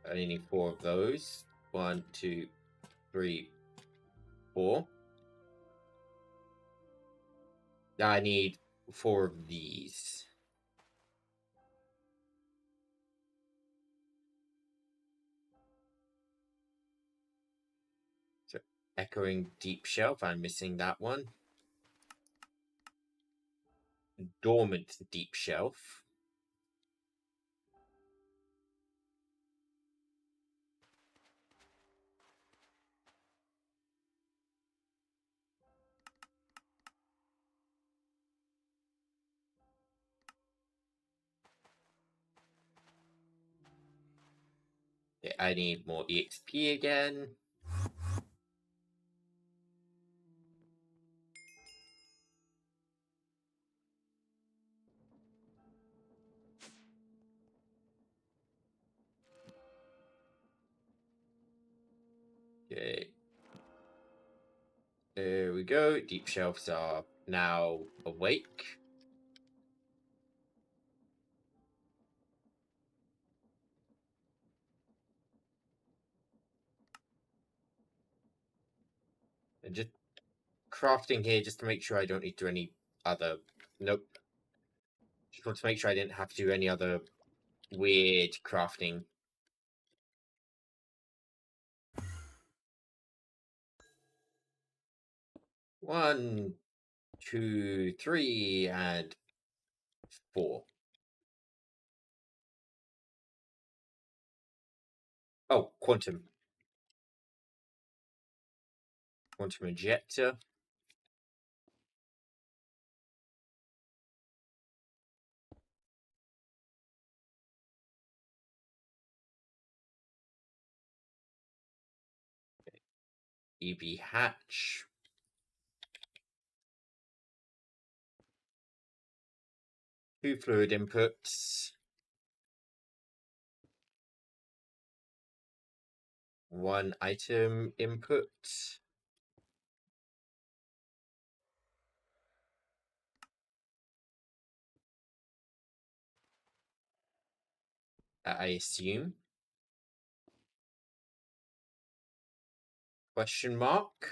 I only need 4 of those. 1, 2, 3, 4. I need 4 of these. So, Echoing Deep Shelf, I'm missing that one. Dormant Deep Shelf. I need more EXP again. Okay. There we go. Deep shelves are now awake. And just crafting here just to make sure I don't need to do any other... Nope. Just want to make sure I didn't have to do any other weird crafting. One, 2, 3, and 4. Oh, quantum. Quantum injector. EV hatch. 2 fluid inputs. 1 item input. I assume. Question mark.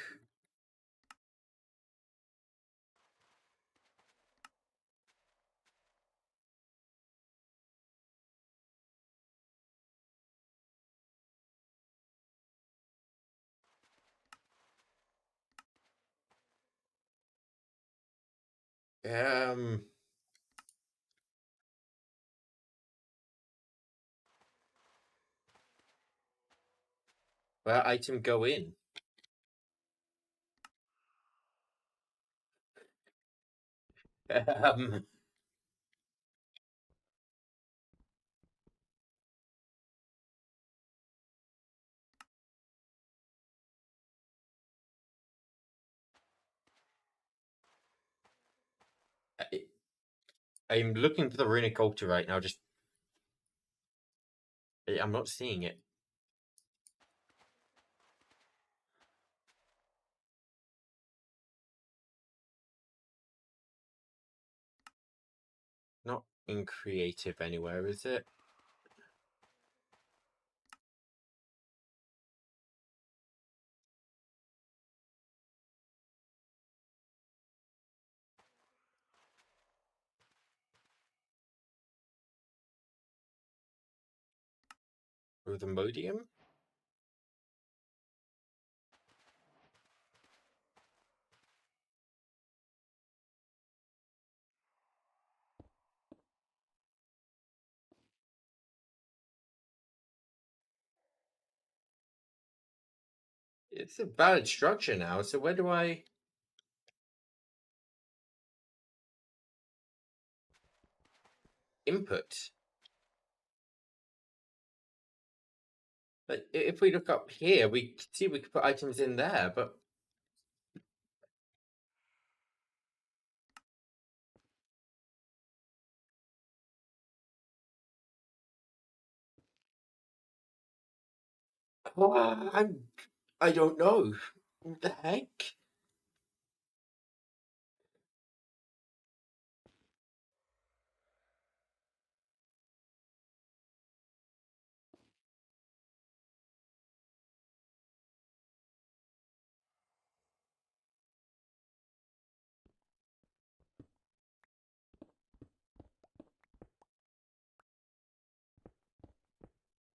Where item go in? Um, I'm looking for the runic altar right now. Just I'm not seeing it. Not in creative anywhere, is it? With Imodium? It's a valid structure now, so where do I... Input? But if we look up here, we can see we could put items in there, but... I don't know. What the heck?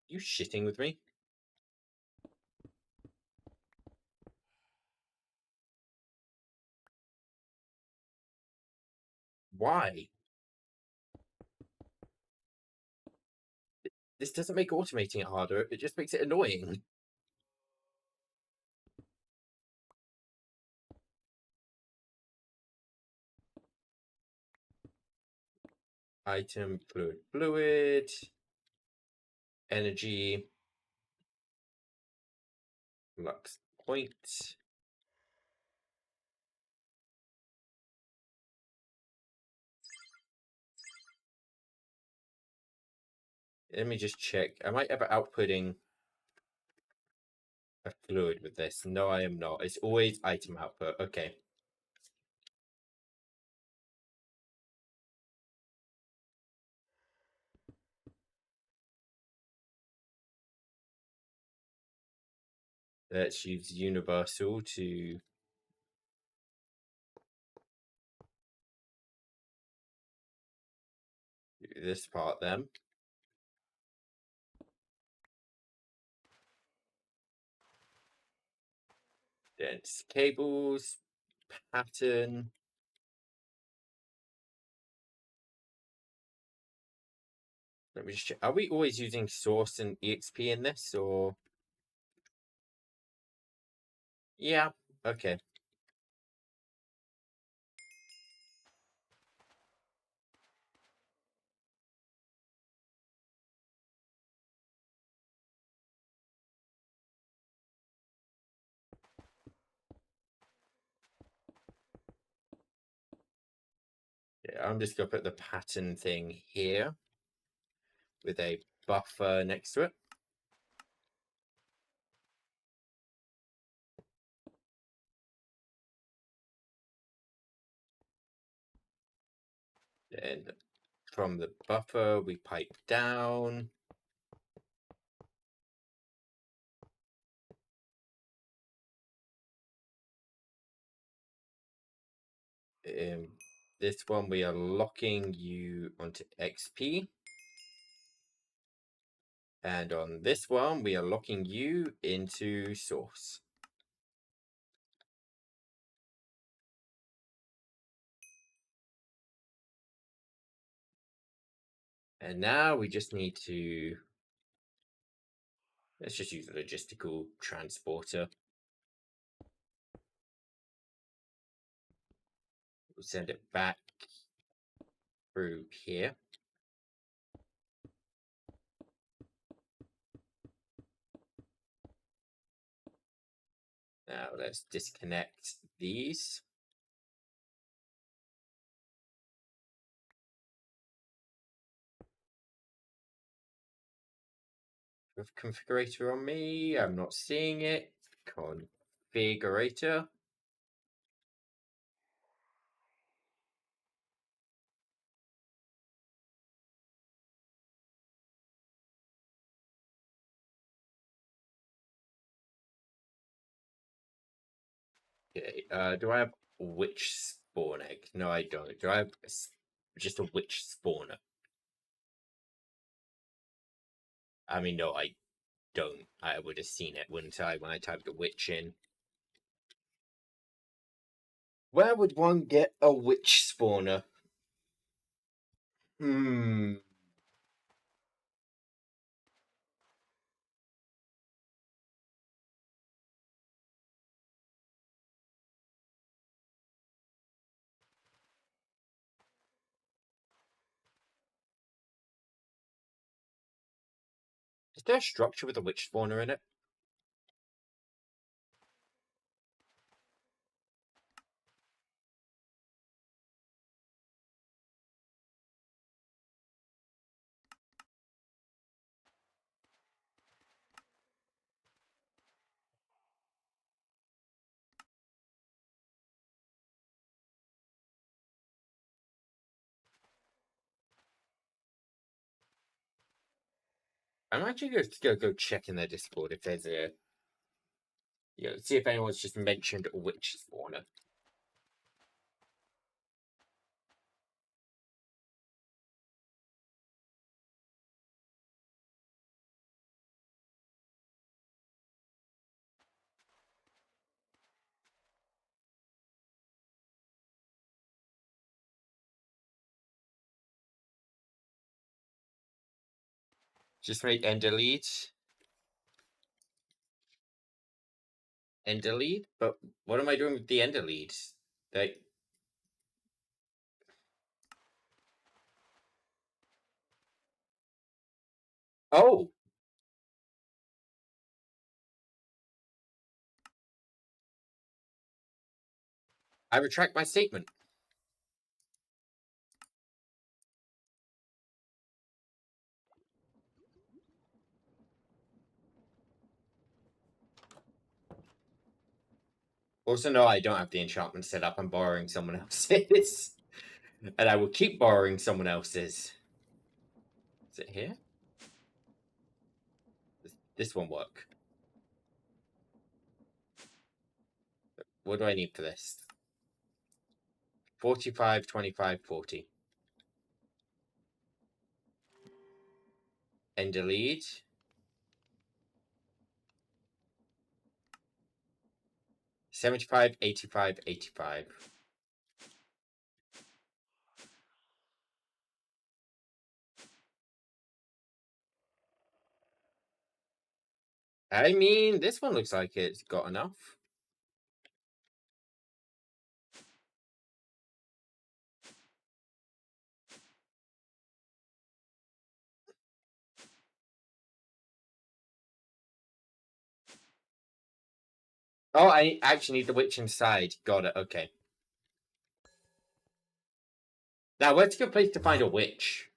You shitting with me? Why? This doesn't make automating it harder, it just makes it annoying. Item, fluid, energy, lux point. Let me just check. Am I ever outputting a fluid with this? No, I am not. It's always item output. Okay. Let's use universal to do this part then. Dense cables, pattern. Let me just check. Are we always using source and exp in this, or? Yeah, okay. Yeah, I'm just gonna put the pattern thing here with a buffer next to it. Then from the buffer, we pipe down. This one, we are locking you onto XP. And on this one, we are locking you into source. And now we just need to, let's just use a logistical transporter. We'll send it back through here. Now let's disconnect these. With configurator on me, I'm not seeing it. Configurator. Okay, do I have witch spawn egg? No, I don't. Do I have just a witch spawner? I mean, no, I don't. I would have seen it, wouldn't I, when I typed a witch in? Where would one get a witch spawner? Hmm. Is there a structure with a witch spawner in it? I'm actually just gonna go check in their Discord if there's a, see if anyone's just mentioned a witch spawner. Just make and delete. And delete? But what am I doing with the end delete? Like, oh! I retract my statement. Also, no, I don't have the enchantment set up. I'm borrowing someone else's. And I will keep borrowing someone else's. Is it here? This won't work. What do I need for this? 45, 25, 40. And delete. $75, $85, $85. I mean, this one looks like it's got enough. Oh, I actually need the witch inside. Got it, okay. Now, where's a good place to find a witch?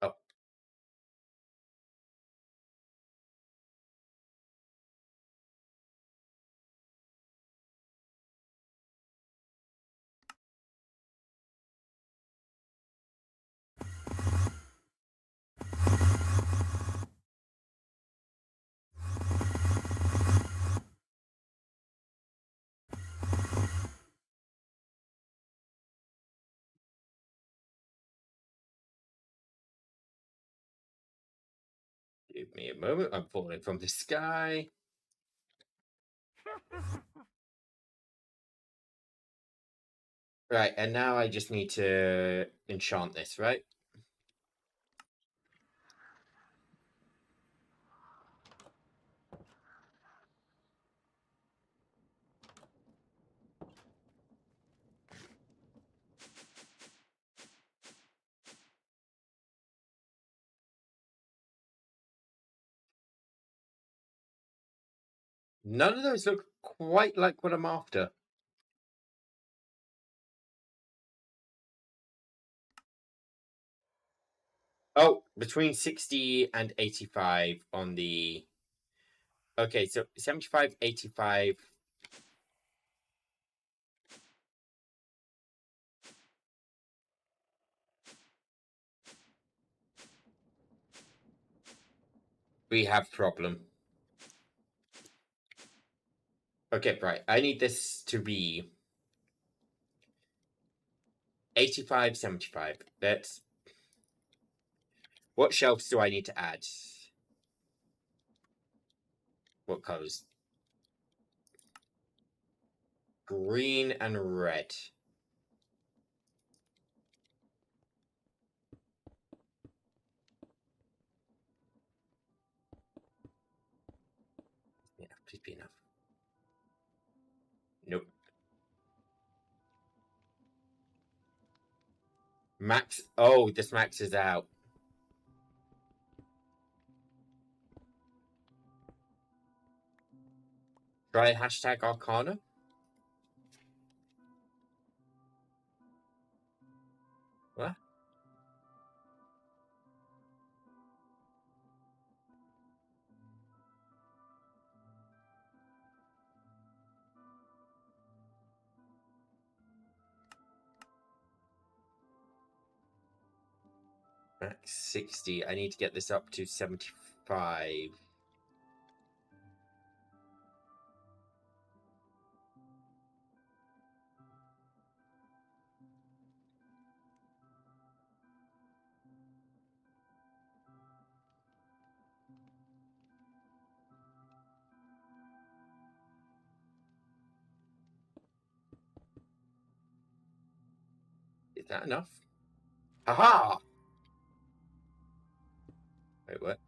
Oh. Give me a moment. I'm falling from the sky. Right, and now I just need to enchant this, right? None of those look quite like what I'm after. Oh, between 60 and 85 on the... Okay, so 75, 85... We have problem. Okay, right. I need this to be 85, 75. That's... What shelves do I need to add? What colors? Green and red. Yeah, Please be enough. Nope. Max. Oh, this max is out. Try hashtag Arcana. What? Max 60. I need to get this up to 75. Is that enough? Haha! Wait, what?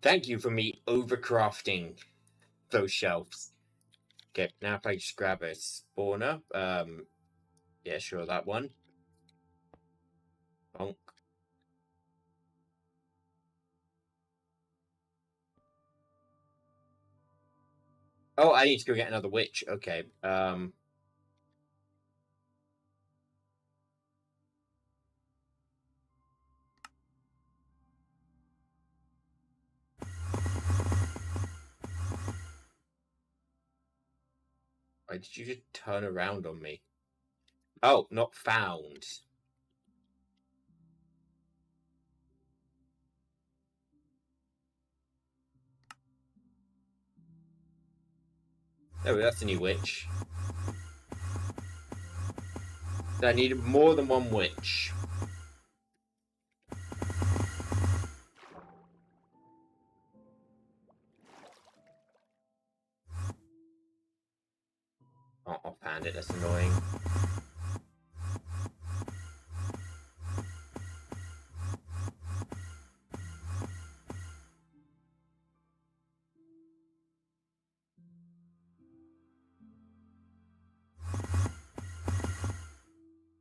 Thank you for me overcrafting those shelves. Okay, now if I just grab a spawner, yeah, sure, that one. Bonk. Oh, I need to go get another witch. Okay, why did you just turn around on me? Oh, not found. Oh, that's a new witch. I needed more than one witch. Oh, offhand it, that's annoying.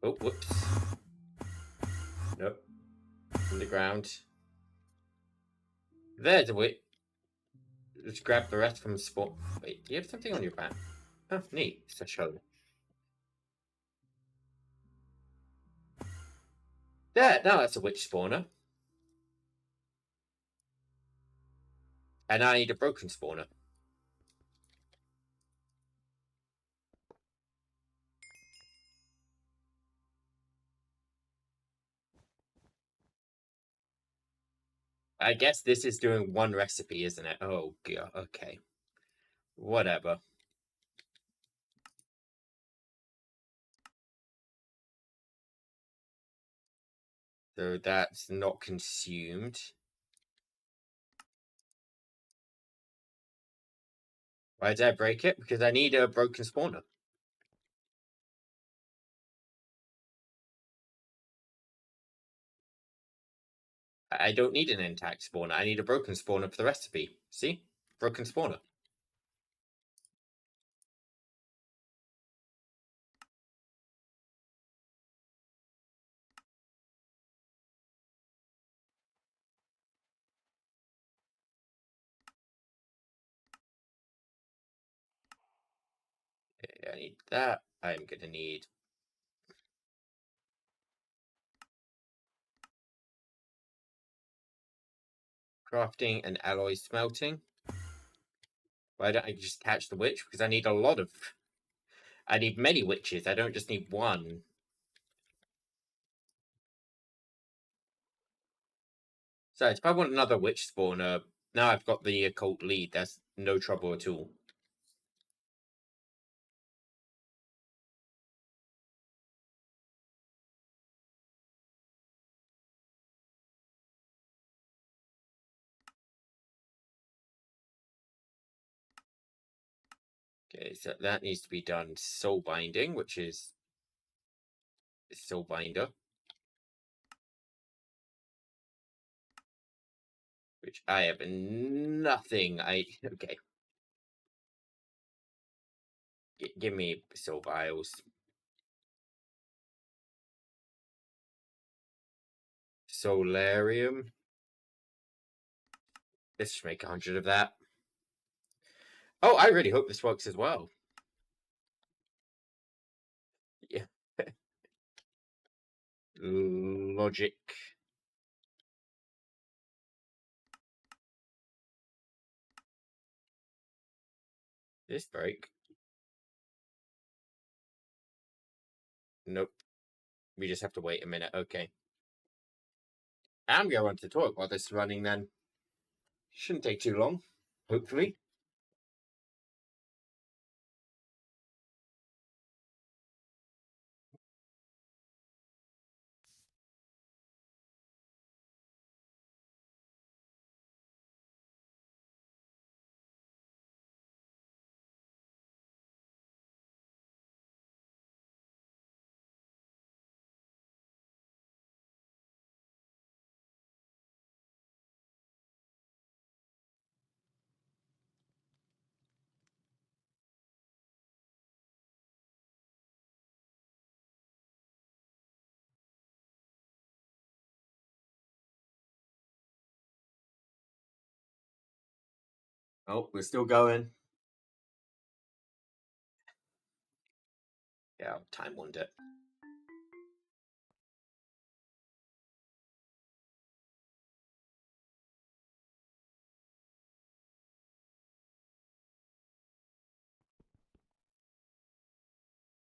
Oh, whoops. Nope. On the ground. There's a witch. Just grab the rest from the spawn. Wait, do you have something on your back? Oh, neat. It's a shoulder. There, now that's a witch spawner. And I need a broken spawner. I guess this is doing one recipe, isn't it? Oh, God. Okay. Whatever. So that's not consumed. Why did I break it? Because I need a broken spawner. I don't need an intact spawner. I need a broken spawner for the recipe. See? Broken spawner. Okay, I need that. I'm gonna need crafting and alloy smelting. Why don't I just catch the witch? Because I need a lot of... I need many witches. I don't just need one. So if I want another witch spawner, now I've got the occult lead. That's no trouble at all. Okay, so that needs to be done soul binding, which is soul binder. Which I have nothing. Okay. Give me Soul Vials. Solarium. Let's just make 100 of that. Oh, I really hope this works as well. Yeah. Logic. This break. Nope. We just have to wait a minute. Okay. I'm going to talk while this is running then. Shouldn't take too long, hopefully. Oh, we're still going. Yeah, time wonder.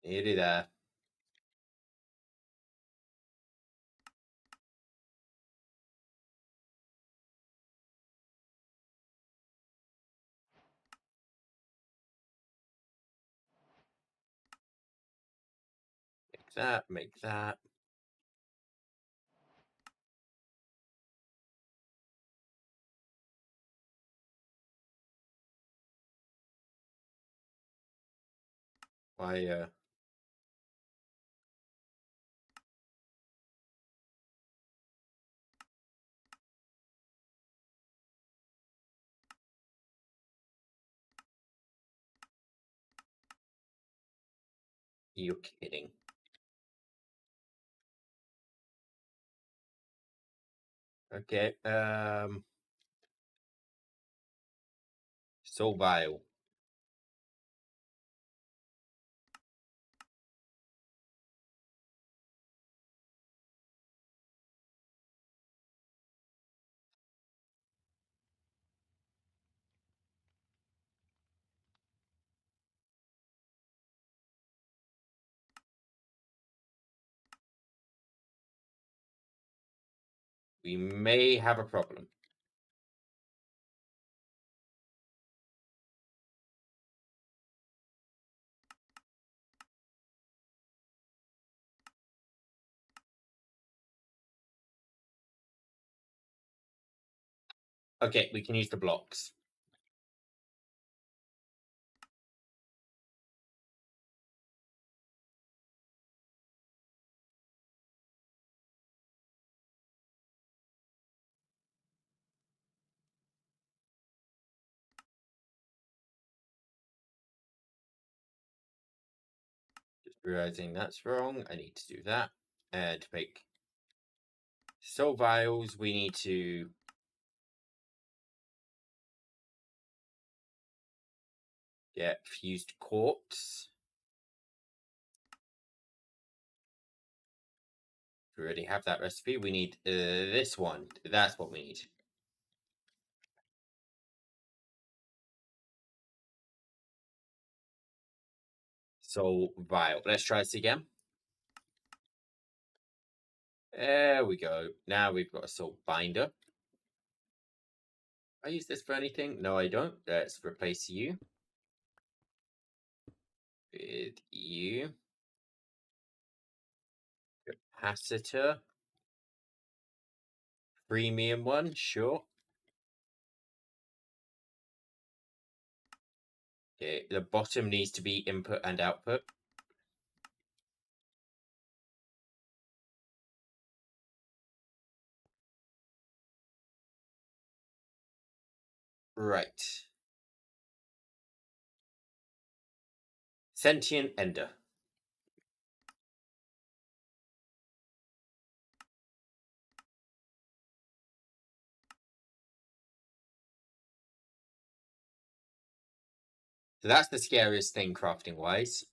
Nearly there. Make that, make that. Why, you're kidding. Okay, Soul Vial. We may have a problem. Okay, we can use the blocks. Just realizing that's wrong. I need to do that. And to make Soul Vials, we need to get Fused Quartz. We already have that recipe. We need this one. That's what we need. Soul Vial. Let's try this again. There we go. Now we've got a Soul Binder. I use this for anything? No, I don't. Let's replace you with you. Capacitor. Premium one, sure. Okay, the bottom needs to be input and output. Right. Sentient Ender. So that's the scariest thing crafting wise.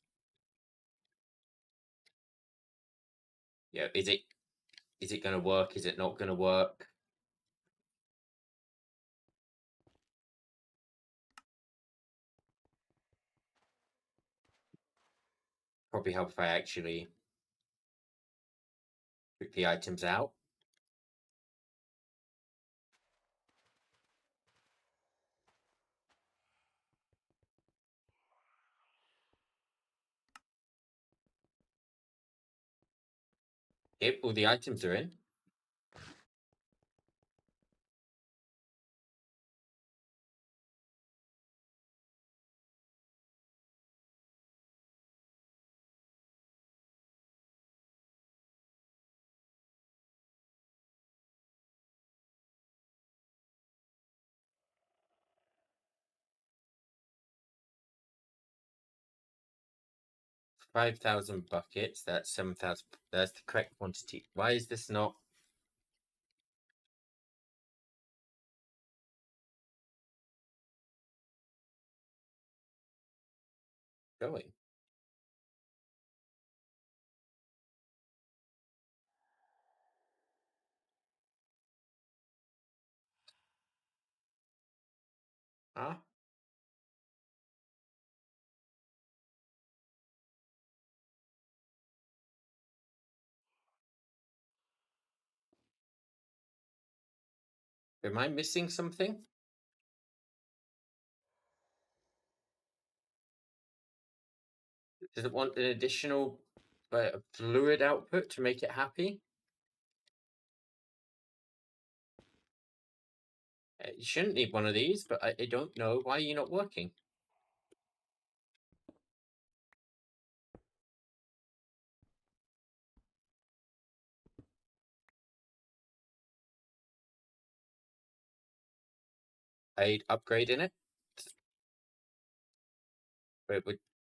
Yeah, is it gonna work? Is it not gonna work? Probably help if I actually pick the items out. Yep, all the items are in. $5,000 buckets. That's 7,000. That's the correct quantity. Why is this not going? Huh? Am I missing something? Does it want an additional fluid output to make it happy? You shouldn't need one of these, but I don't know. Why are you not working? I'd upgrade in it.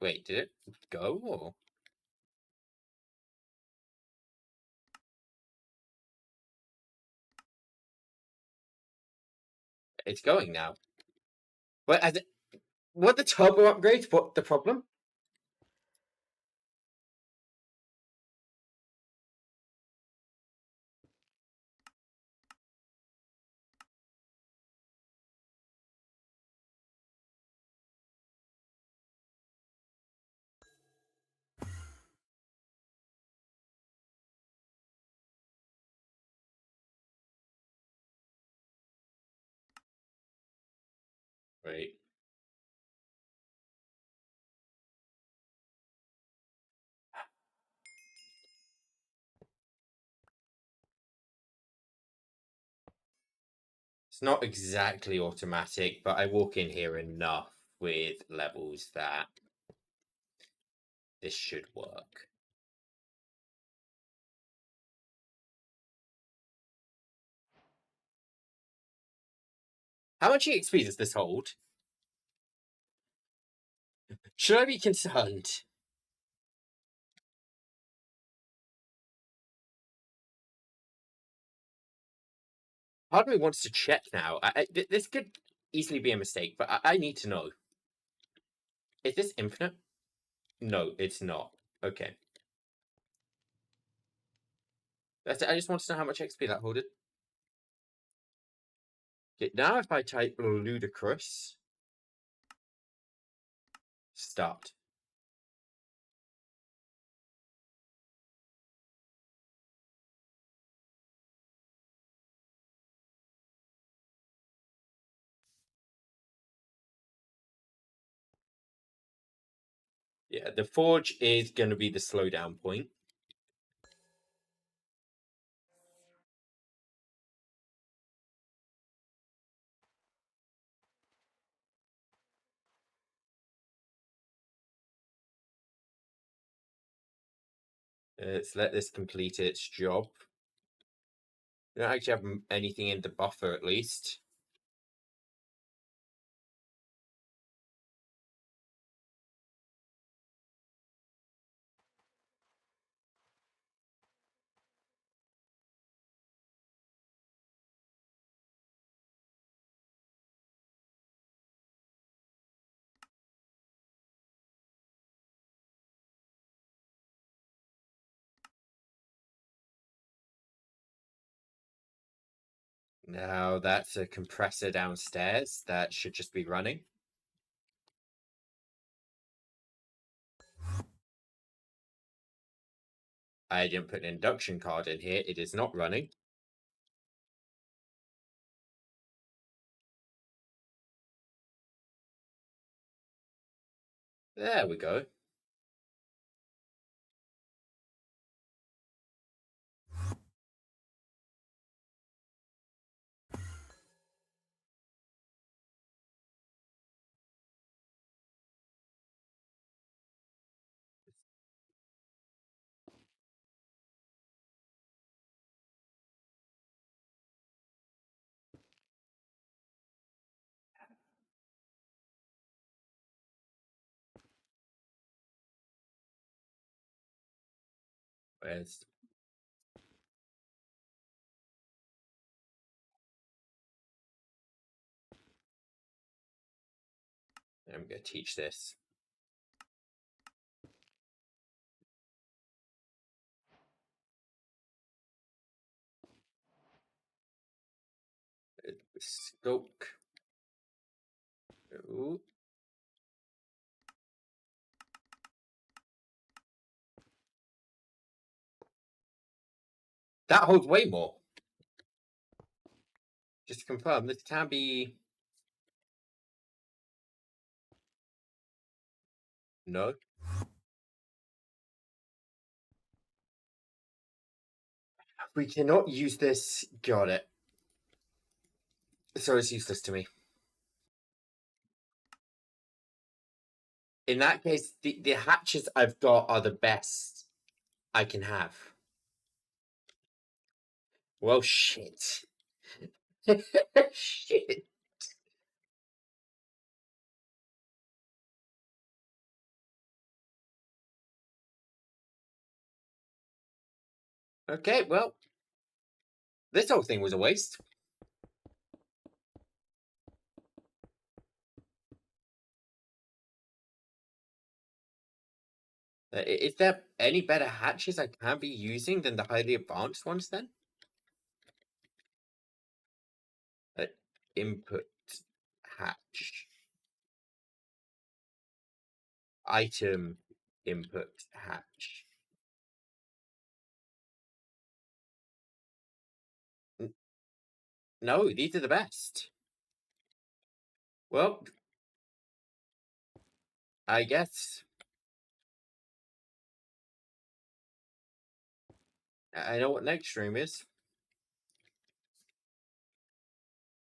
Wait, did it go? Or? It's going now. What the turbo upgrades? What the problem? Wait. It's not exactly automatic, but I walk in here enough with levels that this should work. How much EXP does this hold? Should I be concerned? Part of me wants to check now. This could easily be a mistake, but I need to know. Is this infinite? No, it's not. Okay. That's it. I just want to know how much XP that holded. Okay, now if I type ludicrous, start. Yeah, the forge is going to be the slowdown point. Let's let this complete its job. We don't actually have anything in the buffer, at least. Now that's a compressor downstairs that should just be running. I didn't put an induction card in here. It is not running. There we go. Where's... I'm going to teach this. Stoke. Ooh. That holds way more. Just to confirm, this can be... No. We cannot use this. Got it. So it's useless to me. In that case, the hatches I've got are the best I can have. Well, shit. Shit. Okay, well, this whole thing was a waste. Is there any better hatches I can be using than the highly advanced ones then? Input hatch. Item input hatch. No, these are the best. Well, I guess. I know what next stream is.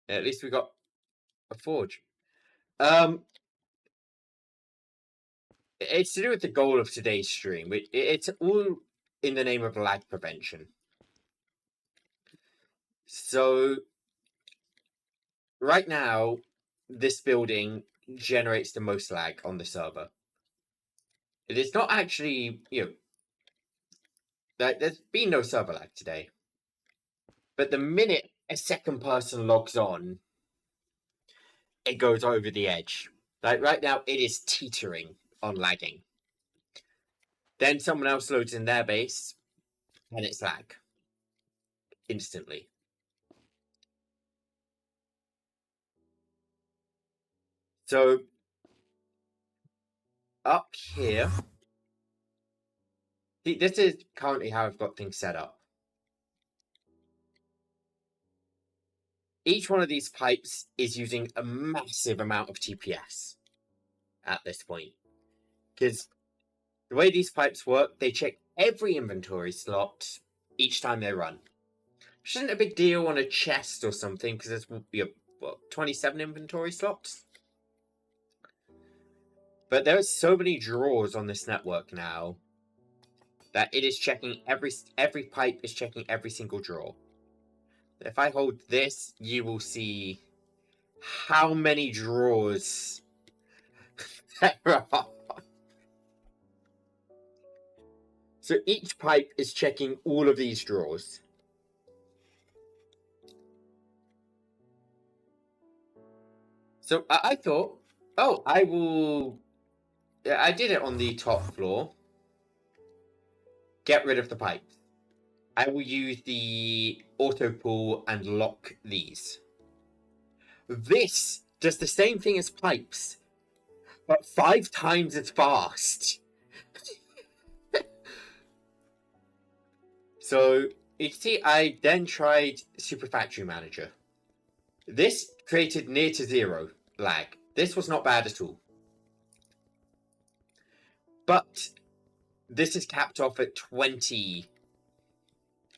At least we got a forge. It's to do with the goal of today's stream. It's all in the name of lag prevention. So, right now, this building generates the most lag on the server. It is not actually, there's been no server lag today. But the minute a second person logs on, it goes over the edge. Like right now, it is teetering on lagging. Then someone else loads in their base, and it's lag. Instantly. So, up here, this is currently how I've got things set up. Each one of these pipes is using a massive amount of TPS at this point. Because the way these pipes work, they check every inventory slot each time they run. Which isn't a big deal on a chest or something, because there's 27 inventory slots? But there are so many drawers on this network now that it is checking every pipe is checking every single drawer. If I hold this, you will see how many drawers there are. So each pipe is checking all of these drawers. So I thought, oh, I will... I did it on the top floor. Get rid of the pipes. I will use the auto pull and lock these. This does the same thing as pipes, but 5 times as fast. So you can see I then tried Super Factory Manager. This created near to 0 lag. This was not bad at all. But this is capped off at 20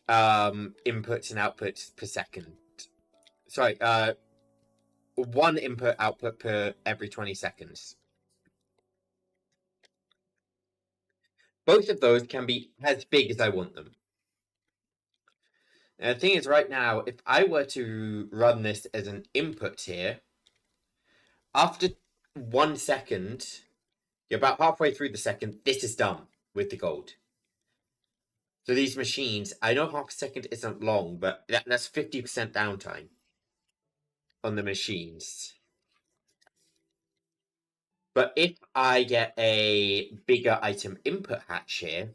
inputs and outputs per second. Sorry, 1 input output per every 20 seconds. Both of those can be as big as I want them. And the thing is, right now, if I were to run this as an input here, after 1 second, you're about halfway through the second, this is done with the gold. So these machines, I know half a second isn't long, but that's 50% downtime on the machines. But if I get a bigger item input hatch here,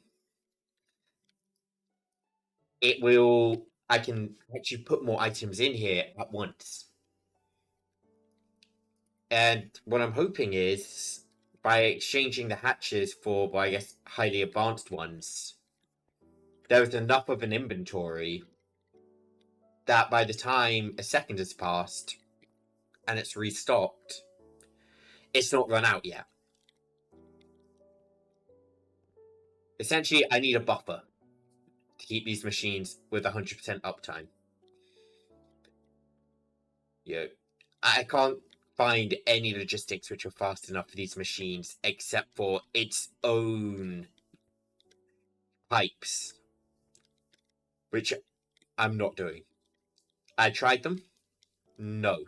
I can actually put more items in here at once. And what I'm hoping is, by exchanging the hatches for, well, I guess, highly advanced ones, there's enough of an inventory that by the time a second has passed and it's restocked, it's not run out yet. Essentially, I need a buffer to keep these machines with 100% uptime. Yeah, I can't find any logistics which are fast enough for these machines except for its own pipes, which I'm not doing. I tried them. No.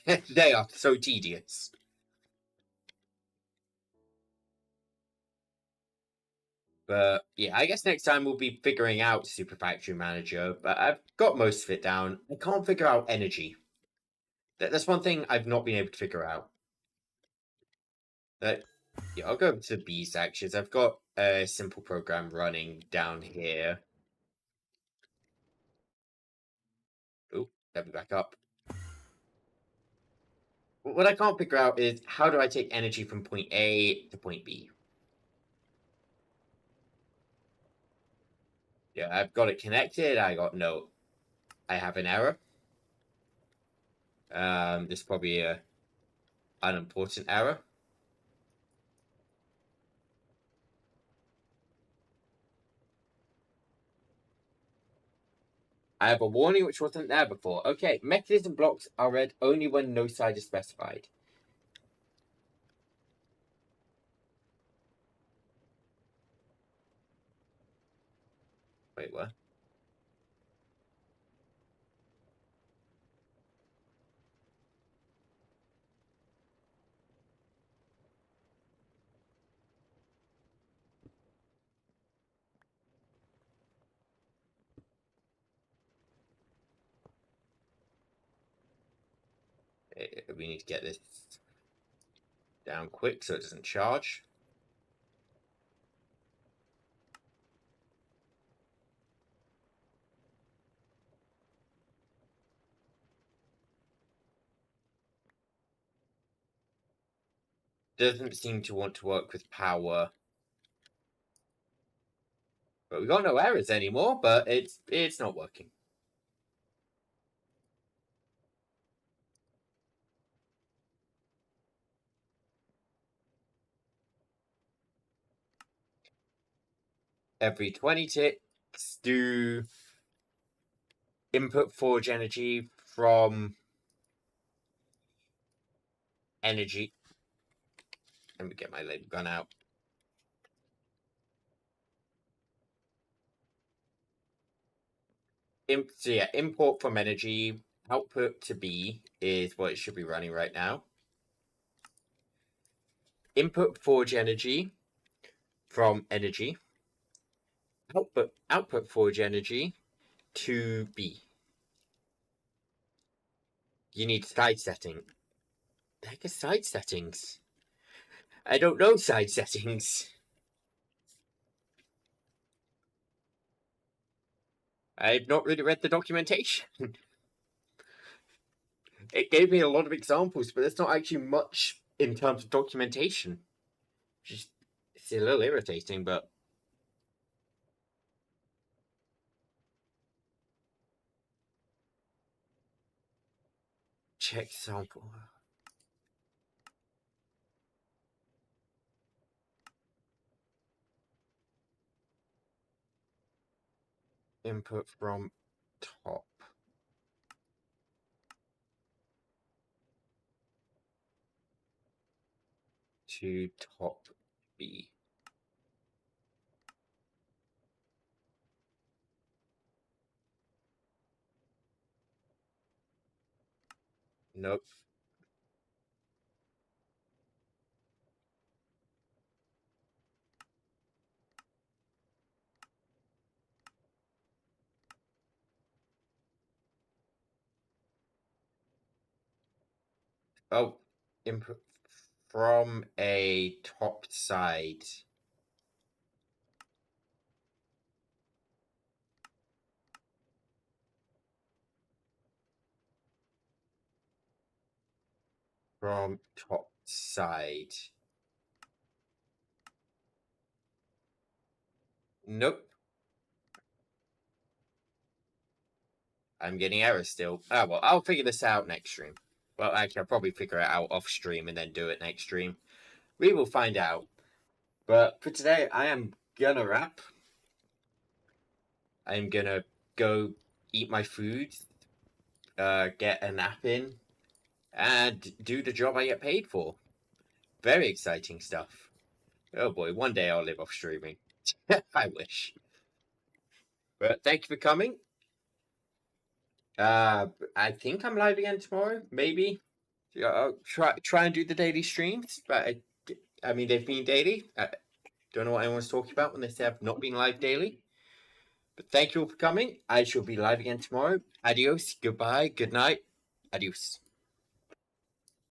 They are so tedious. But yeah, I guess next time we'll be figuring out Super Factory Manager, but I've got most of it down. I can't figure out energy. That's one thing I've not been able to figure out. Yeah, I'll go to B sections. I've got a simple program running down here. Oh, let me back up. What I can't figure out is how do I take energy from point A to point B? Yeah, I've got it connected. I have an error. This is probably an unimportant error. I have a warning which wasn't there before. Okay, mechanism blocks are read only when no side is specified. Wait, what? We need to get this down quick so it doesn't charge. Doesn't seem to want to work with power. But we got no errors anymore, but it's not working. Every 20 ticks, do input forge energy from energy. Let me get my label gun out. So yeah, import from energy. Output to B is what it should be running right now. Input forge energy from energy. Output forge energy to B. You need side setting. The heck is side settings? I don't know side settings. I've not really read the documentation. It gave me a lot of examples, but there's not actually much in terms of documentation. Just it's a little irritating, but check sample. Input from top. To top B. Nope. Oh, input from a top side. From top side. Nope. I'm getting errors still. Ah, well, I'll figure this out next stream. Well, actually, I'll probably figure it out off stream and then do it next stream. We will find out. But for today, I am gonna wrap. I'm gonna go eat my food, get a nap in, and do the job I get paid for. Very exciting stuff. Oh boy, one day I'll live off streaming. I wish. But thank you for coming. I think I'm live again tomorrow. Maybe. I'll try and do the daily streams, but I mean they've been daily. I don't know what anyone's talking about when they say I've not been live daily. But thank you all for coming. I shall be live again tomorrow. Adios. Goodbye. Good night. Adios.